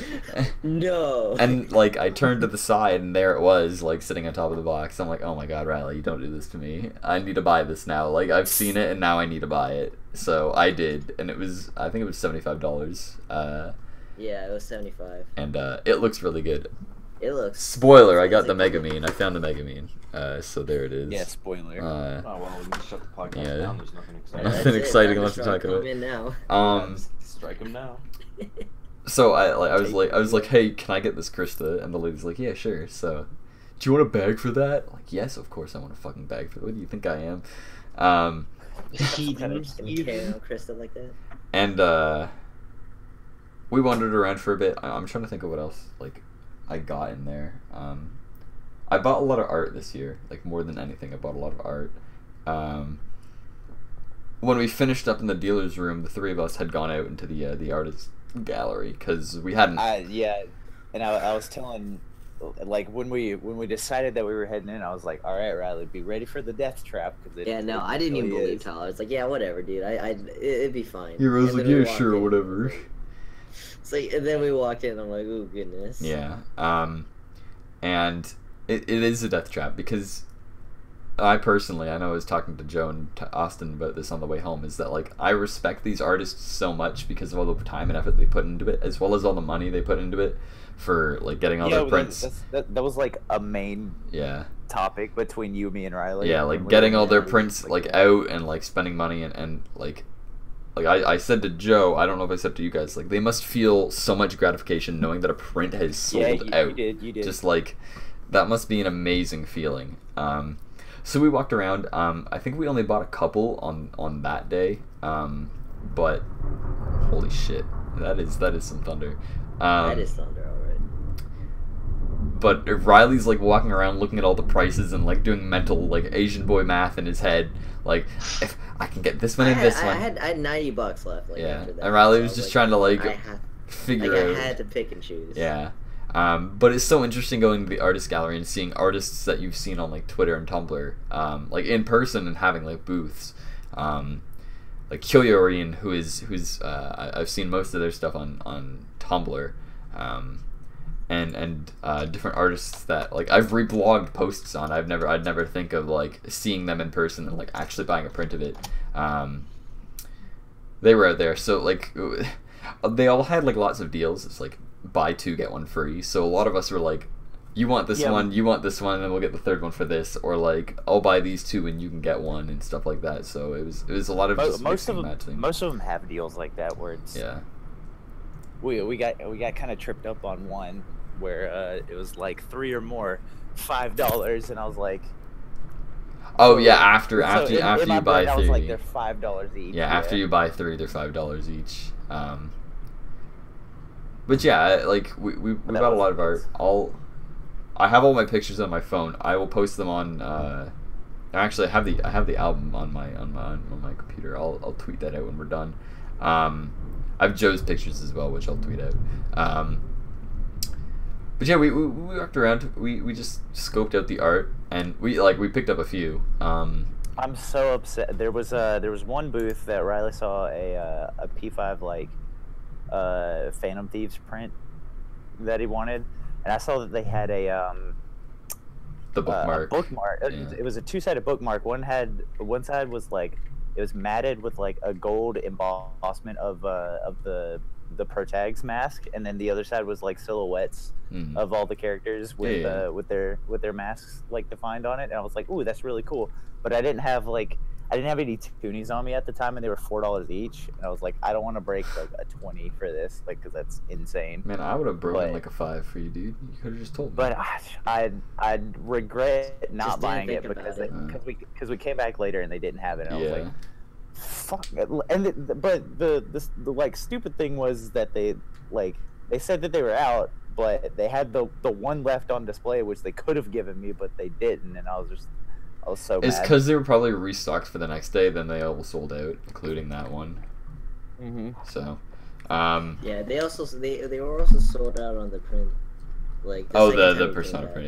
No. And like I turned to the side, and there it was, like sitting on top of the box. I'm like, oh my god, Riley, you don't do this to me. I need to buy this now. Like I've seen it, and now I need to buy it. So I did, and I think it was $75. Yeah, it was 75. And it looks really good. It looks. Spoiler, I got It's the like- Megamine. I found the Megamine. So there it is. yeah, spoiler. Oh well, we can shut the podcast Yeah. down. There's nothing That's exciting. Nothing it. exciting Time left to start talk about. coming in now. Strike him now. So I was like, hey, can I get this Krista? And the lady's like, yeah, sure. So, do you want a bag for that? I'm like, yes, of course I want a fucking bag for that. What do you think I am? Gonna carry on Krista like that. And we wandered around for a bit. I'm trying to think of what else like I got in there. I bought a lot of art this year, like more than anything. I bought a lot of art. When we finished up in the dealer's room, the three of us had gone out into the artist gallery because we hadn't. Yeah, and I was telling, like when we decided that we were heading in, I was like, all right, Riley, be ready for the death trap. Yeah, no, I didn't even believe Tyler. I was like, yeah, whatever, dude. It'd be fine. You was And like, then we yeah, walked sure, in. whatever. It's like, and then we walked in. I'm like, oh goodness. Yeah. And it is a death trap because I personally, I know I was talking to Joe and to Austin about this on the way home, is that like I respect these artists so much because of all the time and effort they put into it, as well as all the money they put into it for like getting all their prints. That was like a main Yeah. topic between you, me, and Riley. Yeah, when like we getting were all their there. prints like out and like spending money and like I said to Joe, I don't know if I said to you guys, like they must feel so much gratification knowing that a print has sold out. You did. Just like that must be an amazing feeling. So we walked around. I think we only bought a couple on that day. But holy shit, that is some thunder. That is thunder, alright. But if Riley's like walking around looking at all the prices and like doing mental like Asian boy math in his head, like if I can get this one and this one. I had $90 left. Like, Yeah, after that, and Riley so was I just trying to like I had, figure I out. had to pick and choose. Yeah. But it's so interesting going to the artist gallery and seeing artists that you've seen on like Twitter and Tumblr, like in person and having like booths. Like Kyoyorian, who's I've seen most of their stuff on Tumblr, and different artists that like I've reblogged posts on. I'd never think of like seeing them in person and like actually buying a print of it. They were out there, so like they all had like lots of deals. It's like buy two get one free. So a lot of us were like, you want this one, you want this one, and then we'll get the third one for this, or like I'll buy these two and you can get one and stuff like that. So it was a lot of just most of mixing and them. matching. Most of them have deals like that where it's Yeah. we got kind of tripped up on one where it was like 3 or more $5, and I was like, Oh yeah, after so in you my buy brain, I three. was like, they're $5 each. Yeah, after you buy three, they're $5 each. But yeah, like we bought a lot of art. I have all my pictures on my phone. I will post them on. Actually, I have the album on my computer. I'll tweet that out when we're done. I have Joe's pictures as well, which I'll tweet out. But yeah, we walked around. We just scoped out the art, and we picked up a few. I'm so upset. There was one booth that Riley saw a P5 like Phantom Thieves print that he wanted, and I saw that they had The bookmark. A bookmark. Yeah. It was a two-sided bookmark. One side was like it was matted with like a gold embossment of the Protag's mask, and then the other side was like silhouettes of all the characters with their masks like defined on it. And I was like, ooh, that's really cool. But I didn't have any toonies on me at the time, and they were $4 each. And I was like, I don't want to break like a 20 for this, like, because that's insane. Man, I would have broken like a 5 for you, dude. You could have just told me. But I'd regret not Just didn't buying it think because about because we came back later and they didn't have it. And I was like, fuck. But the like stupid thing was that they said that they were out, but they had the one left on display, which they could have given me, but they didn't, and I was so mad. It's because they were probably restocked for the next day. Then they all sold out, including that one. So, yeah, they were also sold out on the print. Like the Persona print,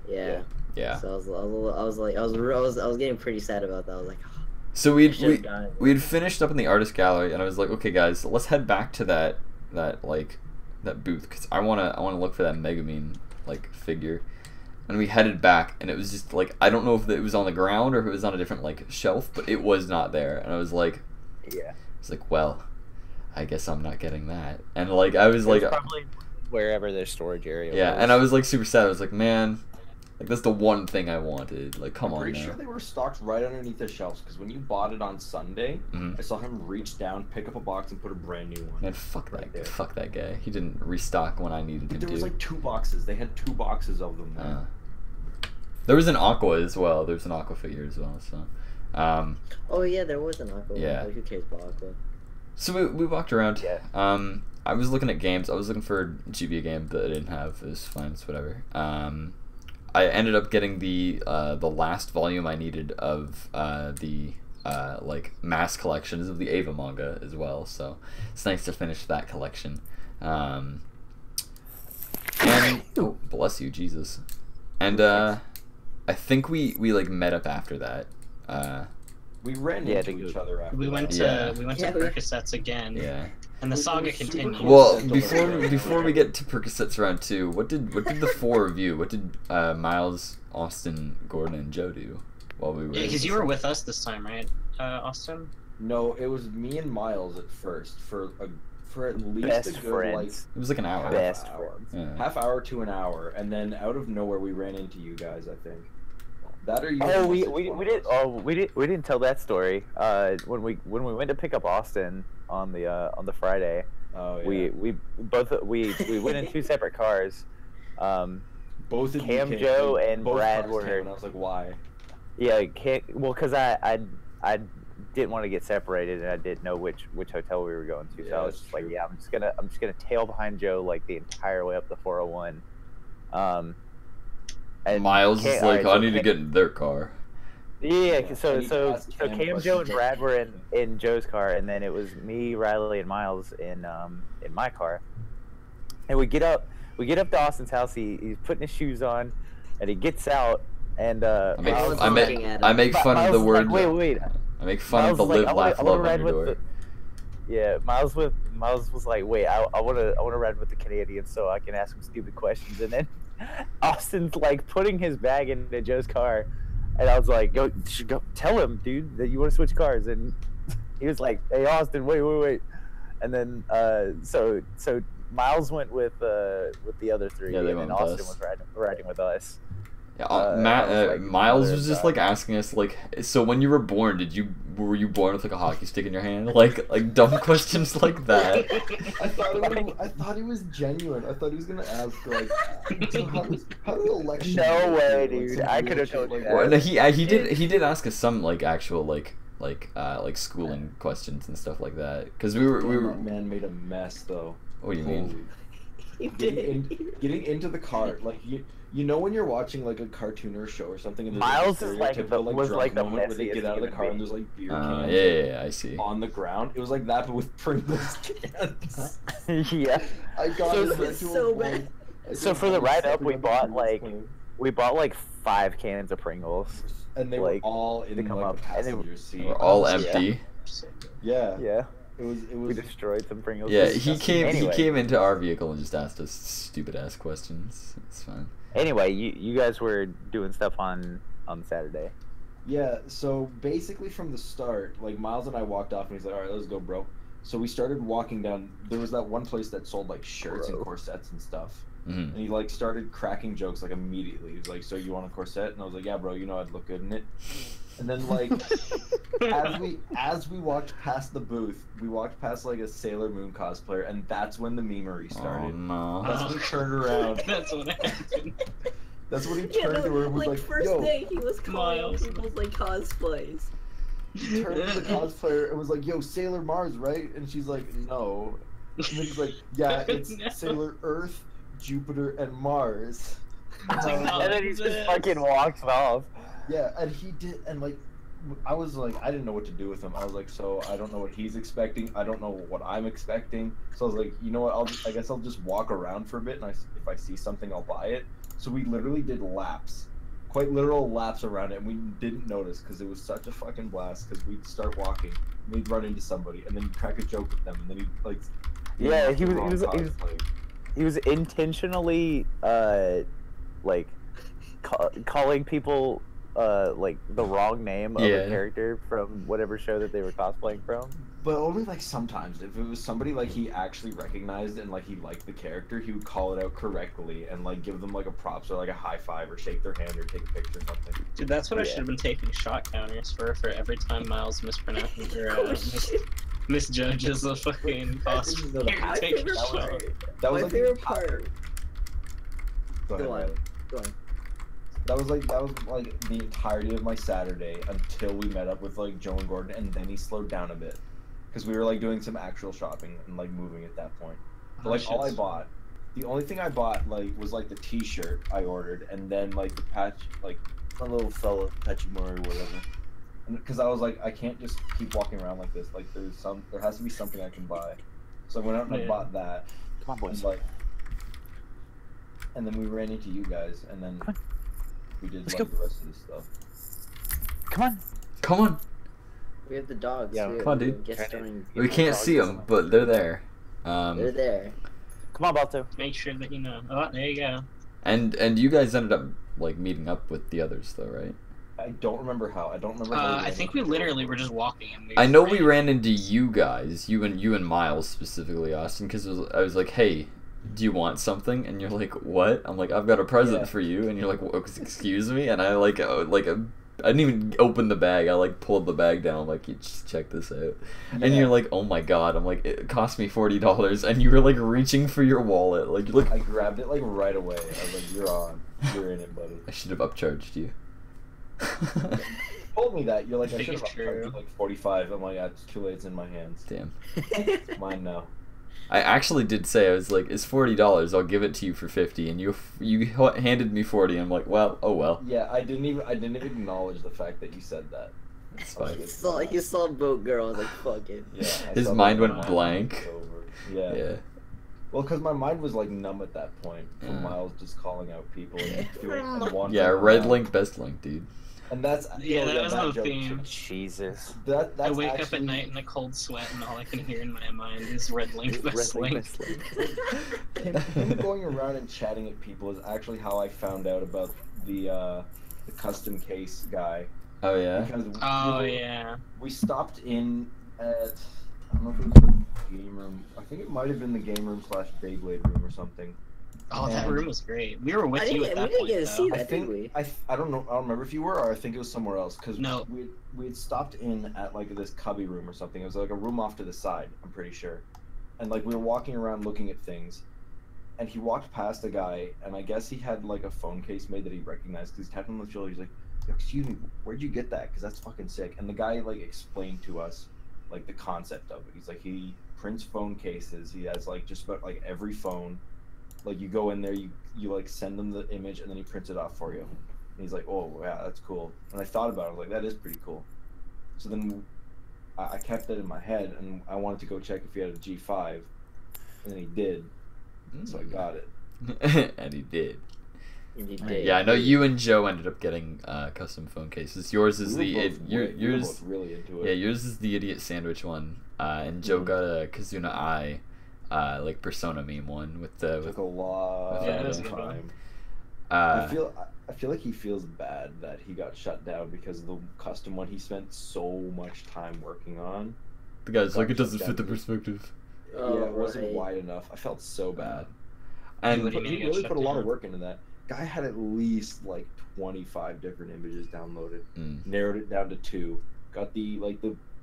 yeah. So I was getting pretty sad about that. I was like, oh, so we had finished up in the artist gallery, and I was like, okay, guys, let's head back to that booth because I wanna look for that Megumin like figure. And we headed back, and it was just like, I don't know if it was on the ground or if it was on a different like shelf, but it was not there. And I was like, it's like, well, I guess I'm not getting that. And like I was like, probably wherever their storage area was. And I was like super sad. I was like, man, like that's the one thing I wanted. Like, come on. I'm pretty sure they were stocked right underneath the shelves because when you bought it on Sunday, I saw him reach down, pick up a box, and put a brand new one. Man, fuck that guy. He didn't restock when I needed him to. There was like 2 boxes. They had 2 boxes of them there. There was an Aqua as well. There was an Aqua figure as well. So. Oh yeah, there was an Aqua. Yeah. Like, who cares about Aqua? So we walked around. Yeah. I was looking at games. I was looking for a GBA game that I didn't have. It was fine. It's whatever. I ended up getting the last volume I needed of the like mass collections of the Ava manga as well. So it's nice to finish that collection. And oh, bless you, Jesus. And I think we like met up after that. We ran into each other after we went that. to Percocets again. Yeah. And the saga continues. Well, before we get to Percocets round 2, what did the 4 of you? What did Miles, Austin, Gordon, and Joe do while we were? Yeah, because you were with us this time, right, Austin? No, it was me and Miles at first for at least Best a good friends. It was like an hour. Best friends. Yeah. Half hour to an hour, and then out of nowhere we ran into you guys. I think. That or you? Oh, we didn't tell that story. When we went to pick up Austin on the Friday, we went in 2 separate cars. Both of Cam, you Joe, and both Brad cars were. came, and I was like, why? Yeah, because I didn't want to get separated, and I didn't know which hotel we were going to. So I was just like, yeah, I'm just gonna tail behind Joe like the entire way up the 401. And Miles is like, I need to get in their car. Yeah, so Cam Cam, Joe, and Brad were in Joe's car, and then it was me, Riley, and Miles in my car. And we get up to Austin's house. He's putting his shoes on, and he gets out, and I make fun of the word. Like, wait. I make fun of the like, live, laugh, love on your door. Yeah, Miles was like, wait, I wanna ride with the Canadians so I can ask him stupid questions, and then Austin's like putting his bag into Joe's car, and I was like, go tell him, dude, that you want to switch cars, and he was like, hey Austin, wait, and then so Miles went with the other 3, and then Austin was riding with us. Yeah, Miles was just like asking us like, so when you were born, were you born with like a hockey stick in your hand? Like dumb questions like that. I thought he was genuine. I thought he was gonna ask like, so how do elections? No way, dude. I could have told you that. Well, no, he did ask us some like actual like schooling questions and stuff like that because we were That man made a mess though. What do you mean? He did. Getting into the car, like You know when you're watching like a cartoon or a show or something, and there's Miles like, is a like stereotypical, was drunk like the moment where they get messiest out of the human car and being. there's like beer Yeah, cans yeah, I see. on the ground. It was like that, but with Pringles cans. Yeah. I got So it this right is to so avoid. I So did for the one ride up, second we of the bought Pringles like 5 cans of Pringles. and they were like, all in to come like up, the and they passenger seat. We're all Yeah. empty. Yeah, Yeah. it was. We destroyed some Pringles. Yeah, disgusting. he Anyway. came into our vehicle and just asked us stupid ass questions. It's fine. Anyway, you guys were doing stuff on Saturday. Yeah, so basically from the start, like Miles and I walked off and he's like, all right, let's go, bro. So we started walking down. There was that one place that sold like shirts and corsets and stuff. Hmm. And he like started cracking jokes like immediately. He was like, so you want a corset? And I was like, yeah, bro, you know I'd look good in it. And then like as we walked past the booth, we walked past like a Sailor Moon cosplayer, and that's when the memery Oh started. no. That's when he turned around. That's what happened. That's when he Yeah, turned no, to her and was like like, first yo, day he was calling out Miles. people's like cosplays. he turned to the cosplayer and was like, yo, Sailor Mars, right? And she's like, no. And then he's like, yeah, it's No. Sailor Earth, Jupiter, and Mars. It's like, no. And then he just this. fucking walks off. Yeah, and he did, and like, I was like, I didn't know what to do with him. I was like, so I don't know what he's expecting. I don't know what I'm expecting. So I was like, you know what? I guess I'll just walk around for a bit, and if I see something, I'll buy it. So we literally did laps, quite literal laps around it, and we didn't notice because it was such a fucking blast. Because we'd start walking, and we'd run into somebody, and then you'd crack a joke with them, and then he'd like. Yeah, the he was- wrong he was- cosplay. He was intentionally like calling people like the wrong name of Yeah. a character from whatever show that they were cosplaying from. But only like sometimes. If it was somebody like he actually recognized and like he liked the character, he would call it out correctly and like give them like a props or like a high five or shake their hand or take a picture or something. Dude, that's what I Yeah. should have been taking shot counters for every time Miles mispronounces or Oh, shit. misjudges a fucking costume. Here, My take a favorite shot. part. That was My like favorite the- part. Go ahead, Go on. Riley. Go on. That was like the entirety of my Saturday until we met up with like Joe and Gordon, and then he slowed down a bit because we were like doing some actual shopping and like moving at that point. But like all I bought, the only thing I bought like was like the T-shirt I ordered, and then like the patch, like a little fella Pachimori or whatever. Because I was like, I can't just keep walking around like this. Like there has to be something I can buy. So I went out and I Yeah. bought that. Come on, And boys. like, and then we ran into you guys, and then Come on. we did Let's like go. the rest of the stuff. Come on. Come on. We have the dogs. Yeah, come on, dude. Guest starring. We can't see them, but they're there. They're there. Come on, Balto. Make sure that you know. Oh, there you go. And you guys ended up like meeting up with the others though, right? I don't remember how. I don't remember. How we I ran think into we you. literally were just walking and we I know we ran into you guys, you and Miles specifically, Austin, because I was like, hey, do you want something? And you're like, what? I'm like, I've got a present Yeah. for you, and you're like, excuse me? And I like I didn't even open the bag. I like pulled the bag down. I'm like, you just check this out. And Yeah. you're like, oh my god. I'm like, it cost me $40, and you were like reaching for your wallet. Like, look. I grabbed it like right away. I was like, "You're on. You're in it, buddy." I should have upcharged you. You told me that. You're like, I Think should have it's true. upcharged you like 45. I'm like, it's too late. It's in my hands. Damn. It's mine now. I actually did say, I was like, it's $40. I'll give it to you for 50, and you handed me 40. I'm like, well, oh well. Yeah, I didn't even acknowledge the fact that you said that. It's I was fine. like, He saw boat girl. I was like, fuck it. Yeah. I His saw mind that. went blank. It's over. Yeah. Yeah. Well, because my mind was like numb at that point from Yeah. Miles just calling out people and doing and wandering Yeah, red around. link, best link, dude. And that's Yeah, that was the joke theme. too. Jesus. That's I wake actually, up at night in a cold sweat and all I can hear in my mind is Red Link Best Link. him going around and chatting at people is actually how I found out about the custom case guy. Oh yeah. Because Oh we, yeah. we stopped in at, I don't know if it was the game room. I think it might have been the game room / Beyblade room or something. Oh, that And room was great. We were with I you didn't, at that we didn't point, get to see though. I that, think did we? I don't know. I don't remember if you were, or I think it was somewhere else. Because No. we had stopped in at like this cubby room or something. It was like a room off to the side. I'm pretty sure. And like we were walking around looking at things, and he walked past a guy, and I guess he had like a phone case made that he recognized because he tapped him on the shoulder. He's like, "Yo, excuse me, where'd you get that? Because that's fucking sick." And the guy like explained to us like the concept of it. He's like, he prints phone cases. He has like just about like every phone. Like you go in there, you like send them the image, and then he prints it off for you. And he's like, oh yeah, that's cool. And I thought about it, like that is pretty cool. So then I kept that in my head, and I wanted to go check if he had a G5, and then he did. So I got it. And he did. And he did. Yeah, I know you and Joe ended up getting custom phone cases. Yours is We were yours. both really into it. Yeah, yours is the idiot sandwich one, and Joe got a Kazuna Eye, like Persona meme one with the. It took a lot Yeah, it was of a good one. time. Uh, I feel like he feels bad that he got shut down because of the custom one he spent so much time working on. the guy's like, it got doesn't shut fit the down. perspective. Oh, Yeah, it wasn't right. wide enough. I felt so bad. And What do you But mean he he got really shut put a lot of down? work into that. Guy had at least like 25 different images downloaded. Mm. Narrowed it down to 2. Got the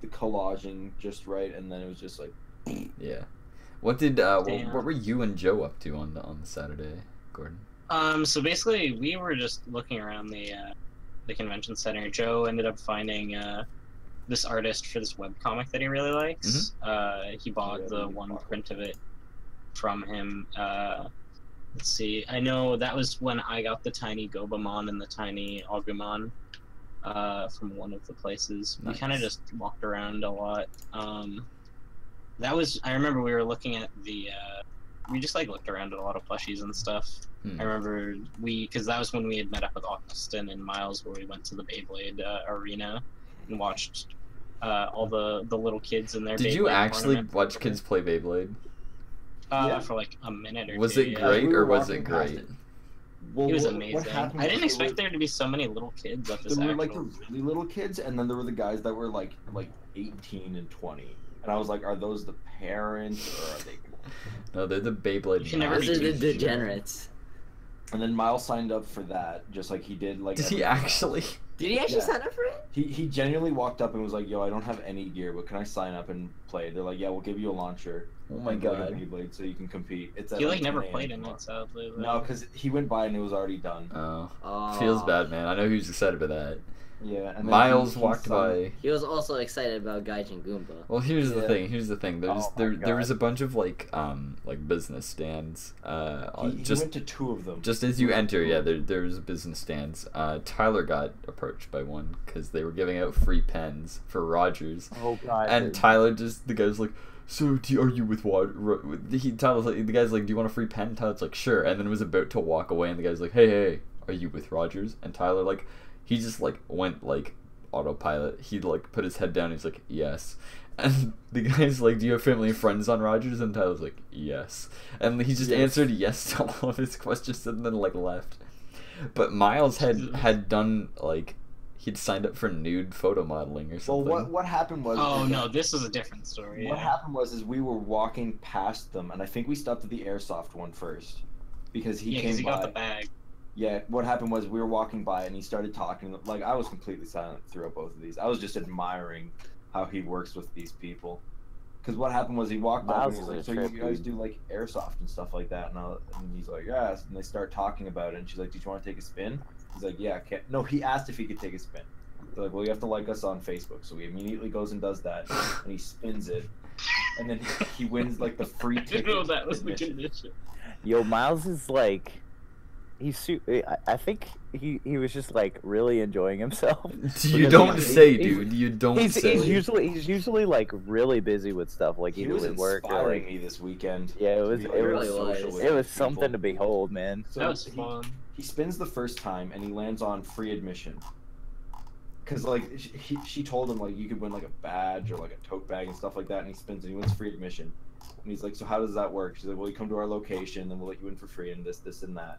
collaging just right, and then it was just like yeah, what did what Damn. were you and Joe up to on the Saturday, Gordon? So basically, we were just looking around the convention center. Joe ended up finding this artist for this webcomic that he really likes. He bought Yeah, the really one popular. print of it from him. Let's see. I know that was when I got the tiny Gobamon and the tiny Agumon from one of the places. We kind of Nice. just walked around a lot. That was. I remember we were looking at the. We just like looked around at a lot of plushies and stuff. Hmm. I remember because that was when we had met up with Austin and Miles, where we went to the Beyblade arena and watched all the little kids in their. Did you Beyblade actually tournament. watch kids play Beyblade? Yeah. For like a minute or Was two? it yeah. great we were or was walking it past great? it. Well, It was what amazing. happened I didn't was expect there to be so many little kids at this there were actual. like the really little kids, and then there were the guys that were like 18 and 20, and I was like, are those the parents or are they? No, they're the Beyblade. You can never Those be are the too sure. degenerates. And then Miles signed up for that, just like he did. Like Did he everything else. actually? Did he actually Yeah. sign up for it? He genuinely walked up and was like, "Yo, I don't have any gear, but can I sign up and play?" They're like, "Yeah, we'll give you a launcher." Oh my and go to god. Beyblade so you can compete. It's at He like like never 10 a.m. played in tomorrow. it, sadly. though. No, because he went by and it was already done. Oh, Oh. feels bad, man. I know he was excited about that. Yeah, and then Miles he walked signed- by. He was also excited about Gaijin Goomba. Well, here's the Yeah. thing. Here's the thing. There's Oh my there was God. a bunch of like business stands. He Just went to 2 of them. just as you enter, yeah, there's business stands. Tyler got approached by one because they were giving out free pens for Rogers, Oh god. and Tyler the guy's like, "So are you with Tyler's like, the guy's like, "Do you want a free pen?" Tyler's like, "Sure," and then was about to walk away, and the guy's like, "Hey, are you with Rogers?" And Tyler like, he just like went like autopilot. He like put his head down. He's like, "Yes." And the guy's like, "Do you have family and friends on Rogers?" And Tyler's like, "Yes." And he just Yes. answered yes to all of his questions and then like left. But Miles had done like he'd signed up for nude photo modeling or Well, something. what happened was. Oh no, this is a different story. What Yeah. happened was is we were walking past them, and I think we stopped at the airsoft one first, because he Yeah, came because he by. got the bag. Yeah, what happened was we were walking by and he started talking. Like, I was completely silent throughout both of these. I was just admiring how he works with these people. Because what happened was he walked up and Miles he was is like, a "So trip, you guys dude." do like airsoft and stuff like that?" And he's like, "Yes." And they start talking about it. And she's like, "Did you want to take a spin?" He's like, "Yeah." No, he asked if he could take a spin. They're like, "Well, you have to like us on Facebook." So he immediately goes and does that, and he spins it, and then he wins like the free I ticket. didn't know that was the admission. condition. Yo, Miles is like, I think he was just like really enjoying himself. You Because don't he's- say, he's- dude. You don't He's say. usually like really busy with stuff, like He either was with work or inspiring like, me this weekend. yeah, it to was be, it like, really social was. with it was these something people. to behold, man. So That was he- fun. He spins the first time and he lands on free admission. Cause like she told him like you could win like a badge or like a tote bag and stuff like that, and he spins and he wins free admission. And he's like, "So how does that work?" She's like, "Well, you come to our location, then we'll let you in for free and this and that."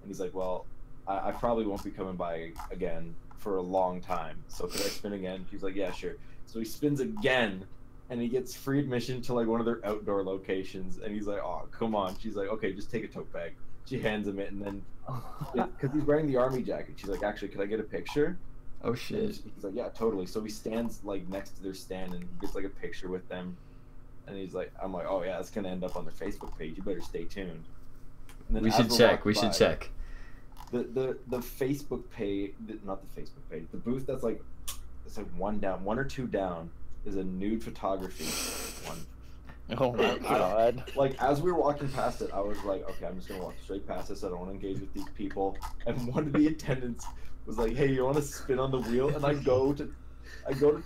And he's like, "Well, I probably won't be coming by again for a long time. So could I spin again?" She's like, "Yeah, sure." So he spins again, and he gets free admission to like one of their outdoor locations. And he's like, "Oh, come on." She's like, "Okay, just take a tote bag." She hands him it, and then because he's wearing the army jacket, she's like, "Actually, could I get a picture?" Oh And shit. he's like, "Yeah, totally." So he stands like next to their stand, and he gets like a picture with them. And he's like, I'm like, "Oh yeah, it's gonna end up on their Facebook page. You better stay tuned." And then We as should we're check. walking We should by, check. the Facebook page, not the Facebook page, the booth that's like, it's like one or two down is a nude photography one. Oh my god. Like, as we were walking past it, I was like, okay, I'm just gonna walk straight past this. I don't want to engage with these people. And one of the attendants was like, hey, you want to spin on the wheel? And I go to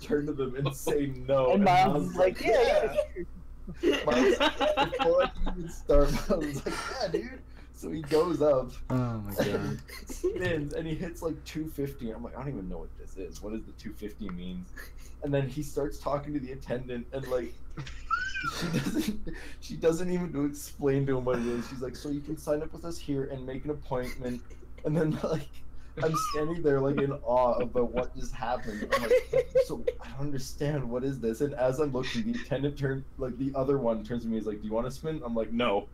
turn to them and say no. And Miles is like, yeah. Miles, before I can even start, Miles was like, yeah, dude. So he goes up. Oh my god. Spins and he hits like 250. I'm like, I don't even know what this is. What does the 250 means? And then he starts talking to the attendant and like she doesn't even explain to him what it is. She's like, so you can sign up with us here and make an appointment. And then like I'm standing there like in awe about what just happened. I'm like, so I don't understand, what is this? And as I'm looking, the attendant the other one turns to me and is like, do you want to spin? I'm like, no.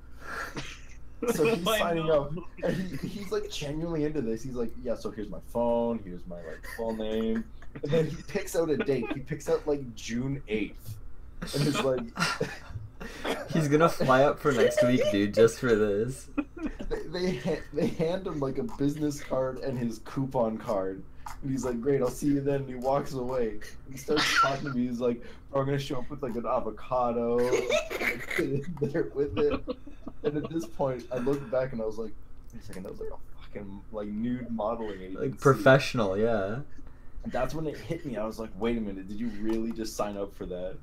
So he's signing up, and he's like genuinely into this. He's like, yeah, so here's my phone, here's my like full name, and then he picks out a date. He picks out like June 8th, and he's like, he's gonna fly up for next week, dude, just for this. They hand him like a business card and his coupon card, and he's like, great, I'll see you then. And he walks away. He starts talking to me. He's like, oh, I'm gonna show up with like an avocado, there with it. And at this point, I looked back and I was like, wait a second, that was like a fucking like nude modeling agency. Like professional, yeah. And that's when it hit me. I was like, wait a minute, did you really just sign up for that?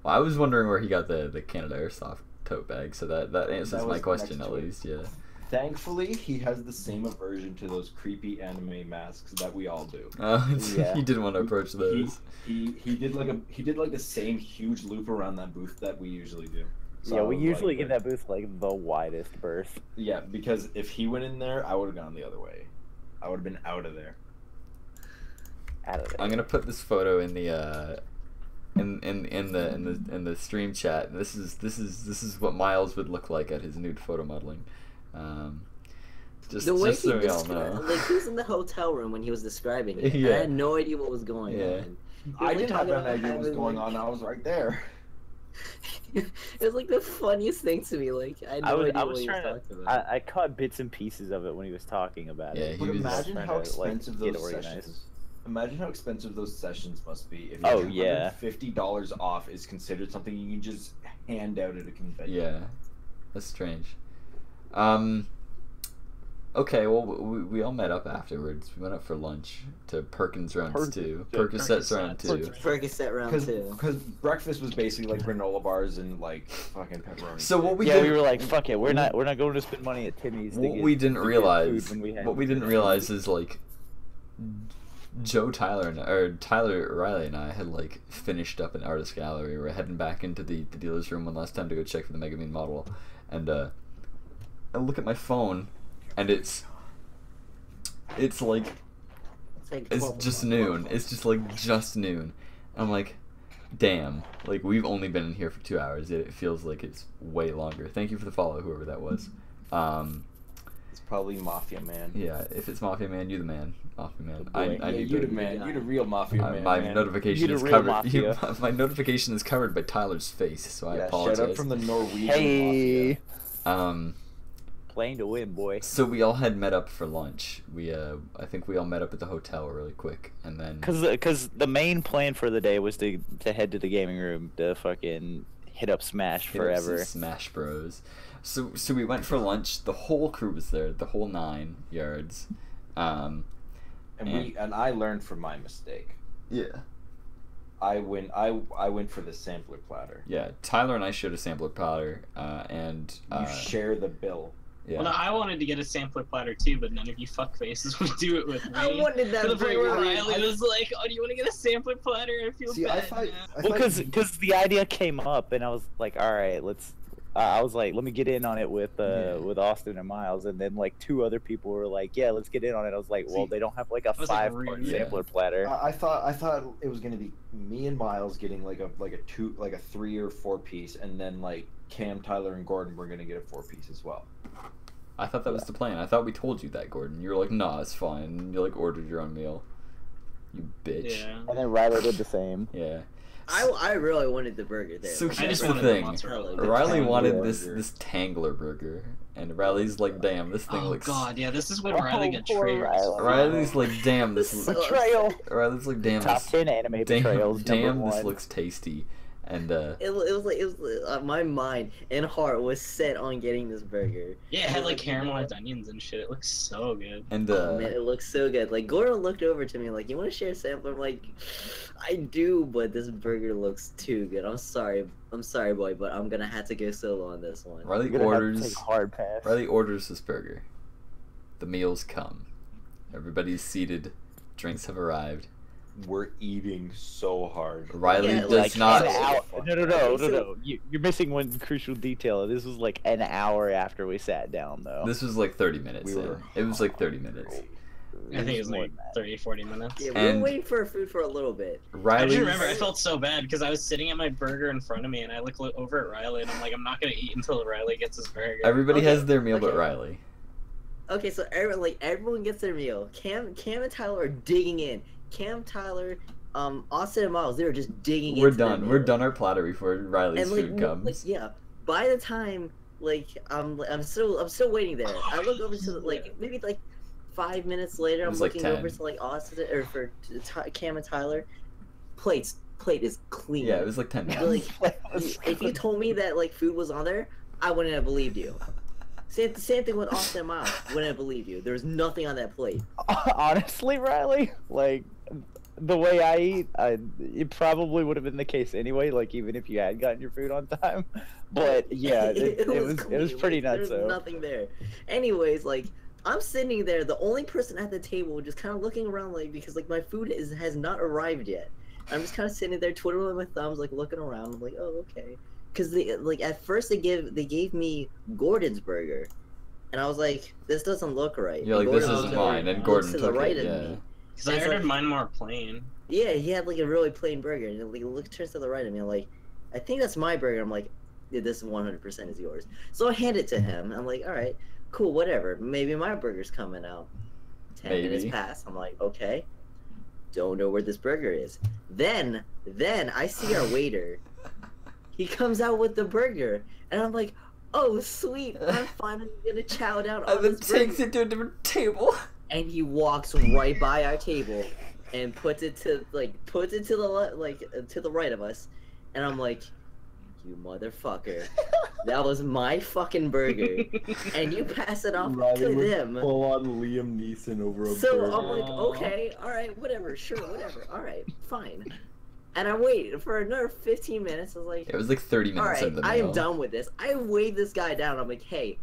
Well, I was wondering where he got the Canada Airsoft tote bag, so that answers my question at least, yeah. Thankfully, he has the same aversion to those creepy anime masks that we all do. Yeah. He didn't want to approach those. He did like the same huge loop around that booth that we usually do. So Yeah, I we was usually like, give that booth like the widest berth. Yeah, because if he went in there, I would have gone the other way. I would have been out of there. Out of there. I'm gonna put this photo in the in the stream chat. This is what Miles would look like at his nude photo modeling. Just The way just so he we all know. like he was in the hotel room when he was describing it. Yeah. I had no idea what was going Yeah. on. I He was, like, didn't have talking an about idea what was having, going like- on. I was right there. It was like the funniest thing to me. Like I had no idea I what was he was trying talking to. about. I caught bits and pieces of it when he was talking about Yeah, it. he But was imagine trying how to, like, expensive get those organized. sessions. Imagine how expensive those sessions must be. If Oh, yeah. $50 off is considered something you can just hand out at a convention. Yeah, that's strange. Okay, well, we all met up afterwards. We went up for lunch to Perkins rounds 2. Percocets round 2. Percocet round two. Because breakfast was basically like granola bars and like fucking pepperoni. So what we Yeah, did, we were like, fuck it, we're not going to spend money at Timmy's. what we didn't realize, when we had what we didn't realize is like Tyler Riley and I had like finished up an artist gallery. We're heading back into the dealer's room one last time to go check for the Megamine model, and I look at my phone, and it's like it's 12 just o'clock. noon. It's just like just noon. I'm like, damn, like we've only been in here for 2 hours. It feels like it's way longer. Thank you for the follow, whoever that was. It's probably Mafia Man. Yeah, if it's Mafia Man, you the man. Mafia Man. boy. I Yeah, need you to. the man. You the real Mafia man. My man. notification You is the real covered. Mafia. My notification is covered by Tyler's face, so I Yeah, apologize. shout out from the Norwegian Hey, Mafia. playing to win, boy. So we all had met up for lunch. I think we all met up at the hotel really quick, and then Because the main plan for the day was to head to the gaming room to fucking hit up Smash hit up some forever. Smash Bros. So we went for lunch. The whole crew was there. The whole 9 yards. And I learned from my mistake. Yeah. I went for the sampler platter. Yeah. Tyler and I shared a sampler platter, and You share the bill. yeah. Well, no, I wanted to get a sampler platter too, but none of you fuckfaces would do it with me. I wanted that To the point where burger. Riley was like, "Oh, do you want to get a sampler platter? I feel See, bad." I Well, thought because the idea came up, and I was like, all right, let's. I was like, let me get in on it with Austin and Miles, and then like 2 other people were like, yeah, let's get in on it. I was like, well, See, they don't have like a was, like, 5-part really- sampler platter. I thought it was gonna be me and Miles getting like a 3 or 4 piece, and then like Cam, Tyler, and Gordon were gonna get a 4 piece as well. I thought that was the plan. I thought we told you that, Gordon. You were like, nah, it's fine. And you like ordered your own meal. You bitch. Yeah. And then Riley did the same. Yeah. I really wanted the burger there. So Like, I here's just the wanted the thing. mozzarella. The Riley Tangler wanted burger. this Tangler burger, and Riley's like, damn, this thing Oh looks. god, yeah, this is when Oh, Riley got poor triggered. Riley. Riley's like, damn, this. So- Betrayal. Riley's like, damn, Top this. 10 anime betrayals. Damn, number this 1. looks tasty. And it was my mind and heart was set on getting this burger. Yeah, it had like caramelized onions and shit. It looks so good. and Oh man, it looks so good. Like Gordon looked over to me like, "You want to share a sample?" I'm like, "I do, but this burger looks too good. I'm sorry, boy, but I'm gonna have to go solo on this one." Riley You're gonna have to orders. take a hard pass. Riley orders this burger. The meals come. Everybody's seated. Drinks have arrived. We're eating so hard. Riley Yeah, does like, not. No. You're missing one crucial detail. This was like an hour after we sat down, though. This was like 30 minutes. We were It was like 30 minutes. I think it was more like than that. 30, 40 minutes. Yeah, we And- were waiting for our food for a little bit. I Riley. just remember I felt so bad because I was sitting at my burger in front of me and I look over at Riley and I'm like, I'm not gonna eat until Riley gets his burger. Everybody Okay, has their meal but okay. Riley. Okay, so everyone gets their meal. Cam and Tyler are digging in. Cam, Tyler, Austin and Miles, they were just digging We're into their done. We're meal. done our platter before Riley's And like, food comes. yeah, by the time I'm still waiting there. I look over to maybe 5 minutes later. It I'm was like looking over 10. to Austin or for Cam and Tyler. Plate is clean. Yeah, it was like 10 minutes. Like, if you told me that food was on there, I wouldn't have believed you. Same thing with Austin and Miles. Wouldn't have believed you. There was nothing on that plate. Honestly, Riley, like the way I eat, it probably would have been the case anyway. Like even if you had gotten your food on time, but yeah, it was clean. pretty nuts. There's though. nothing there. Anyways, I'm sitting there, the only person at the table, just kind of looking around, because my food has not arrived yet. I'm just kind of sitting there, twiddling my thumbs, looking around. I'm like, oh, okay. Because at first they gave me Gordon's burger, and I was like, this doesn't look right. You're like, And this Gordon isn't looks mine, and looks Gordon to took the right it. of Yeah. me. Because I It's ordered like- mine more plain. Yeah, he had a really plain burger, and turns to the right of me. I'm like, I think that's my burger. I'm like, yeah, this 100% is yours. So I hand it to him. I'm like, all right, cool, whatever. Maybe my burger's coming out. 10 minutes Maybe. pass. I'm like, okay, don't know where this burger is. Then I see our waiter. He comes out with the burger, and I'm like, oh, sweet, I'm finally gonna chow down on this burger. it to a different table. And he walks right by our table and puts it to the right of us, and I'm like, you motherfucker, that was my fucking burger, and you pass it off Riley to was them. full on Liam Neeson over a So burger. I'm like, Aw. okay, all right, whatever, sure, whatever, all right, fine. And I wait for another 15 minutes. I was like, It was like 30 all minutes right, of the I meal. am done with this. I weighed this guy down. I'm like, hey,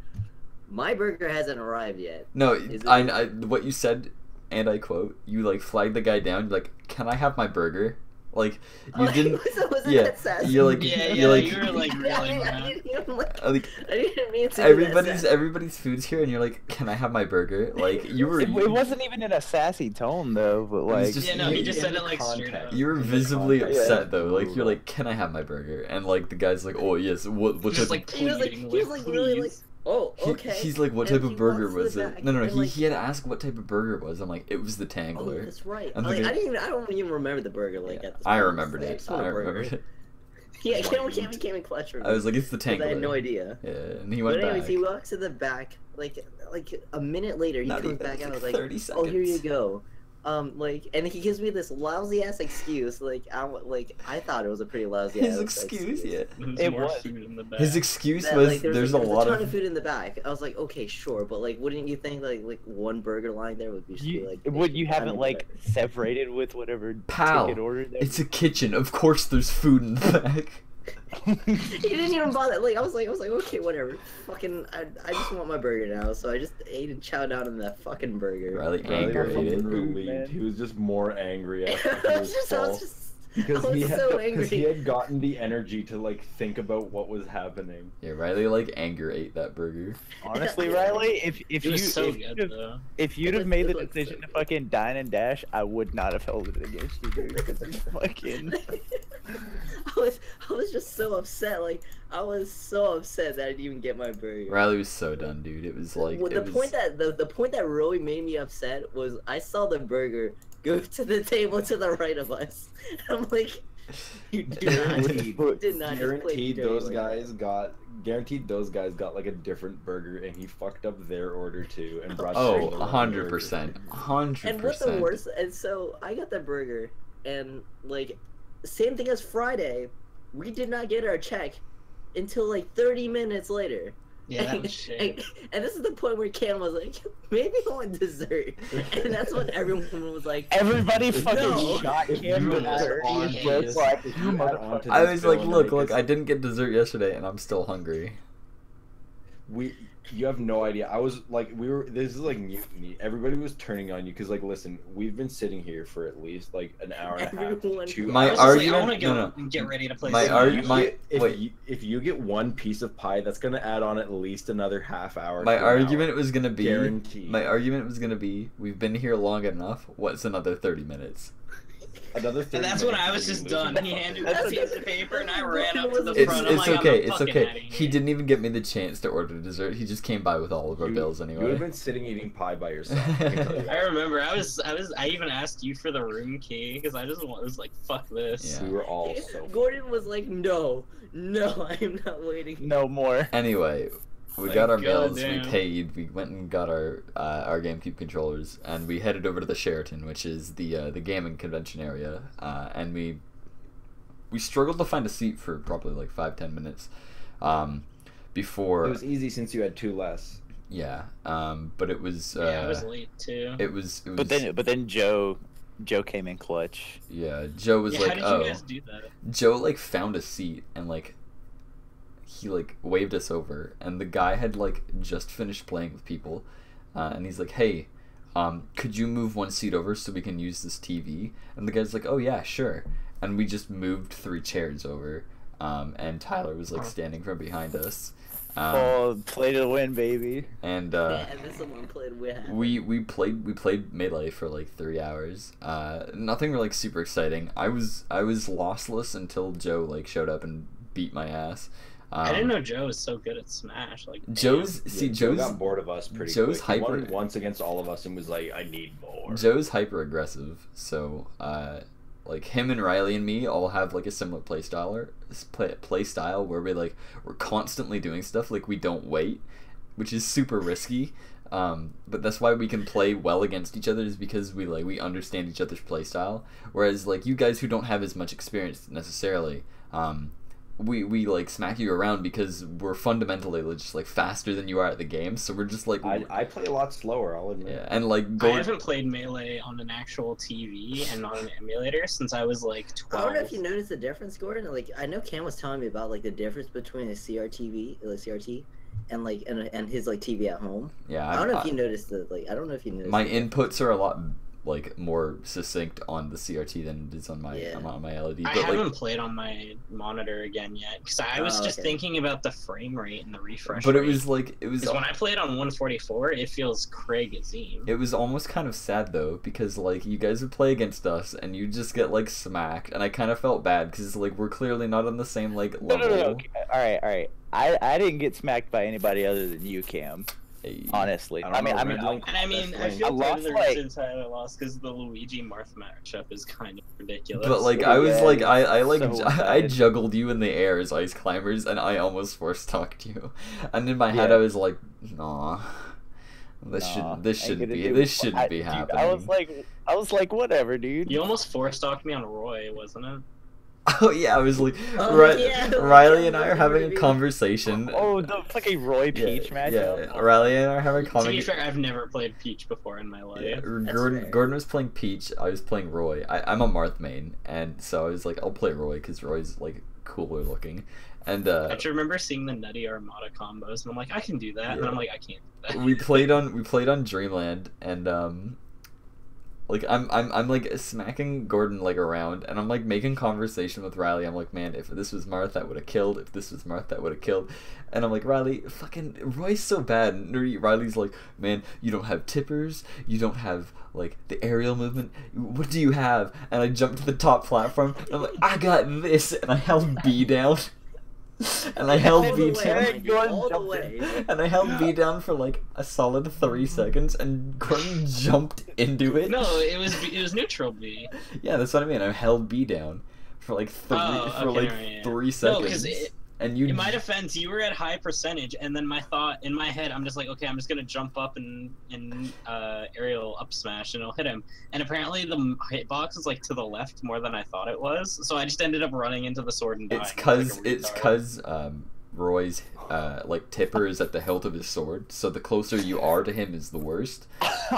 my burger hasn't arrived yet. No, Is it- I what you said, and I quote, you flagged the guy down. You're like, can I have my burger? You didn't. was yeah, that sassy? you're like, Yeah, you're like, you were like really I mad. didn't even, like, I didn't mean to. do that sassy. everybody's food's here, and you're like, can I have my burger? You were. It wasn't even in a sassy tone though, but was like just- Yeah, no, he just In said the it straight context. up. You were In the visibly context. upset though. You're Brutal. like, can I have my burger? And the guy's like, oh yes. What Just type like He was like, pleading, he was like really like, please. oh, He- okay. He's like, what And type he of burger walks to the was it? back, No, and, he had asked what type of burger it was. I'm like, it was the Oh, Tangler. that's right. I'm I thinking- don't even remember the burger at this I point. remembered Like, it. just want I a burger. remembered it. Yeah, Cameron came in clutch for me. I was like, it's the 'cause Tangler. I had no idea. Yeah, and he But went anyways, back. he walks to the back. Like a minute later, he Not comes even, back it's out. I was like like, 30 oh, here you seconds. go. And he gives me this lousy ass excuse. I thought it was a pretty lousy His ass excuse, yeah. There's It more was. food in the back. His excuse That, was there there's a a lot ton of of. food in the back. I was like, okay, sure, but wouldn't you think like one burger line there would be just be, would you I haven't mean, like separated with whatever Pal, ticket order there? It's a kitchen. Of course, there's food in the back. He didn't even bother. I was like, okay, whatever. Fucking, I just want my burger now. So I just ate and chowed down on that fucking burger. Riley Riley anger wasn't ate it. relieved. Man. He was just more angry I after was his just, I fall. was just, Because I was he had, so because he angry. had gotten the energy to think about what was happening. Yeah, Riley anger ate that burger. Honestly, Riley, if It you was so if good you'd have, though. if you'd It have made the looked decision so to good. fucking dine and dash, I would not have held it against you, dude. Because it's fucking. I was just so upset. I was so upset that I didn't even get my burger. Riley was so done, dude. It was like Well, it the was, point that really made me upset was I saw the burger go to the table to the right of us. I'm like, you did not, did not just play Guaranteed dirty those like guys got. Guaranteed those guys got a different burger, and he fucked up their order too, and brought. Oh, straight the wrong burger. 100%, that. 100%. And what the worst? And so I got the burger, and same thing as Friday. we did not get our check until like 30 minutes later. Yeah, that was shit. And this is the point where Cam was like, maybe I want dessert. And that's when everyone was like, Everybody fucking No. shot Cam You with add that. on He to was this- like, you you add motherfucker. on to I this was like, villain, look, because I didn't get dessert yesterday, and I'm still hungry. You have no idea. I was like, this is like mutiny. Everybody was turning on you because, like, listen, we've been sitting here for at least like an hour and a half, Everyone- 2 My I was hours. just like, I argument- want to go no. and get ready to play. My some arg- games. my- wait. If you get one piece of pie, that's gonna add on at least another half hour. My to an argument hour. was gonna be. Guaranteed. My argument was gonna be, we've been here long enough. What's another 30 minutes? Another 30 And that's when minutes I was to just losing done. the He fuck. handed me a piece of paper, and I ran up to the It's- front. I'm It's like, okay. I'm It's fucking okay. outta here. He didn't even get me the chance to order dessert. He just came by with all of our bills You would anyway. have been sitting eating pie by yourself. I can tell you I that. remember. I even asked you for the room key because I just was like, fuck this. Yeah. We were all so. Gordon was like, no, I'm not waiting. No more. Anyway, we Like, got our bills, we goddamn. paid, we went and got our GameCube controllers, and we headed over to the Sheraton, which is the gaming convention area, and we struggled to find a seat for probably like 5-10 minutes, before. It was easy since you had two less. Yeah, but it was. Yeah, I was late too. It was. But then Joe came in clutch. Yeah, Joe was Yeah, like, how did oh. you guys do that? Joe like found a seat and like he like waved us over, and the guy had like just finished playing with people, and he's like, hey, could you move one seat over so we can use this TV? And the guy's like, oh yeah, sure. And we just moved 3 chairs over, and Tyler was like standing from behind us. Play to win, baby. And Yeah, and this someone played with. we played Melee for like 3 hours. Nothing like super exciting. I was lossless until Joe like showed up and beat my ass. I didn't know Joe was so good at Smash. Like Joe's Joe got bored of us pretty Joe's quick. He hyper- won once against all of us and was like, I need more. Joe's hyper aggressive, so like him and Riley and me all have like a similar play style where we're constantly doing stuff, like we don't wait, which is super risky. But that's why we can play well against each other, is because we understand each other's play style. Whereas like you guys who don't have as much experience necessarily, we like smack you around because we're fundamentally just like faster than you are at the game. So we're just like I play a lot slower, I'll admit. yeah, and like I haven't played Melee on an actual TV and on an emulator since I was like 12. I don't know if you noticed the difference, Gordon. Like, I know Cam was telling me about like the difference between a CRT, and like and his like TV at home. yeah. I don't know if you noticed the like. I don't know if you noticed. My the- inputs are a lot like more succinct on the CRT than it is on my Yeah. on my LED. I But haven't like, played on my monitor again yet because I was Oh, just okay. thinking about the frame rate and the refresh but it rate. was like Because when I played on 144, it feels Craig-azine. it was almost kind of sad though, because like you guys would play against us and you just get like smacked, and I kind of felt bad because like we're clearly not on the same like No, level. no. Okay. All right. I didn't get smacked by anybody other than you, Cam. Hey. Honestly, I I don't mean, know, I mean, Red Link- And I mean, That's I lame. feel I part of lost, the like- reason Tyler lost because the Luigi Marth matchup is kind of ridiculous. But like Yeah, I was like I like so I bad. juggled you in the air as ice climbers, and I almost force talked you, and in my head Yeah. I was like, nah, this Nah, shouldn't ain't gonna do- this shouldn't be dude, happening. I was like, whatever, dude. You almost force-talked me on Roy, wasn't it? Oh yeah, I was like, Oh, yeah. Riley and I are having a conversation. Oh, the fucking Roy Peach yeah, matchup. yeah, Riley and I are having a To be conversation. fair, I've never played Peach before in my life. Yeah, That's Gordon, fair. Gordon was playing Peach. I was playing Roy. I'm a Marth main, and so I was like, I'll play Roy because Roy's like cooler looking. And I just remember seeing the Nutty Armada combos, and I'm like, I can do that, and Yeah. I'm like, I can't do that. we played on Dreamland, and like I'm like smacking Gordon like around, and I'm like making conversation with Riley. I'm like, man, if this was Marth, that would have killed. If this was Marth, that would have killed. And I'm like, Riley, fucking Roy's so bad. And Riley's like, man, you don't have tippers. You don't have like the aerial movement. What do you have? And I jumped to the top platform. And I'm like, I got this, and I held B down. And I held all B the way, down. mind you, all the way. And I held B down for like a solid 3 seconds, and Gordon jumped into it. No, it was neutral B. Yeah, that's what I mean. I held B down for like 3 Oh, okay, right, yeah. 3 No, seconds. because and you. In my defense, you were at high percentage, and then in my head, I'm just like, okay, I'm just gonna jump up and aerial up smash, and it'll hit him. And apparently, the hitbox is like to the left more than I thought it was, so I just ended up running into the sword and dying. It's cause Roy's like tipper is at the hilt of his sword, so the closer you are to him is the worst.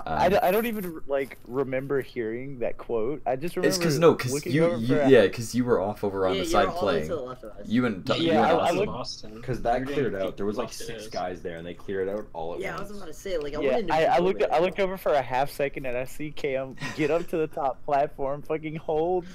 I don't even like remember hearing that quote. I just remember. Because because you were off over on the side playing. To the left of us. You and I Austin. Because that cleared out. There was like 6 guys there, and they cleared out all at once. Yeah, I was about to say, like, I looked over for a half second, and I see Cam get up to the top platform, fucking hold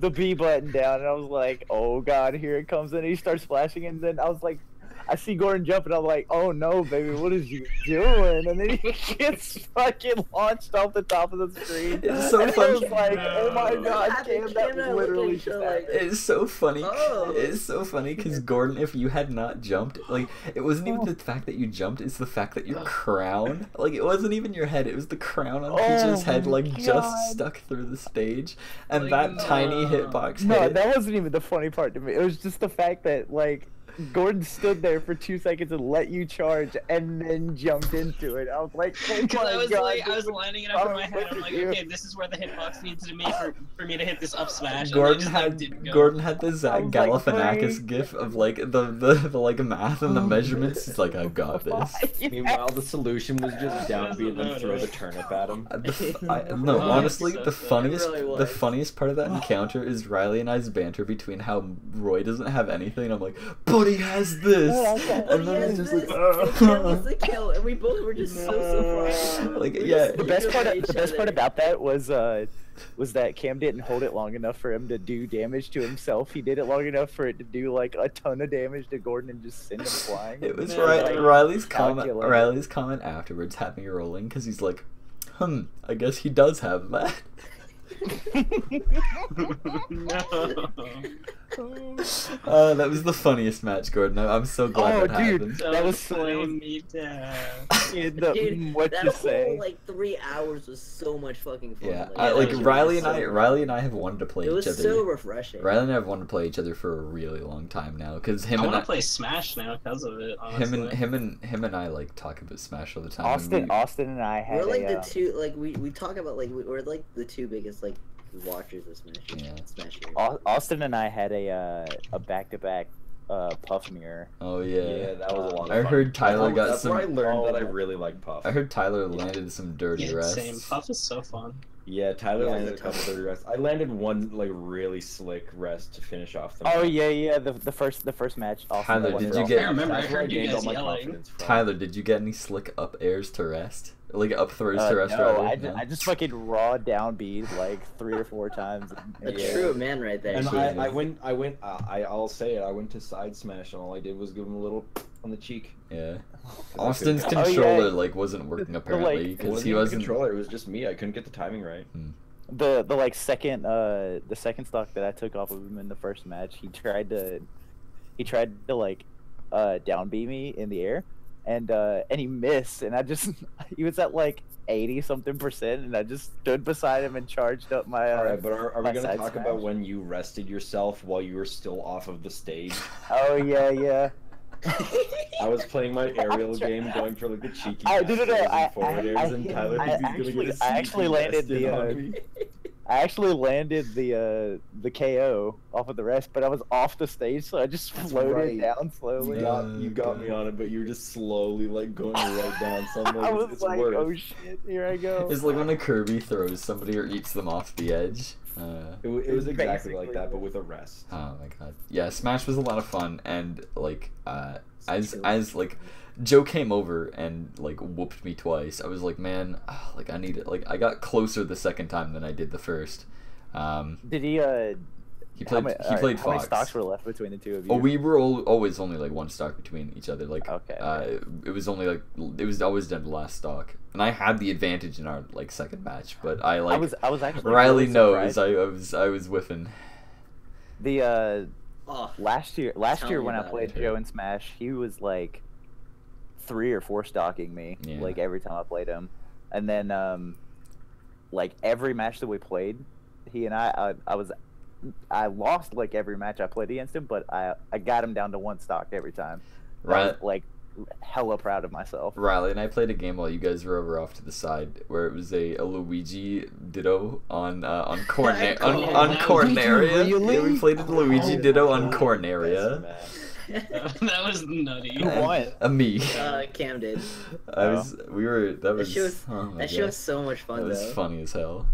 the B button down, and I was like, oh god, here it comes, and he starts splashing, and then I was like, I see Gordon jump, and I'm like, oh no, baby, what is you doing? And then he gets fucking launched off the top of the screen. It's so and funny. I was like, oh my god, Cam, that was literally just like, It's so funny. Oh. It's so funny because Gordon, if you had not jumped, like, it wasn't even the fact that you jumped, it's the fact that your crown, like, it wasn't even your head, it was the crown on Peach's head, like, just stuck through the stage, and that tiny hitbox hit. No, that wasn't even the funny part to me. It was just the fact that, like, Gordon stood there for 2 seconds and let you charge, and then jumped into it. I was like, oh my god! I was lining it up in my head. I'm like, okay, this is where the hitbox needs to be for me to hit this up smash. Gordon had the Zach Galifianakis gif of like the like math and the measurements. It's like, I got this. Meanwhile, the solution was just down B and then throw the turnip at him. No, honestly, so the funny. funniest part of that encounter is Riley and I's banter between how Roy doesn't have anything. I'm like, but he has this, and then it's just like, the kill, and we both were just so surprised. like, yeah. The best part about that was that Cam didn't hold it long enough for him to do damage to himself. He did it long enough for it to do like a ton of damage to Gordon and just send him flying. It was like, Riley's comment afterwards had me rolling because he's like, I guess he does have that. No. That was the funniest match, Gordon. I'm so glad that happened. That was slaying me down. Dude, what that you whole say? like 3 hours was so much fucking fun. Yeah, Like, Riley and I have wanted to play it was each other. so refreshing. Riley and I have wanted to play each other for a really long time now because I want to play Smash now because of it. Honestly. him and I like talk about Smash all the time. Austin and I had We're like the two, like we talk about like we're like the two biggest like watchers of Smash. Yeah. Smash. Austin and I had a back-to-back Puff mirror. Oh yeah. Yeah, that was a lot of I fun. heard Tyler got That's some. where I learned that I really like Puff. I heard Tyler landed some dirty Yeah, rests. same. Puff is so fun. Yeah, Tyler Yeah, landed a couple dirty rests. I landed one like really slick rest to finish off the Oh match. yeah, the first match. Austin Tyler, won did it you all. get- I remember I That's where heard you gained all guys my yelling. confidence from. Tyler, did you get any slick up airs to rest? Like up throws to rest? No, rather? I just fucking raw down beat like 3 or 4 times. A true man right there. And Yeah. I'll say it. I went to side smash, and all I did was give him a little on the cheek. Yeah. 'Cause Austin's I couldn't- controller like wasn't working apparently It because wasn't he even the wasn't. controller. It was just me. I couldn't get the timing right. The like second the second stock that I took off of him in the first match, he tried to like down B me in the air, and he missed, and I just he was at like 80-something%, and I just stood beside him and charged up my. All right, but are we my gonna side talk smash. about when you rested yourself while you were still off of the stage? Oh yeah. I was playing my aerial game, going for like the cheeky No, back airs and I forward airs, and Tyler I thinks he's gonna get a actually sneaky landed rest in on the me. I actually landed the KO off of the rest, but I was off the stage, so I just floated right. down slowly. You got me on it, but you were just slowly like going right down. So I'm like, I was it's like, worth. oh shit, here I go. It's like when a Kirby throws somebody or eats them off the edge. It was exactly like Basically. that, but with a rest. Oh my god. Yeah, Smash was a lot of fun, and like as like Joe came over and like whooped me twice. I was like, man, like I need it. Like I got closer the second time than I did the first. Did he He played many Fox. How many stocks were left between the two of you? Oh, we were always only like one stock between each other. Like, Okay. It was only like it was always done the last stock, and I had the advantage in our like second match. But I like I was actually Riley really knows surprised. I was whiffing. The Oh, last year Tell me when I about played it. Joe in Smash, he was like 3 or 4 stocking me Yeah. like every time I played him, and then like every match that we played, he and I was I lost like every match I played against him, but I got him down to 1 stock every time. I Right. was, like, hella proud of myself. Riley and I played a game while you guys were over off to the side, where it was a Luigi Ditto on Corneria. Corneria. Really? Yeah, we played a Luigi Ditto on Best Corneria. match. That was nutty. Who won? Me. Cam did. That shit was- oh my That shit God. was so much fun That was though. funny as hell.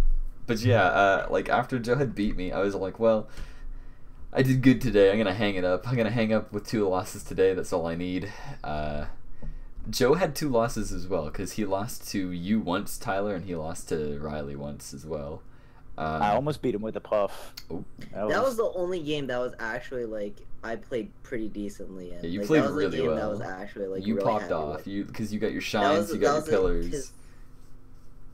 But yeah, like after Joe had beat me, I was like, well, I did good today. I'm gonna hang it up. I'm gonna hang up with 2 losses today. That's all I need. Joe had 2 losses as well, because he lost to you once, Tyler, and he lost to Riley once as well. I almost beat him with a puff. Oh. That was the only game that was actually like I played pretty decently in. Yeah, you like, played that was really a game well. That was actually like You really popped happy off. with. Because you got your That shines, was- you got your that was a- pillars. 'cause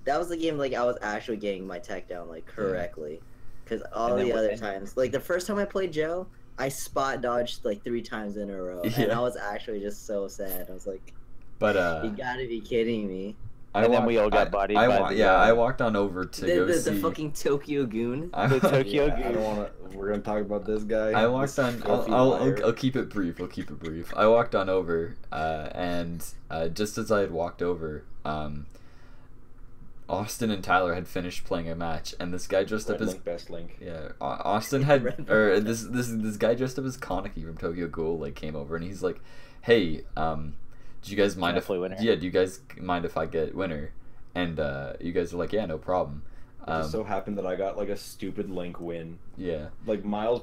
that was the game like I was actually getting my tech down like correctly. Because all And then the what- other times, like the first time I played Joe, I spot dodged like 3 times in a row, and Yeah. I was actually just so sad. I was like, But "You gotta be kidding me!" And then we all got bodied by the, I walked on over to go The see. fucking Tokyo Goon. The Tokyo I Goon. don't want to. We're gonna talk about this guy. I walked this on. filthy I'll liar. keep it brief. I'll keep it brief. I walked on over, and just as I had walked over, Austin and Tyler had finished playing a match, and this guy dressed up Red as link, best link. yeah. Austin had Red or this guy dressed up as Kaneki from Tokyo Ghoul like came over, and he's like, "Hey, do you guys mind I if play winner? yeah? Do you guys mind if I get winner?" And you guys are like, "Yeah, no problem." It just so happened that I got like a stupid link win. Yeah. Like Miles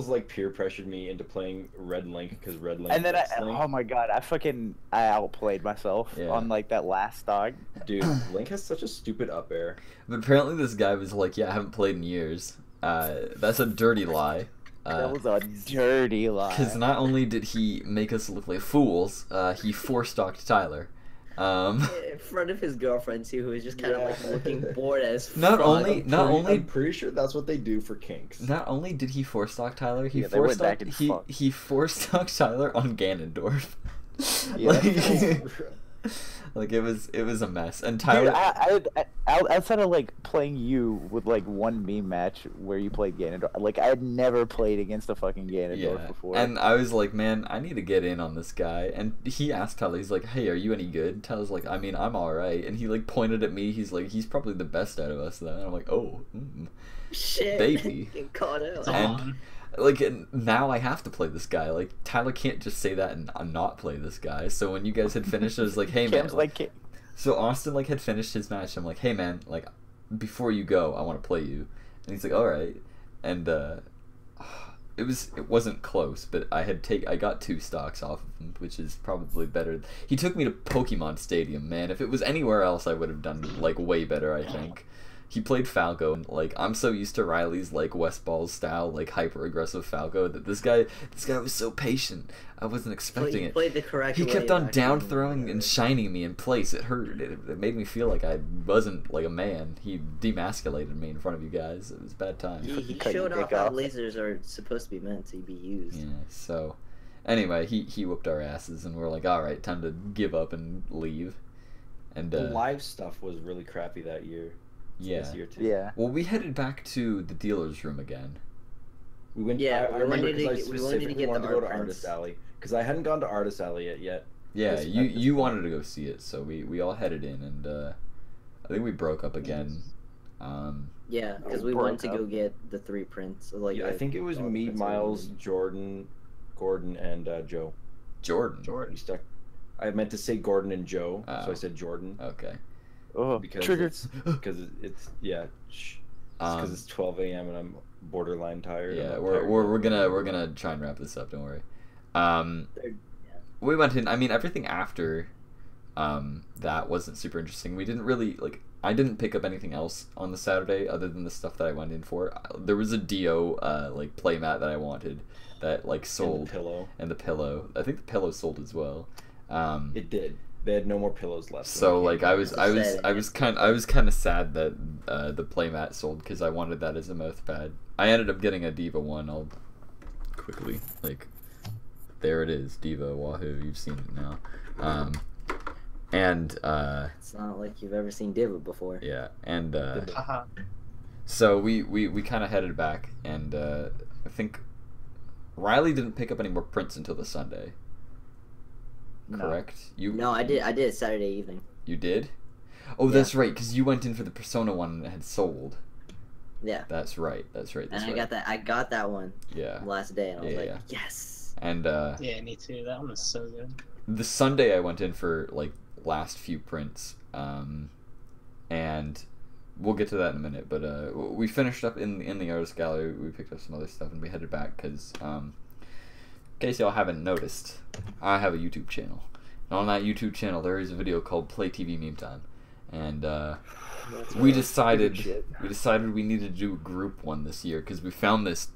like peer pressured me into playing red link because red link. And then best link. oh my god, I outplayed myself Yeah. on like that last dog. Dude, Link has such a stupid up air. But apparently this guy was like, "Yeah, I haven't played in years." That's a dirty lie. That was a dirty lie. Because not only did he make us look like fools, he 4-stocked Tyler. In front of his girlfriend too, who was just kind of like looking bored as Not fuck. only- I'm pretty sure that's what they do for kinks. Not only did he 4-stock Tyler, he Yeah, they went back 4-stocked and fucked. he 4-stocked Tyler on Ganondorf. Yeah. Like it was a mess. And Dude, Tyler, I outside of like playing you with like one meme match where you played Ganondorf, like I had never played against a fucking Ganondorf yeah. before. And I was like, man, I need to get in on this guy. And he asked Tyler, he's like, hey, are you any good? Tyler's like, I mean, I'm all right. And he like pointed at me. He's like, he's probably the best out of us. Then I'm like, oh, Shit, baby. Get caught out. It's And- on. like now I have to play this guy. Like Tyler can't just say that and not play this guy. So when you guys had finished, I was like, hey man. Cam's like, So Austin like had finished his match. I'm like, hey man, like before you go, I want to play you. And he's like, all right. And it wasn't close, but I got 2 stocks off of him, which is probably better. He took me to Pokemon Stadium, man. If it was anywhere else, I would have done like way better, I think. He played Falco, and like I'm so used to Riley's like West Balls style, like hyper aggressive Falco, that this guy was so patient. I wasn't expecting it. Played the correct He way, kept on actually. down throwing and shining me in place. It hurt. It made me feel like I wasn't like a man. He demasculated me in front of you guys. It was a bad time. He Cut your showed off dick how off. lasers are supposed to be meant to be used. Yeah. So, anyway, he whooped our asses, and we're like, all right, time to give up and leave. And The live stuff was really crappy that year. yeah. This year too. yeah. Well, we headed back to the dealer's room again. We went. Yeah, I we remember wanted to because I get- we wanted to specifically get wanted the to go to art Artist prints. Alley because I hadn't gone to Artist Alley yet. Yeah, This- you at this you point. wanted to go see it, so we all headed in, and I think we broke up again. Yeah, because we broke wanted to up. go get the 3 prints. So, like Yeah, I think it was all the me, prints that we Miles, needed. Jordan, Gordon, and Joe. Jordan. We stuck. I meant to say Gordon and Joe, so Oh. I said Jordan Okay. Oh, because triggered. it's yeah. Because it's 12 a.m. and I'm borderline tired. Yeah, I'm we're, tired. we're gonna try and wrap this up. Don't worry. We went in. I mean, everything after that wasn't super interesting. We didn't really like. I didn't pick up anything else on the Saturday other than the stuff that I went in for. There was a Dio like playmat that I wanted that like And the sold, pillow. and the pillow. I think the pillow sold as well. It did. They had no more pillows left. So when like came I back. was kind of sad that the playmat sold because I wanted that as a mouth pad. I ended up getting a Diva one. I'll quickly like there it is, Diva Wahoo. You've seen it now. And It's not like you've ever seen Diva before. yeah, and Haha. So we kind of headed back, and I think Riley didn't pick up any more prints until the Sunday. No. Correct? You No, I did it Saturday evening. You did? Oh, Yeah. that's right, because you went in for the Persona one that had sold. Yeah. That's right. That's right. That's And right. I got that one Yeah. last day, and I was Yeah, like, yeah. yes. And Yeah, me too. That one was so good. the Sunday I went in for like last few prints, and we'll get to that in a minute. But we finished up in the artist gallery. We picked up some other stuff, and we headed back because, in case y'all haven't noticed, I have a YouTube channel. And on that YouTube channel, there is a video called Play TV Meme Time, and we decided we needed to do a group one this year because we found this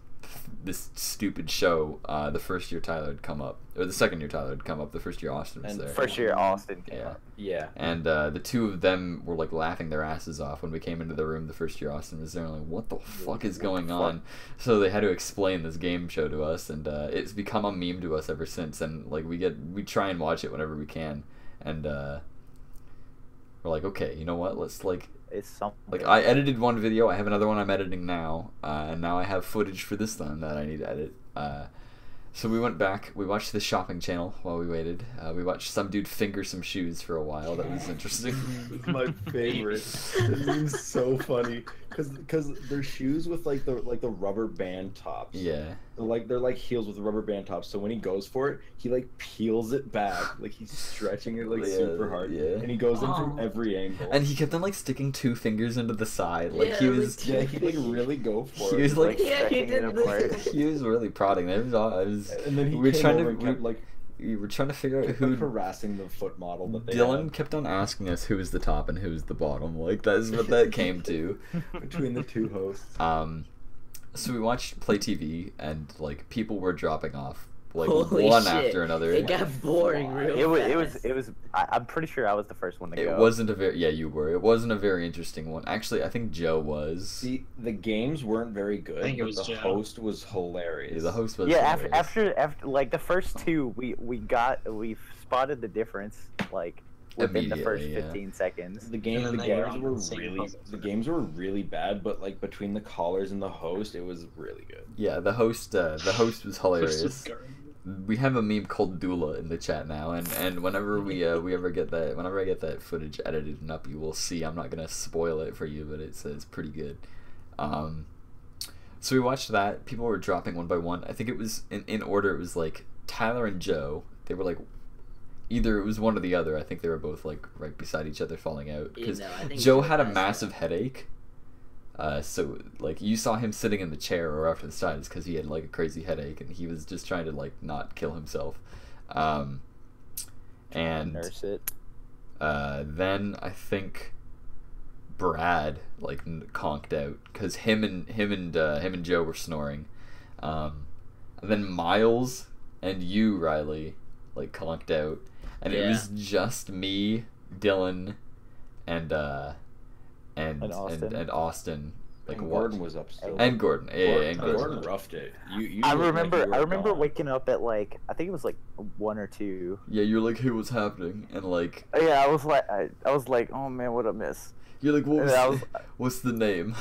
stupid show the first year Tyler had come up, or the second year Tyler had come up, the first year Austin was And there. First year Austin came Yeah. up. Yeah. And the two of them were like laughing their asses off when we came into the room the first year Austin was there. And like, what the fuck is going on? So they had to explain this game show to us, and it's become a meme to us ever since. And like we try and watch it whenever we can, and we're like, okay, you know what? Let's like. It's something. Like, I edited one video, I have another one I'm editing now, and now I have footage for this one that I need to edit. So we went back, we watched the shopping channel while we waited. We watched some dude finger some shoes for a while, that was interesting. My favorite. It seems so funny because they're shoes with like the rubber band tops. Yeah. They're like heels with rubber band tops. So when he goes for it, he like peels it back, like he's stretching it like Yeah, super hard. yeah. And he goes in from every angle. And he kept on, like, sticking two fingers into the side, like, Yeah, he like was... two- yeah, he like really go for He it. was like... Yeah, he stretching it did apart. this. He was really prodding it. It was And then he we were came trying over to... and kept like we were trying to figure out kept, who... like, harassing the foot model that they Dylan had kept on asking us who was the top and who was the bottom. Like, that's what that came to. between the two hosts. So we watched Play TV, and like people were dropping off, like Holy one shit. after another. It got boring real It was. I'm pretty sure I was the first one to It go. wasn't a very you were. It wasn't a very interesting one. Actually, I think Joe was. See, the games weren't very good. I think it but was the Joe. host was hilarious. Yeah, the host was. Yeah, hilarious. after like the first two, we spotted the difference like within the first Immediately, yeah. 15 seconds. The And then they were on the same puzzles. games were really bad, but like between the callers and the host, it was really good. Yeah, the host was hilarious. First garbage. We have a meme called Dula in the chat now, and whenever we ever get that, whenever I get that footage edited and up, you will see. I'm not gonna spoil it for you, but it's pretty good. So we watched that. People were dropping one by one. I think it was in order. It was like Tyler and Joe. They were like, either it was one or the other. I think they were both like right beside each other, falling out because No, I think Joe Joe had a passed massive out. headache. So like you saw him sitting in the chair or off to the sides because he had like a crazy headache and he was just trying to like not kill himself. And Nurse it. then I think Brad like conked out because him and Joe were snoring. And then Miles and you, Riley, like conked out, and it Yeah. was just me, Dylan, and Austin, like And what? Gordon was up still. And Gordon, and Gordon. Gordon roughed it. You I looked like remember. you were I remember gone. waking up at like I think it was like 1 or 2. Yeah, you're like, hey, what's happening? And like, Yeah, I was like, oh man, what a miss. you're like, what was, And I was- what's the name?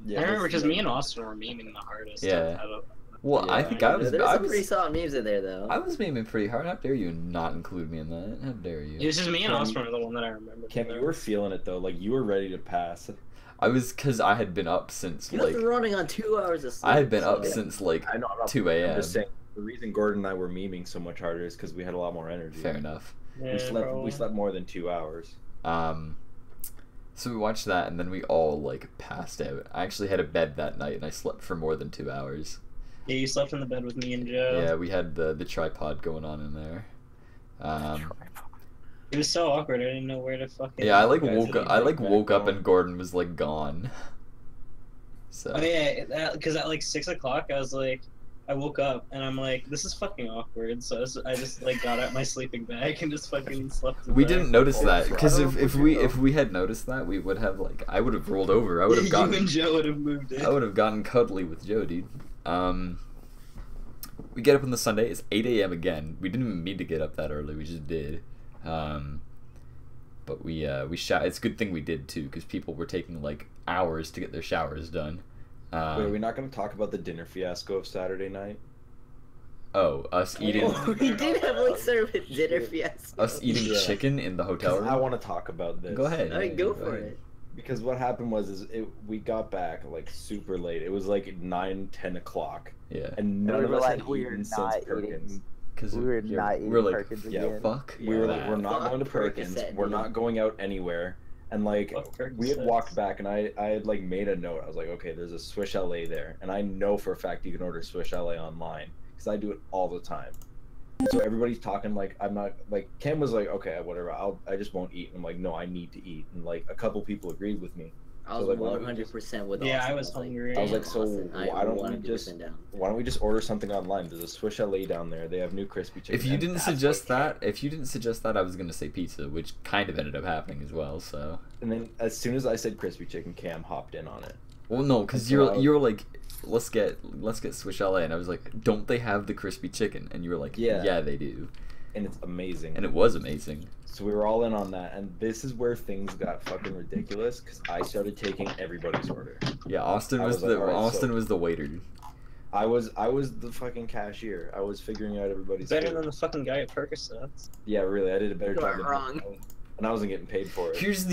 Yeah, I remember that's- because me and Austin were memeing the hardest. Yeah. Out of, Well, I Yeah. think I was, There's I some pretty was, solid memes in there though. I was memeing pretty hard. How dare you not include me in that? How dare you? it was just me and Cam- Austin were the one that I remember. Cam, you were feeling it though. Like you were ready to pass. I was, because I had been up since You like, must be running on 2 hours of sleep. I had been up so- since like I know. I'm not, 2 I'm a.m. just saying. The reason Gordon and I were memeing so much harder is because we had a lot more energy. Fair enough. Yeah, We slept. probably. We slept more than 2 hours. So we watched that, and then we all like passed out. I actually had a bed that night, and I slept for more than 2 hours. Yeah, you slept in the bed with me and Joe. Yeah, we had the tripod going on in there. It was so awkward. I didn't know where to fucking. Yeah, I like guys woke didn't up. I like get back woke up, home. and Gordon was like gone. So Oh yeah, because at like 6 o'clock, I woke up and I'm like, this is fucking awkward. So I just like got out my sleeping bag and just fucking slept. in we there. didn't notice Oh, that so I because don't know if we had noticed that, we would have like I would have rolled over. I would have You gotten and Joe would have moved it. I would have gotten cuddly with Joe, dude. We get up on the Sunday. It's 8 a.m. again. We didn't even mean to get up that early. We just did. But we it's a good thing we did too, because people were taking like hours to get their showers done. Wait, are we not going to talk about the dinner fiasco of Saturday night? Oh, us eating Oh, we did have like sort of a dinner fiasco. us eating Yeah. chicken in the hotel 'Cause room. I want to talk about this. Go ahead. All right, go Go for ahead. it. Because what happened was we got back like super late. It was like 9-10 o'clock, Yeah, and none we of were us like, had we were eaten not since Perkins. eating. because We were not eating we're like, Perkins yeah, again. fuck. We were like, that. we're not Fuck going to Perkins. Percocet, We're dude. not going out anywhere. And like Fuck Percocet. we had walked back, and I had like made a note. I was like, okay, there's a Swish LA there, and I know for a fact you can order Swish LA online because I do it all the time. So everybody's talking like I'm not like Cam was like, okay, whatever, I just won't eat. And I'm like, no, I need to eat. And like a couple people agreed with me. I was So, like, why don't we 100% with Yeah, Austin. I was hungry. I was "Damn, like, so Austin, I why don't we 100% just down." why don't we just order something online? There's a Swish LA down there. They have new crispy chicken. If you and didn't that's suggest what- that, I was gonna say pizza, which kind of ended up happening as well. So, And then as soon as I said crispy chicken, Cam hopped in on it. well, no, because And so I you're like, let's get Swish LA, and I was like, don't they have the crispy chicken? And you were like, Yeah. yeah, they do, And it's amazing. and it was amazing. So we were all in on that, and this is where things got fucking ridiculous because I started taking everybody's order. Yeah, Austin I was was like, the alright, Austin so- was the waiter. I was the fucking cashier. I was figuring out everybody's Better food. than the fucking guy at Percocets. Yeah, really, I did a better You job. are than wrong. him, and I wasn't getting paid for it. Here's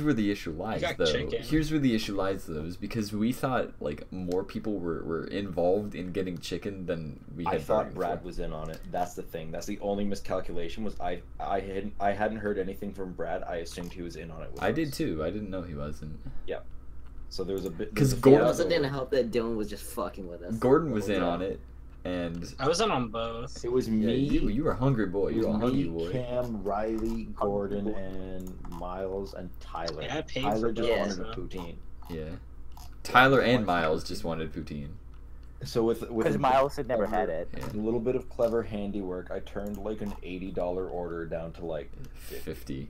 where the issue lies, got though. chicken. Here's where the issue lies, though, is because we thought like more people were involved in getting chicken than we had. I thought bargained Brad for. was in on it. That's the thing. That's the only miscalculation was I hadn't heard anything from Brad. I assumed he was in on it. With I us. did too. I didn't know he wasn't. So there was a bit. 'Cause there was a Gordon- It fiasco. also didn't help that Dylan was just fucking with us. Gordon was in Yeah. on it, and I was in on both. It was yeah, me. you were a hungry boy. It You was were a hungry me, boy. Cam, Riley, Gordon, and Miles, and Tyler. Yeah, I paid Tyler for just both, wanted so. a poutine. Yeah. Tyler and Miles just wanted poutine. So with Because a Miles had never clever- had it. Yeah. a little bit of clever handiwork, I turned like an $80 order down to like 50.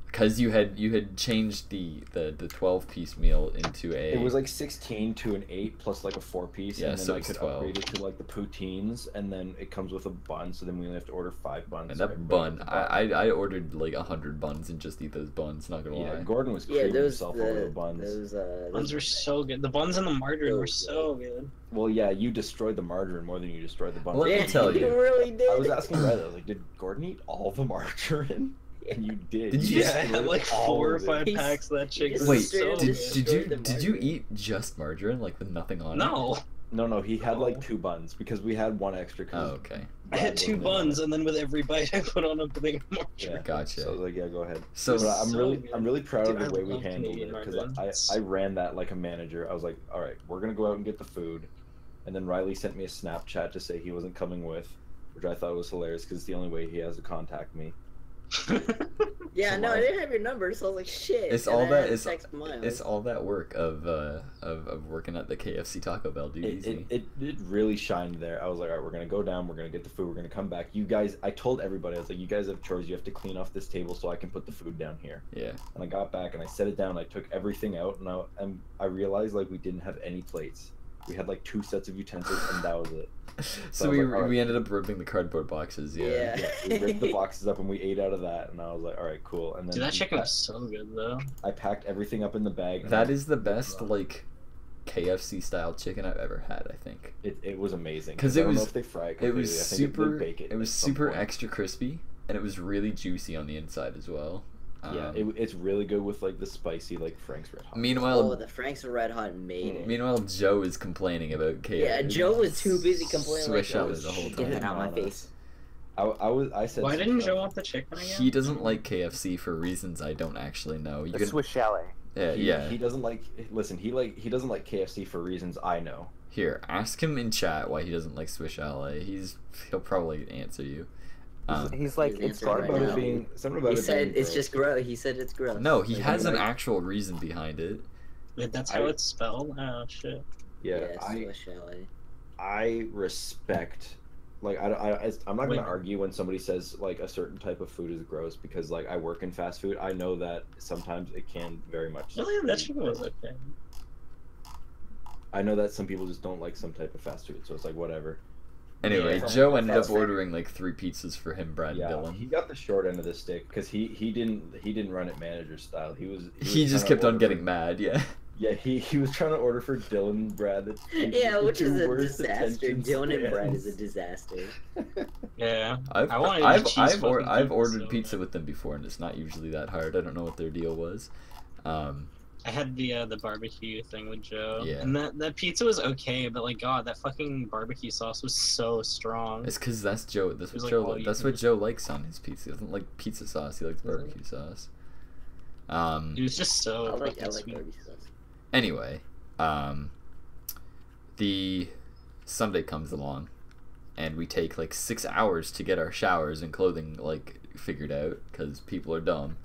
Because you had changed the 12-piece meal into a. it was like 16 to an 8 plus like a 4-piece, Yeah, and then so I it's could 12. upgrade it to like the poutines, and then it comes with a bun. So then we only have to order 5 buns. And so that everybody bun, gets a I ordered like 100 buns and just eat those buns. Not gonna Yeah, lie. Gordon was Yeah, creaming those himself over the buns. Buns were so good. The buns and the margarine were So so good. Well, yeah, you destroyed the margarine more than you destroyed the buns. Let me Yeah, tell you. really did. I was asking Riley, I was like, did Gordon eat all the margarine? And you did. Did you Yeah, just- I had like all 4 or of it. 5 He's- packs of that chicken. just Wait, so straight up good. did you eat just margarine, like with nothing on it? No, No, he had like Oh. 2 buns because we had one extra. 'cause Oh, okay. I had Brad 2 wasn't in on buns, it. and then with every bite, I put on a thing of margarine. Yeah. Gotcha. So I was like, yeah, go ahead. So But I'm so really, good. I'm really proud Dude, of the I way we love handled Canadian it because margarine. I ran that like a manager. I was like, all right, we're gonna go out and get the food, and then Riley sent me a Snapchat to say he wasn't coming with, which I thought was hilarious because it's the only way he has to contact me. Yeah, So no, I Miles- didn't have your number, so I was like, shit. It's And all I that- had to it's- text Miles. it's all that work of working at the KFC Taco Bell, dude. Easy. It really shined there. I was like, all right, we're gonna go down, we're gonna get the food, we're gonna come back. You guys, I told everybody, I was like, you guys have chores. You have to clean off this table so I can put the food down here. Yeah. And I got back and I set it down. I took everything out, and I realized like we didn't have any plates. We had like 2 sets of utensils, and that was it. So I was we like, alright. we ended up ripping the cardboard boxes. Yeah. Yeah. Yeah, we ripped the boxes up and we ate out of that, and I was like, all right, cool. And then Dude, that we chicken pa- was so good though. I packed everything up in the bag. and That I- is the best like KFC style chicken I've ever had. I think. It was amazing 'Cause I it don't know was- if they fry it It completely. was I think super. they bake It at was some super point. extra crispy, and it was really juicy on the inside as well. Yeah, it's really good with like the spicy like Frank's Red Hot. Meanwhile, Oh, the Frank's Red Hot made it. Meanwhile, Joe is complaining about KFC. Yeah, Joe was too busy complaining. Swish like, out oh, the whole Get time. it out of my face. I said. Why some didn't stuff. Joe want the chicken again? He doesn't like KFC for reasons I don't actually know. You The can, Swiss chalet. yeah, yeah. He doesn't like. Listen, he doesn't like KFC for reasons I know. Here, ask him in chat why he doesn't like Swiss LA. He'll probably answer you. He's like, He's it's answering Something right about now. it being. Something about He it said being it's just gross. He said it's gross. No, he Like, has an like- actual reason behind it. Wait, that's how it's spelled? Oh shit. Yeah, Yeah, Swiss chalet. I respect. Like I'm not gonna Wait. argue when somebody says like a certain type of food is gross because like I work in fast food. I know that sometimes it can very much. Really, that chicken was okay. I know that some people just don't like some type of fast food, so it's like whatever. Anyway, Yeah. Joe ended That's up fair. ordering like 3 pizzas for him, Brad, Yeah, and Dylan. he got the short end of the stick because he didn't run it manager style. He just kept on getting mad, yeah. Yeah, he was trying to order for Dylan and Brad. Yeah, which is a Worst disaster. attention Dylan and Brad is a spans. disaster. Yeah. I've I wanted I've cheese I've, fucking I've pizza ordered so pizza bad. with them before, and it's not usually that hard. I don't know what their deal was. I had the barbecue thing with Joe. Yeah. And that pizza was okay, but like God, that fucking barbecue sauce was so strong. It's because that's Joe. That's It was what like Joe. all you That's can what Joe likes on his pizza. He doesn't like pizza sauce. He likes barbecue sauce. It was just so I like fucking sweet. barbecue sauce. Anyway, the Sunday comes along, and we take like 6 hours to get our showers and clothing like figured out because people are dumb.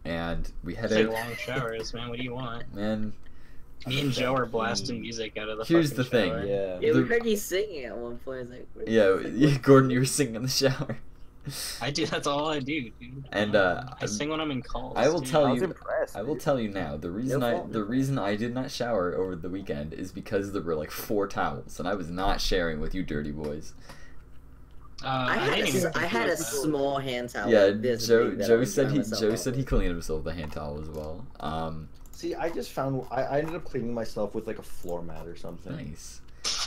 And we head It's like out. long showers, man. What do you want? Man, Me and Joe are blasting music out of the Here's fucking the thing. shower. Yeah. Yeah, we The- heard you singing at one point. I was like, where's yeah, this? yeah, Gordon, you were singing in the shower. I do. That's all I do, dude. And, I sing when I'm in calls. I will dude. tell I was you- impressed. I will dude. tell you now. The reason fault, the no reason I did not shower over the weekend is because there were like 4 towels, and I was not sharing with you, dirty boys. I didn't even think I had it a was that. small hand towel. Yeah, like this Joe. big that I Joe was said drying he. myself Joe off said he with. cleaned himself with a hand towel as well. See, I just found I ended up cleaning myself with like a floor mat or something. Nice.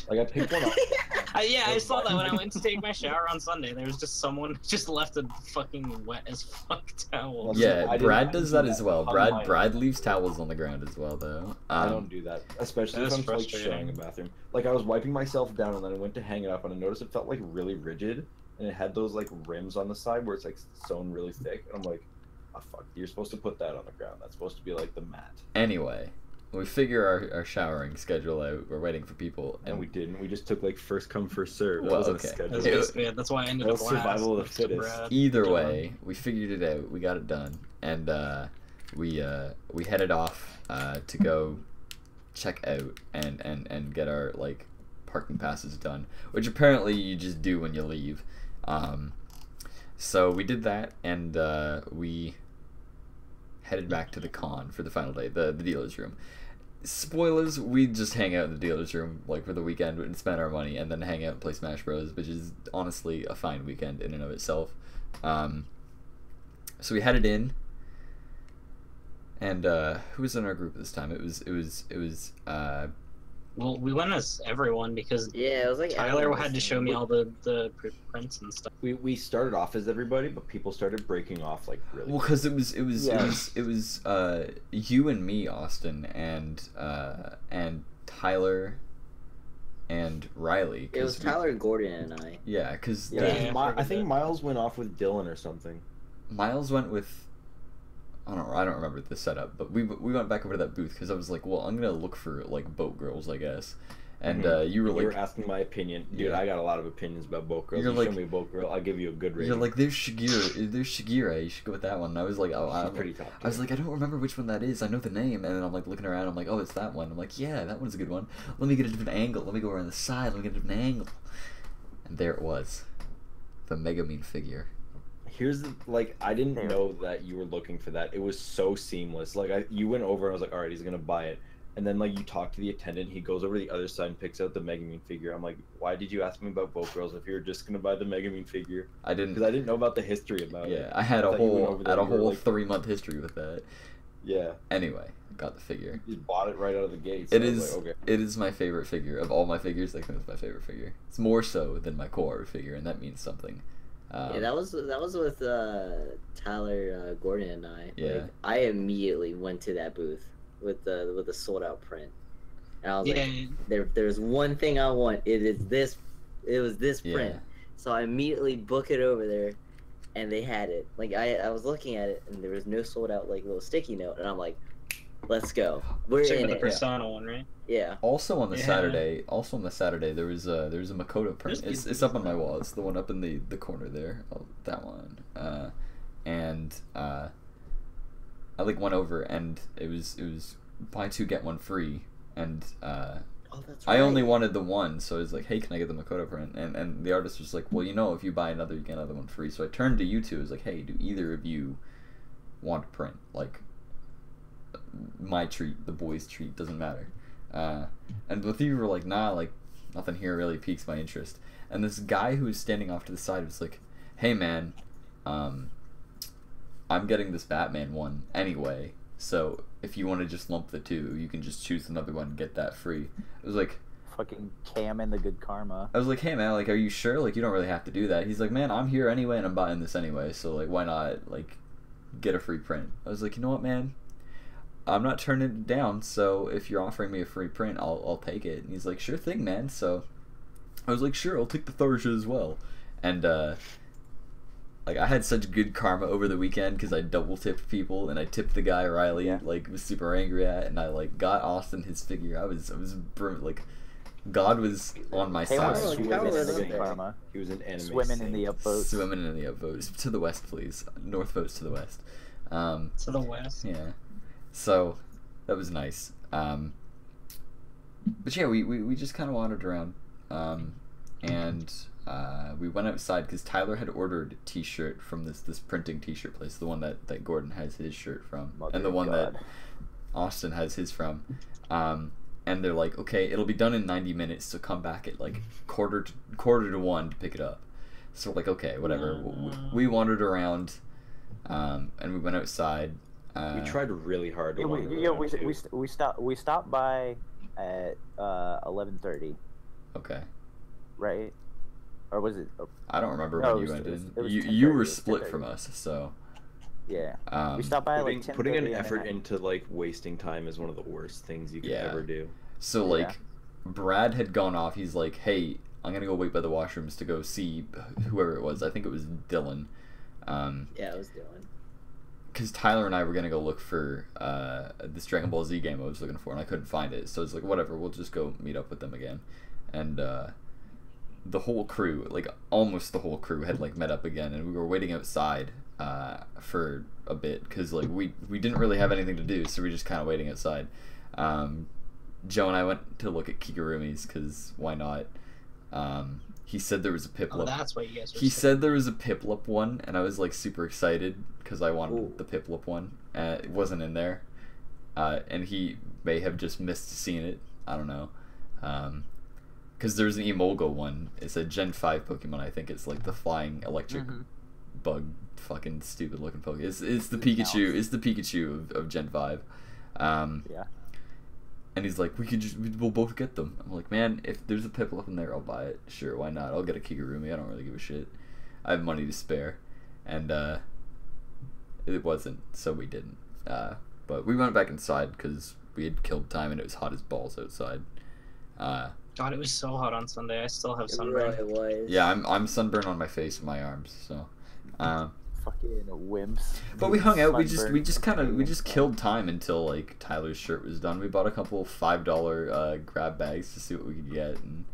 Like I picked one up. Yeah, I saw that when I went to take my shower on Sunday. There was just someone just left a fucking wet as fuck towel. Well, Yeah, I didn't- Brad I does didn't that do as that. well. On Brad my- Brad leaves towels on the ground as well, though. I don't do that, especially if That's I'm like frustrating. sharing a bathroom. Like I was wiping myself down and then I went to hang it up and I noticed it felt like really rigid and it had those like rims on the side where it's like sewn really thick and I'm like, oh fuck, you're supposed to put that on the ground. That's supposed to be like the mat. Anyway, we figure our showering schedule out. We're waiting for people, And we didn't. We just took like first come first serve. Well, That wasn't okay. a schedule. That's, It- basically it. That's why I ended That up was last. survival of the next to fittest. Brad. either John. way, we figured it out. We got it done, and we headed off to go check out and get our like parking passes done, which apparently you just do when you leave. So we did that, and we headed back to the con for the final day, the dealer's room. Spoilers, we just hang out in the dealer's room like for the weekend and spend our money and then hang out and play Smash Bros, which is honestly a fine weekend in and of itself. So we headed in, and who was in our group this time? It was Well, we went as everyone because Yeah, it was like Tyler everyone had to was show me all the prints and stuff. We started off as everybody, but people started breaking off like really. well, because it was Yeah. you and me, Austin, and Tyler and Riley. It was 'cause we- Tyler, Gordon, and I. Yeah, because Yeah, Yeah, I I forget think that. Miles went off with Dylan or something. Miles went with. I don't remember the setup, but we went back over to that booth because I was like, well, I'm gonna look for like boat girls, I guess. And you were You like, asking my opinion, dude. Yeah. I got a lot of opinions about boat girls. You're You like- show me a boat girl, I'll give you a good rating. you're like, there's Shagira, you should go with that one. And I was like, oh, She's pretty top. I was like, I don't remember which one that is. I know the name, and then I'm like looking around. I'm like, oh, it's that one. I'm like, yeah, that one's a good one. Let me get a different angle. Let me go around the side. Let me get a different angle. And there it was, the Megumin figure. Here's the, like, I didn't know that you were looking for that. It was so seamless. Like, you went over and I was like, all right, he's gonna buy it. And then like you talk to the attendant, he goes over to the other side and picks out the Megumin figure. I'm like, why did you ask me about boat girls if you were just gonna buy the Megumin figure? I didn't. Because I didn't know about the history about it. Yeah, I had a thought you went whole over there, you were like- 3-month history with that. Yeah, Anyway, got the figure. you just bought it right out of the gate. So It I was is like, okay. it is my favorite figure of all my figures. I think it's my favorite figure. It's more so than my core figure, and that means something. Yeah, that was with Tyler, Gordon, and I. Yeah. Like, I immediately went to that booth with the sold out print, and I was Yeah, like, there's one thing I want. It is this. It was this Yeah. print. So I immediately book it over there, and they had it. Like I was looking at it, and there was no sold out like little sticky note, and I'm like, let's go. We're except for in the it. Persona one, right? Yeah. Also on the Yeah. Saturday, there was a Makoto print. There's It's up on my wall. It's the one up in the corner there. Oh, that one. I like went over and it was buy 2 get 1 free, and Oh, that's right. I only wanted the one, so I was like, hey, can I get the Makoto print? And the artist was like, well, if you buy another, you get another one free. So I turned to you two. I was like, hey, do either of you want a print? Like, my treat, the boys' treat, doesn't matter. And both of you were like, nah, like, nothing here really piques my interest. And this guy who was standing off to the side was like, "Hey man, I'm getting this Batman one anyway. So if you want to just lump the two, you can just choose another one and get that free." It was like, Fucking Cam and the good karma. I was like, "Hey man, like, are you sure? Like, you don't really have to do that." He's like, "Man, I'm here anyway, and I'm buying this anyway. So like, why not like get a free print?" I was like, "You know what, man? I'm not turning it down. So if you're offering me a free print, I'll take it." And he's like, "Sure thing, man." So I was like, "Sure, I'll take the Tharja as well." And like, I had such good karma over the weekend because I double tipped people, and I tipped the guy Riley like was super angry at, and I like got Austin his figure. I was like, God was on my Taylor side. was Swimming swimming in in the the good karma. He was an anime Swimming in the saint. upvotes. Swimming in the upvotes to the west, please. North votes to the west. To the west. Yeah. So that was nice. But yeah, we just kind of wandered around, and we went outside because Tyler had ordered a T-shirt from this printing T-shirt place, the one that Gordon has his shirt from, and the one that Austin has his from. And they're like, "Okay, it'll be done in 90 minutes, so come back at like quarter to one to pick it up." So we're like, okay, whatever. We wandered around, and we went outside. We tried really hard to wander Yeah, around, too. we stopped by at 11:30, Okay. right? Or was it? I don't remember No, when it you was- went it was- in. it was You 10:30, were it was split 10:30. from us, so. Yeah. Um, We stopped by at like 10:30. Putting an and then effort into like wasting time is one of the worst things you could Yeah. ever do. So Yeah. like, Brad had gone off. He's like, "Hey, I'm gonna go wait by the washrooms to go see whoever it was. I think it was Dylan." Yeah, I was doing. Because Tyler and I were gonna go look for this Dragon Ball Z game I was looking for, and I couldn't find it. So it's like, whatever, we'll just go meet up with them again. And the whole crew, like almost the whole crew, had like met up again, and we were waiting outside for a bit because like we didn't really have anything to do, so we were just kind of waiting outside. Joe and I went to look at Kigurumi's because why not? He said there was a Oh, Piplup. that's what you guys were He saying. said there was a Piplup one, and I was like super excited because I wanted Ooh. the Piplup one. It wasn't in there, and he may have just missed seeing it. I don't know, because there's an Emolga one. It's a Gen 5 Pokemon. I think it's like the flying electric bug, fucking stupid looking Pokemon. It's the Pikachu. It's the Pikachu of Gen 5. Yeah. And he's like, we'll both get them. I'm like, man, if there's a Piplup in there, I'll buy it. Sure, why not? I'll get a Kigurumi. I don't really give a shit. I have money to spare. And it wasn't, so we didn't. But we went back inside because we had killed time and it was hot as balls outside. God, it was so hot on Sunday. I still have It sunburn. really was. Yeah, I'm sunburned on my face and my arms. So, Fucking wimps. but we hung out. We Sunburned just killed time until like Tyler's shirt was done. We bought a couple $5 grab bags to see what we could get, and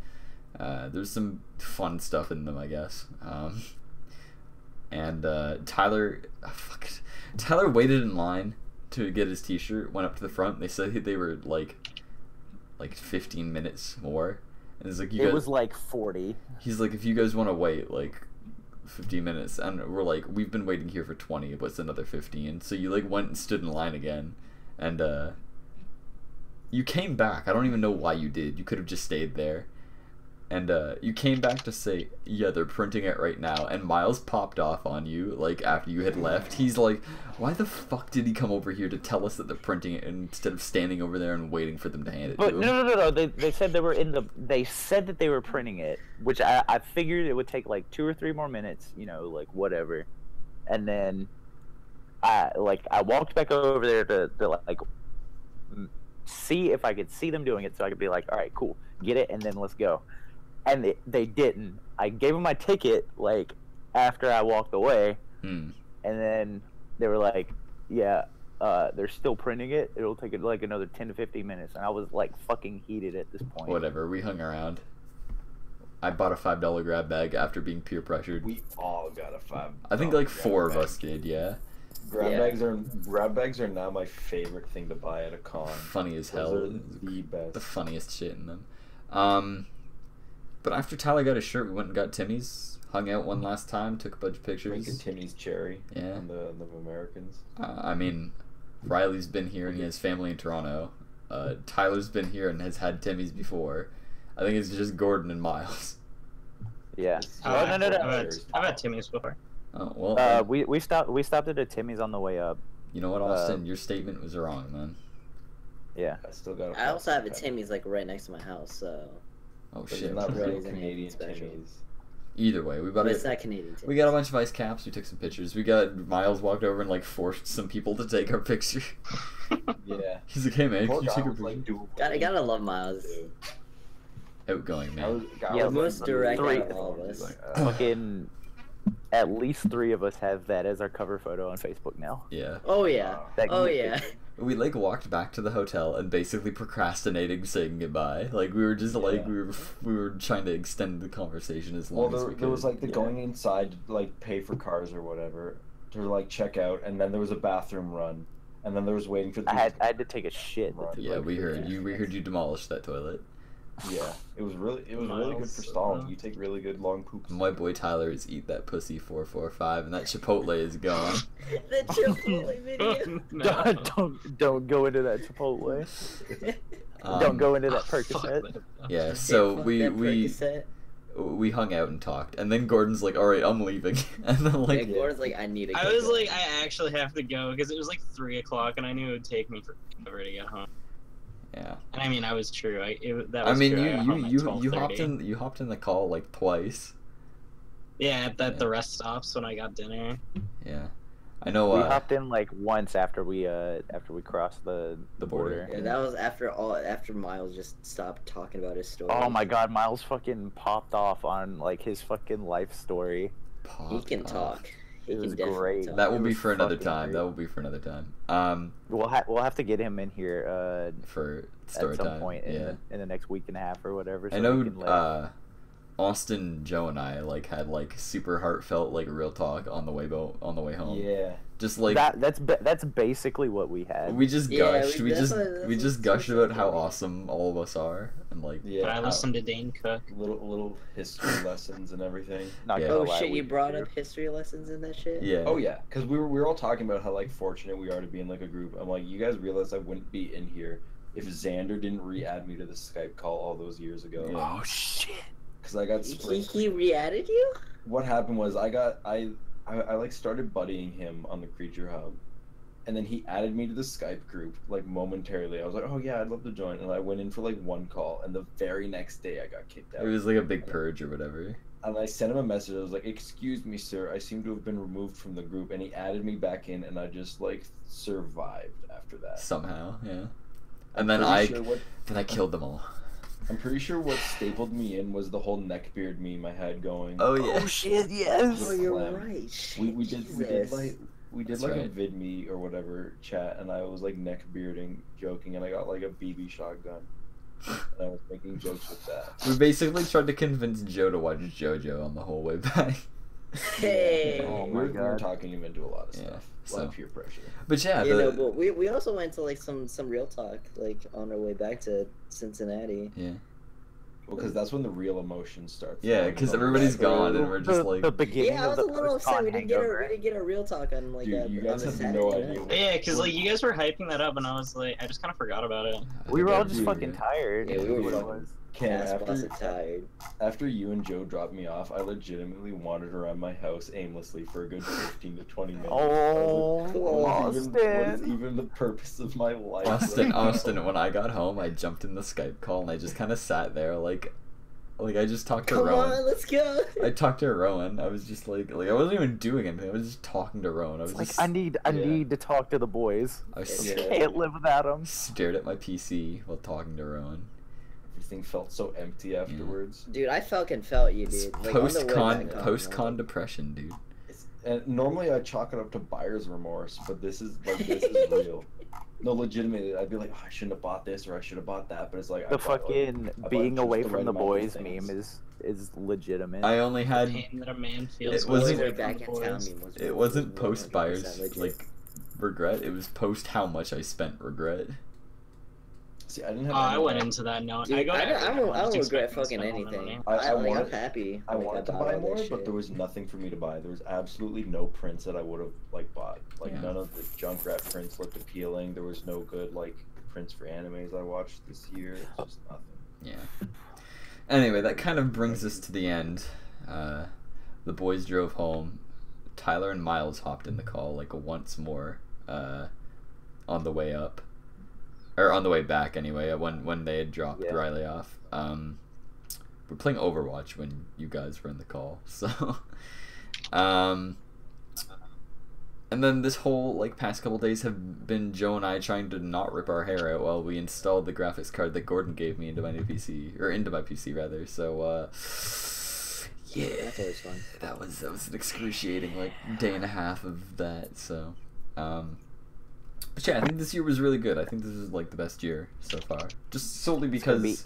there's some fun stuff in them, I guess. And Tyler waited in line to get his T-shirt. Went up to the front. They said they were like 15 minutes more. And it's like It was like 40. He's like, if you guys want to wait like 15 minutes, and we're like, we've been waiting here for 20. What's another 15? So you like went and stood in line again, and you came back. I don't even know why you did. You could have just stayed there. And you came back to say, yeah, they're printing it right now. And Miles popped off on you, like, after you had left. He's like, why the fuck did he come over here to tell us that they're printing it instead of standing over there and waiting for them to hand it But to him? no. They said they were they said that they were printing it, which I figured it would take like 2 or 3 more minutes, you know, like whatever. And then I walked back over there to like see if I could see them doing it, so I could be like, all right, cool, get it, and then let's go. And they didn't. I gave them my ticket like after I walked away, and then they were like, yeah, they're still printing it. It'll take like another 10 to 15 minutes. And I was like fucking heated at this point. Whatever, we hung around. I bought a $5 grab bag after being peer pressured. We all got a $5. I think like grab 4 of bag. us did, yeah. Grab bags are now my favorite thing to buy at a con. Funny as Those hell. are the best. The funniest shit in them. But after Tyler got his shirt, we went and got Timmy's, hung out one last time, took a bunch of pictures. Drinking Timmy's cherry. Yeah. On the Americans. I mean, Riley's been here and he has family in Toronto. Tyler's been here and has had Timmy's before. I think it's just Gordon and Miles. Yeah. Oh, Oh, no. I've had Timmy's before. Oh well. We stopped at a Timmy's on the way up. You know what, Austin? Your statement was wrong, man. Yeah. I still got. I also have a Timmy's like right next to my house, so. Oh But shit. it's not Really real isn't Canadian anything special. Timmy's. Either way, we But better. it's not Canadian Timmy's. We got a bunch of ice caps. We took some pictures. We got Miles walked over and like forced some people to take our picture. Yeah. He's like, "Hey man, Poor can you guy take a was, picture?" like, doing Gotta love Miles. Dude. Outgoing man. Yeah, the most direct three- out of all of us. Fucking. At least 3 of us have that as our cover photo on Facebook now. Yeah. Oh yeah. That Oh group yeah. picture. We like walked back to the hotel and basically procrastinating saying goodbye. Like we were just like Yeah. we were trying to extend the conversation as Well, long as we could. there was like the Yeah. going inside to like pay for cars or whatever to like check out, and then there was a bathroom run, and then there was waiting for the. I had to take a shit. Right. That took, Yeah, like, we 15 heard you. We minutes. heard you demolish that toilet. Yeah, it was really good Miles, for stalling. You take really good long poops. My boy Tyler is eat that pussy 445, and that Chipotle is gone. The Chipotle video. No. Don't go into that Chipotle. Don't go into that Percocet. Yeah, so Fuck we that we Percocet. we hung out and talked, and then Gordon's like, "All right, I'm leaving," and then Yeah, like, Gordon's like, I need to I go was home. like, I actually have to go because it was like 3 o'clock, and I knew it would take me forever to get home. yeah. And I mean, I was true. That I was mean, true. I got home at you 12:30. hopped in the call like twice. Yeah, at the rest stops when I got dinner. Yeah, I know. We hopped in like once after we crossed the border. Yeah, that was after Miles just stopped talking about his story. Oh my god, Miles fucking popped off on like his fucking life story. He can talk. He It can was definitely great. talk. That will It be was for another fucking time. great. That will be for another time. We'll have to get him in here For at story some time. point yeah. in the next week and a half or whatever. I so know. we can, like, Austin, Joe, and I like had like super heartfelt like real talk on the way home. Yeah. Just like that's basically what we had. we just Yeah, gushed. We that's just what- we that's just what gushed we're about how saying. awesome all of us are, and like Yeah. But I how- listened to Dane Cook. little history lessons and everything. Not Yeah. gonna Oh lie, shit, we you brought do. up history lessons in that shit? yeah. Oh yeah, because we were all talking about how like fortunate we are to be in like a group. I'm like, you guys realize I wouldn't be in here if Xander didn't re-add me to the Skype call all those years ago. Yeah. Oh shit! Because I got He sprinkled. re-added you? What happened was I like started buddying him on the Creature Hub, and then he added me to the Skype group like momentarily. I was like, oh yeah, I'd love to join, and I went in for like one call, and the very next day I got kicked out. It was like a big purge or whatever. And I sent him a message. I was like, "Excuse me, sir. I seem to have been removed from the group." And he added me back in, and I just like survived after that. Somehow, yeah. I'm And then pretty I killed them all. I'm pretty sure what stapled me in was the whole neckbeard meme I had going. Oh yeah. Oh shit! Yes. Oh, you're Slam. right. Shit, we did Jesus. That's That's a right. VidMe or whatever chat, and I was like neckbearding, joking, and I got like a BB shotgun, and I was making jokes with that. We basically tried to convince Joe to watch JoJo on the whole way back. Hey. Oh we my were God. talking him into a lot of Yeah, stuff. A so- lot of peer pressure. But yeah, You know, the, but we also went to like some real talk like on our way back to Cincinnati. yeah, Well, because that's when the real emotion starts. yeah, flowing because from the everybody's back. gone and we're just the like, beginning Yeah, I was of a the little upset post-con we didn't get hangover. a real talk on like Dude, you guys on a have Saturday no night. idea. But yeah, because like you guys were hyping that up, and I was like, I just kind of forgot about it. We were all Dude, just fucking tired. Yeah, we were That's what it fucking- was. Ken, Ass busted after, tired. after you and Joe dropped me off, I legitimately wandered around my house aimlessly for a good 15 to 20 minutes. I was Oh, what is Austin. even the purpose of my life? Austin, when I got home, I jumped in the Skype call and I just kind of sat there like I just talked to Come Rowan. on, let's go. I talked to Rowan. I was just like I wasn't even doing anything. I was just talking to Rowan. I was It's like just, I need Yeah. to talk to the boys. I s- Yeah. Can't live without them. stared at my PC while talking to Rowan. Everything felt so empty afterwards. Dude, I fucking felt you, dude. Like, on the way back home, Post like- con depression, dude. And normally I chalk it up to buyer's remorse, but this is real. No, legitimately, I'd be like, oh, I shouldn't have bought this or I should have bought that, but it's like The I bought, like, fucking bought being just away the from right the amount of boys things. meme is legitimate. I only The had pain that a man feels. It when wasn't- away Always back from in the town boys. meme was it wasn't 100% post buyers legit. like regret. It was post how much I spent regret. See, I didn't have. I any went of that. into that knowing. Dude, I don't just regret expecting to fucking spend all my anything. money. I'm wanted- happy. I like, wanted to bought buy all that more, but shit. there was nothing for me to buy. There was absolutely no prints that I would have like bought. Like Yeah. none of the Junkrat prints looked appealing. There was no good like prints for animes I watched this year. It's just nothing. Yeah. Anyway, that kind of brings us to the end. The boys drove home. Tyler and Miles hopped in the call like once more on the way up. Or on the way back, anyway, when they had dropped Riley off. We're playing Overwatch when you guys were in the call, so... And then this whole like past couple days have been Joe and I trying to not rip our hair out while we installed the graphics card that Gordon gave me into my new PC, or into my PC rather. So yeah, That's always fun. that was an excruciating like day and a half of that. So but yeah, I think this year was really good. I think this is like the best year so far, just solely because it's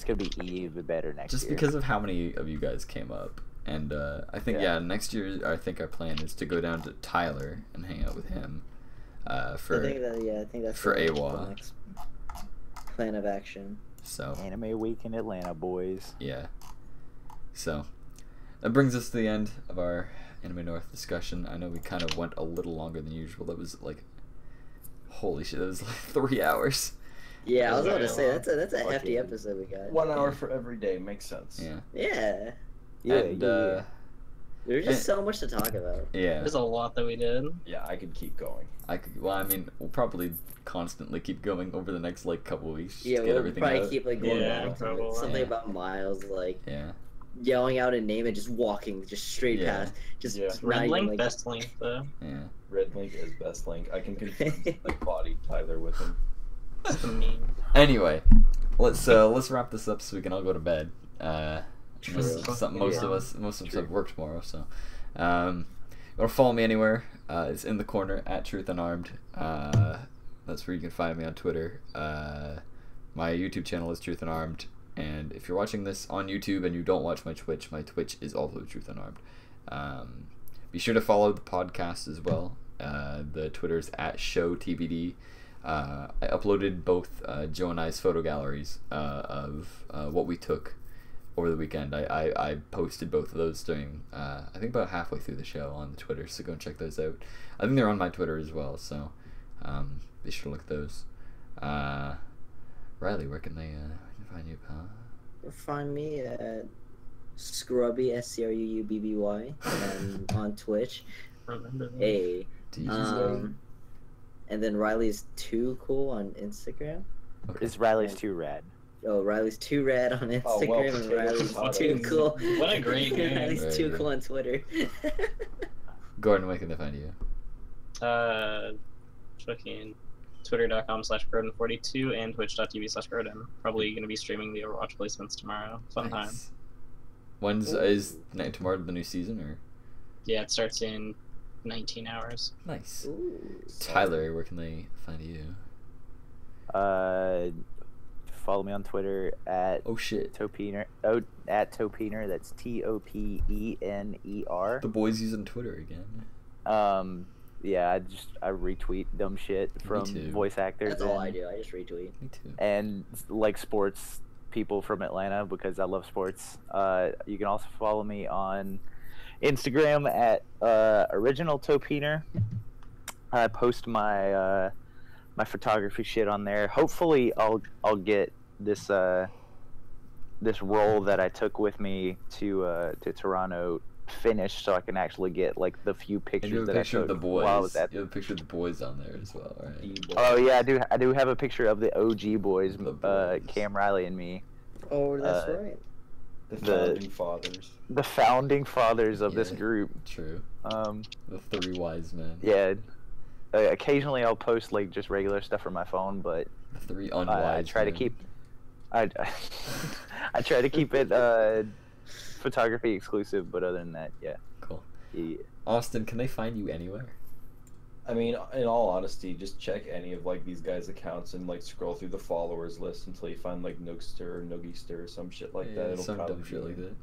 gonna be even better next just year. because of how many of you guys came up. And I think next year I think our plan is to go down to Tyler and hang out with him for I think that's for the AWA. next plan of action. So Anime Week in Atlanta, boys. yeah, so that brings us to the end of our Anime North discussion. I know we kind of went a little longer than usual. That was like, holy shit, that was like 3 hours. Yeah, I was about to say Very that's a hefty Fucking episode we got. 1 hour for every day makes sense. Yeah. Yeah, And there's just so much to talk about. yeah, There's a lot that we did. Yeah, I could keep going. I could. Well, I mean, we'll probably constantly keep going over the next like couple of weeks. Just Yeah, to get we'll everything probably out. keep like going Yeah, back to probably. something Yeah. about Miles, like Yeah. yelling out a name and just walking just straight Yeah. past, just Yeah. not Red even, Link, like, best link though. Yeah. Red Link is best link. I can confirm like body Tyler with him. It's the meme. Anyway, let's wrap this up so we can all go to bed. True. Most of us True. have work tomorrow, so you want to follow me anywhere? It's in the corner at Truth Unarmed. That's where you can find me on Twitter. My YouTube channel is Truth Unarmed, and if you're watching this on YouTube and you don't watch my Twitch is also Truth Unarmed. Be sure to follow the podcast as well. The Twitter's at Show TBD. I uploaded both Joe and I's photo galleries of what we took over the weekend. I posted both of those during I think about halfway through the show on the Twitter, so go and check those out. I think they're on my Twitter as well, so be sure to look at those. Riley, where can they find you, pal? Find me at Scrubby SCRUUBBY on Twitch. Remember that. Hey, DJ. and then Riley's too cool on Instagram. Okay. Is Riley's too rad? Oh, Riley's too rad on Instagram, Oh, well, and potato, Riley's potato. too cool. What a great name. Riley's Very too good. cool on Twitter. Gordon, where can they find you? Fucking twitter.com/Groden42 and twitch.tv/Groden. Probably going to be streaming the Overwatch placements tomorrow. Fun time. Nice. When's is tomorrow the new season or? Yeah, it starts in 19 hours. Nice. Ooh. Tyler, where can they find you? Follow me on Twitter at Oh shit. Topiner. Oh, at Topiner. That's TOPENER. The boys using Twitter again. Yeah, I retweet dumb shit from too. voice actors. That's all I and- do. I just retweet. Me too. and like sports people from Atlanta because I love sports. You can also follow me on Instagram at Original Topiner. I post my my photography shit on there. Hopefully, I'll get this this role that I took with me to Toronto finished, so I can actually get like the few And you pictures have a that I picture of took the boys. while I was at. You have a picture of the boys on there as well, right? Oh yeah, I do have a picture of the OG boys, The boys. Cam Riley and me, Oh, that's Uh, right. The The- founding fathers. the founding fathers of this Yeah. group. True. Um, The three wise men. yeah. Occasionally I'll post like just regular stuff from my phone, but The three I unwise try to men. keep. I try to keep it photography exclusive, but other than that, yeah. Cool. Yeah. Austin, can they find you anywhere? I mean, in all honesty, just check any of like these guys' accounts and like scroll through the followers list until you find like Nookster or Noogiester or some shit like that. It'll some probably dumb shit be like that.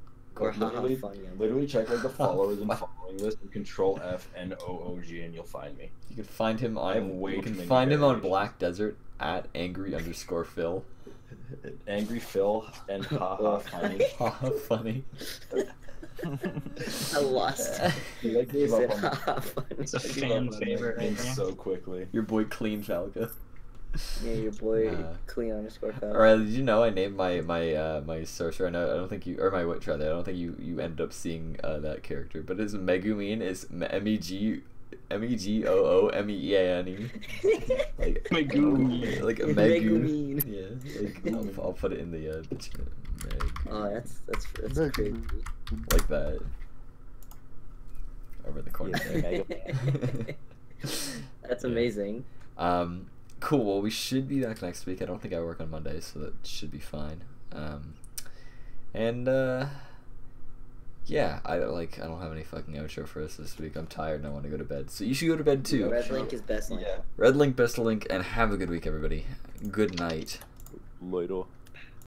Or haha literally, funny. literally check like the followers and following list and Control FNOOG and you'll find me. You can find him I have on. way You too can many find him on variations. Black Desert at angry_Phil. Angry Phil and haha funny. Haha, funny. I lost. He like gave up on Haha funny. It's a gave up fan on that favorite name right there. so quickly. Your boy Clean Falco. Yeah, your boy Uh, Clean_Foul. Alright, did you know I named my sorcerer? I don't think you, or my witch rather. I don't think you ended up seeing that character, but his Megumin is Megoomeane. Like Megumin. like a Megu. Megumin. Yeah, like I'll put it in the chat. Oh, that's crazy. Like that. Over in the corner. Yeah, there. That's Yeah. amazing. Cool. Well, we should be back next week. I don't think I work on Monday, so that should be fine. Yeah, I don't have any fucking outro for us this week. I'm tired and I want to go to bed. So you should go to bed too. Red link is best link. Yeah. Red link, best link, and have a good week, everybody. Good night. Later.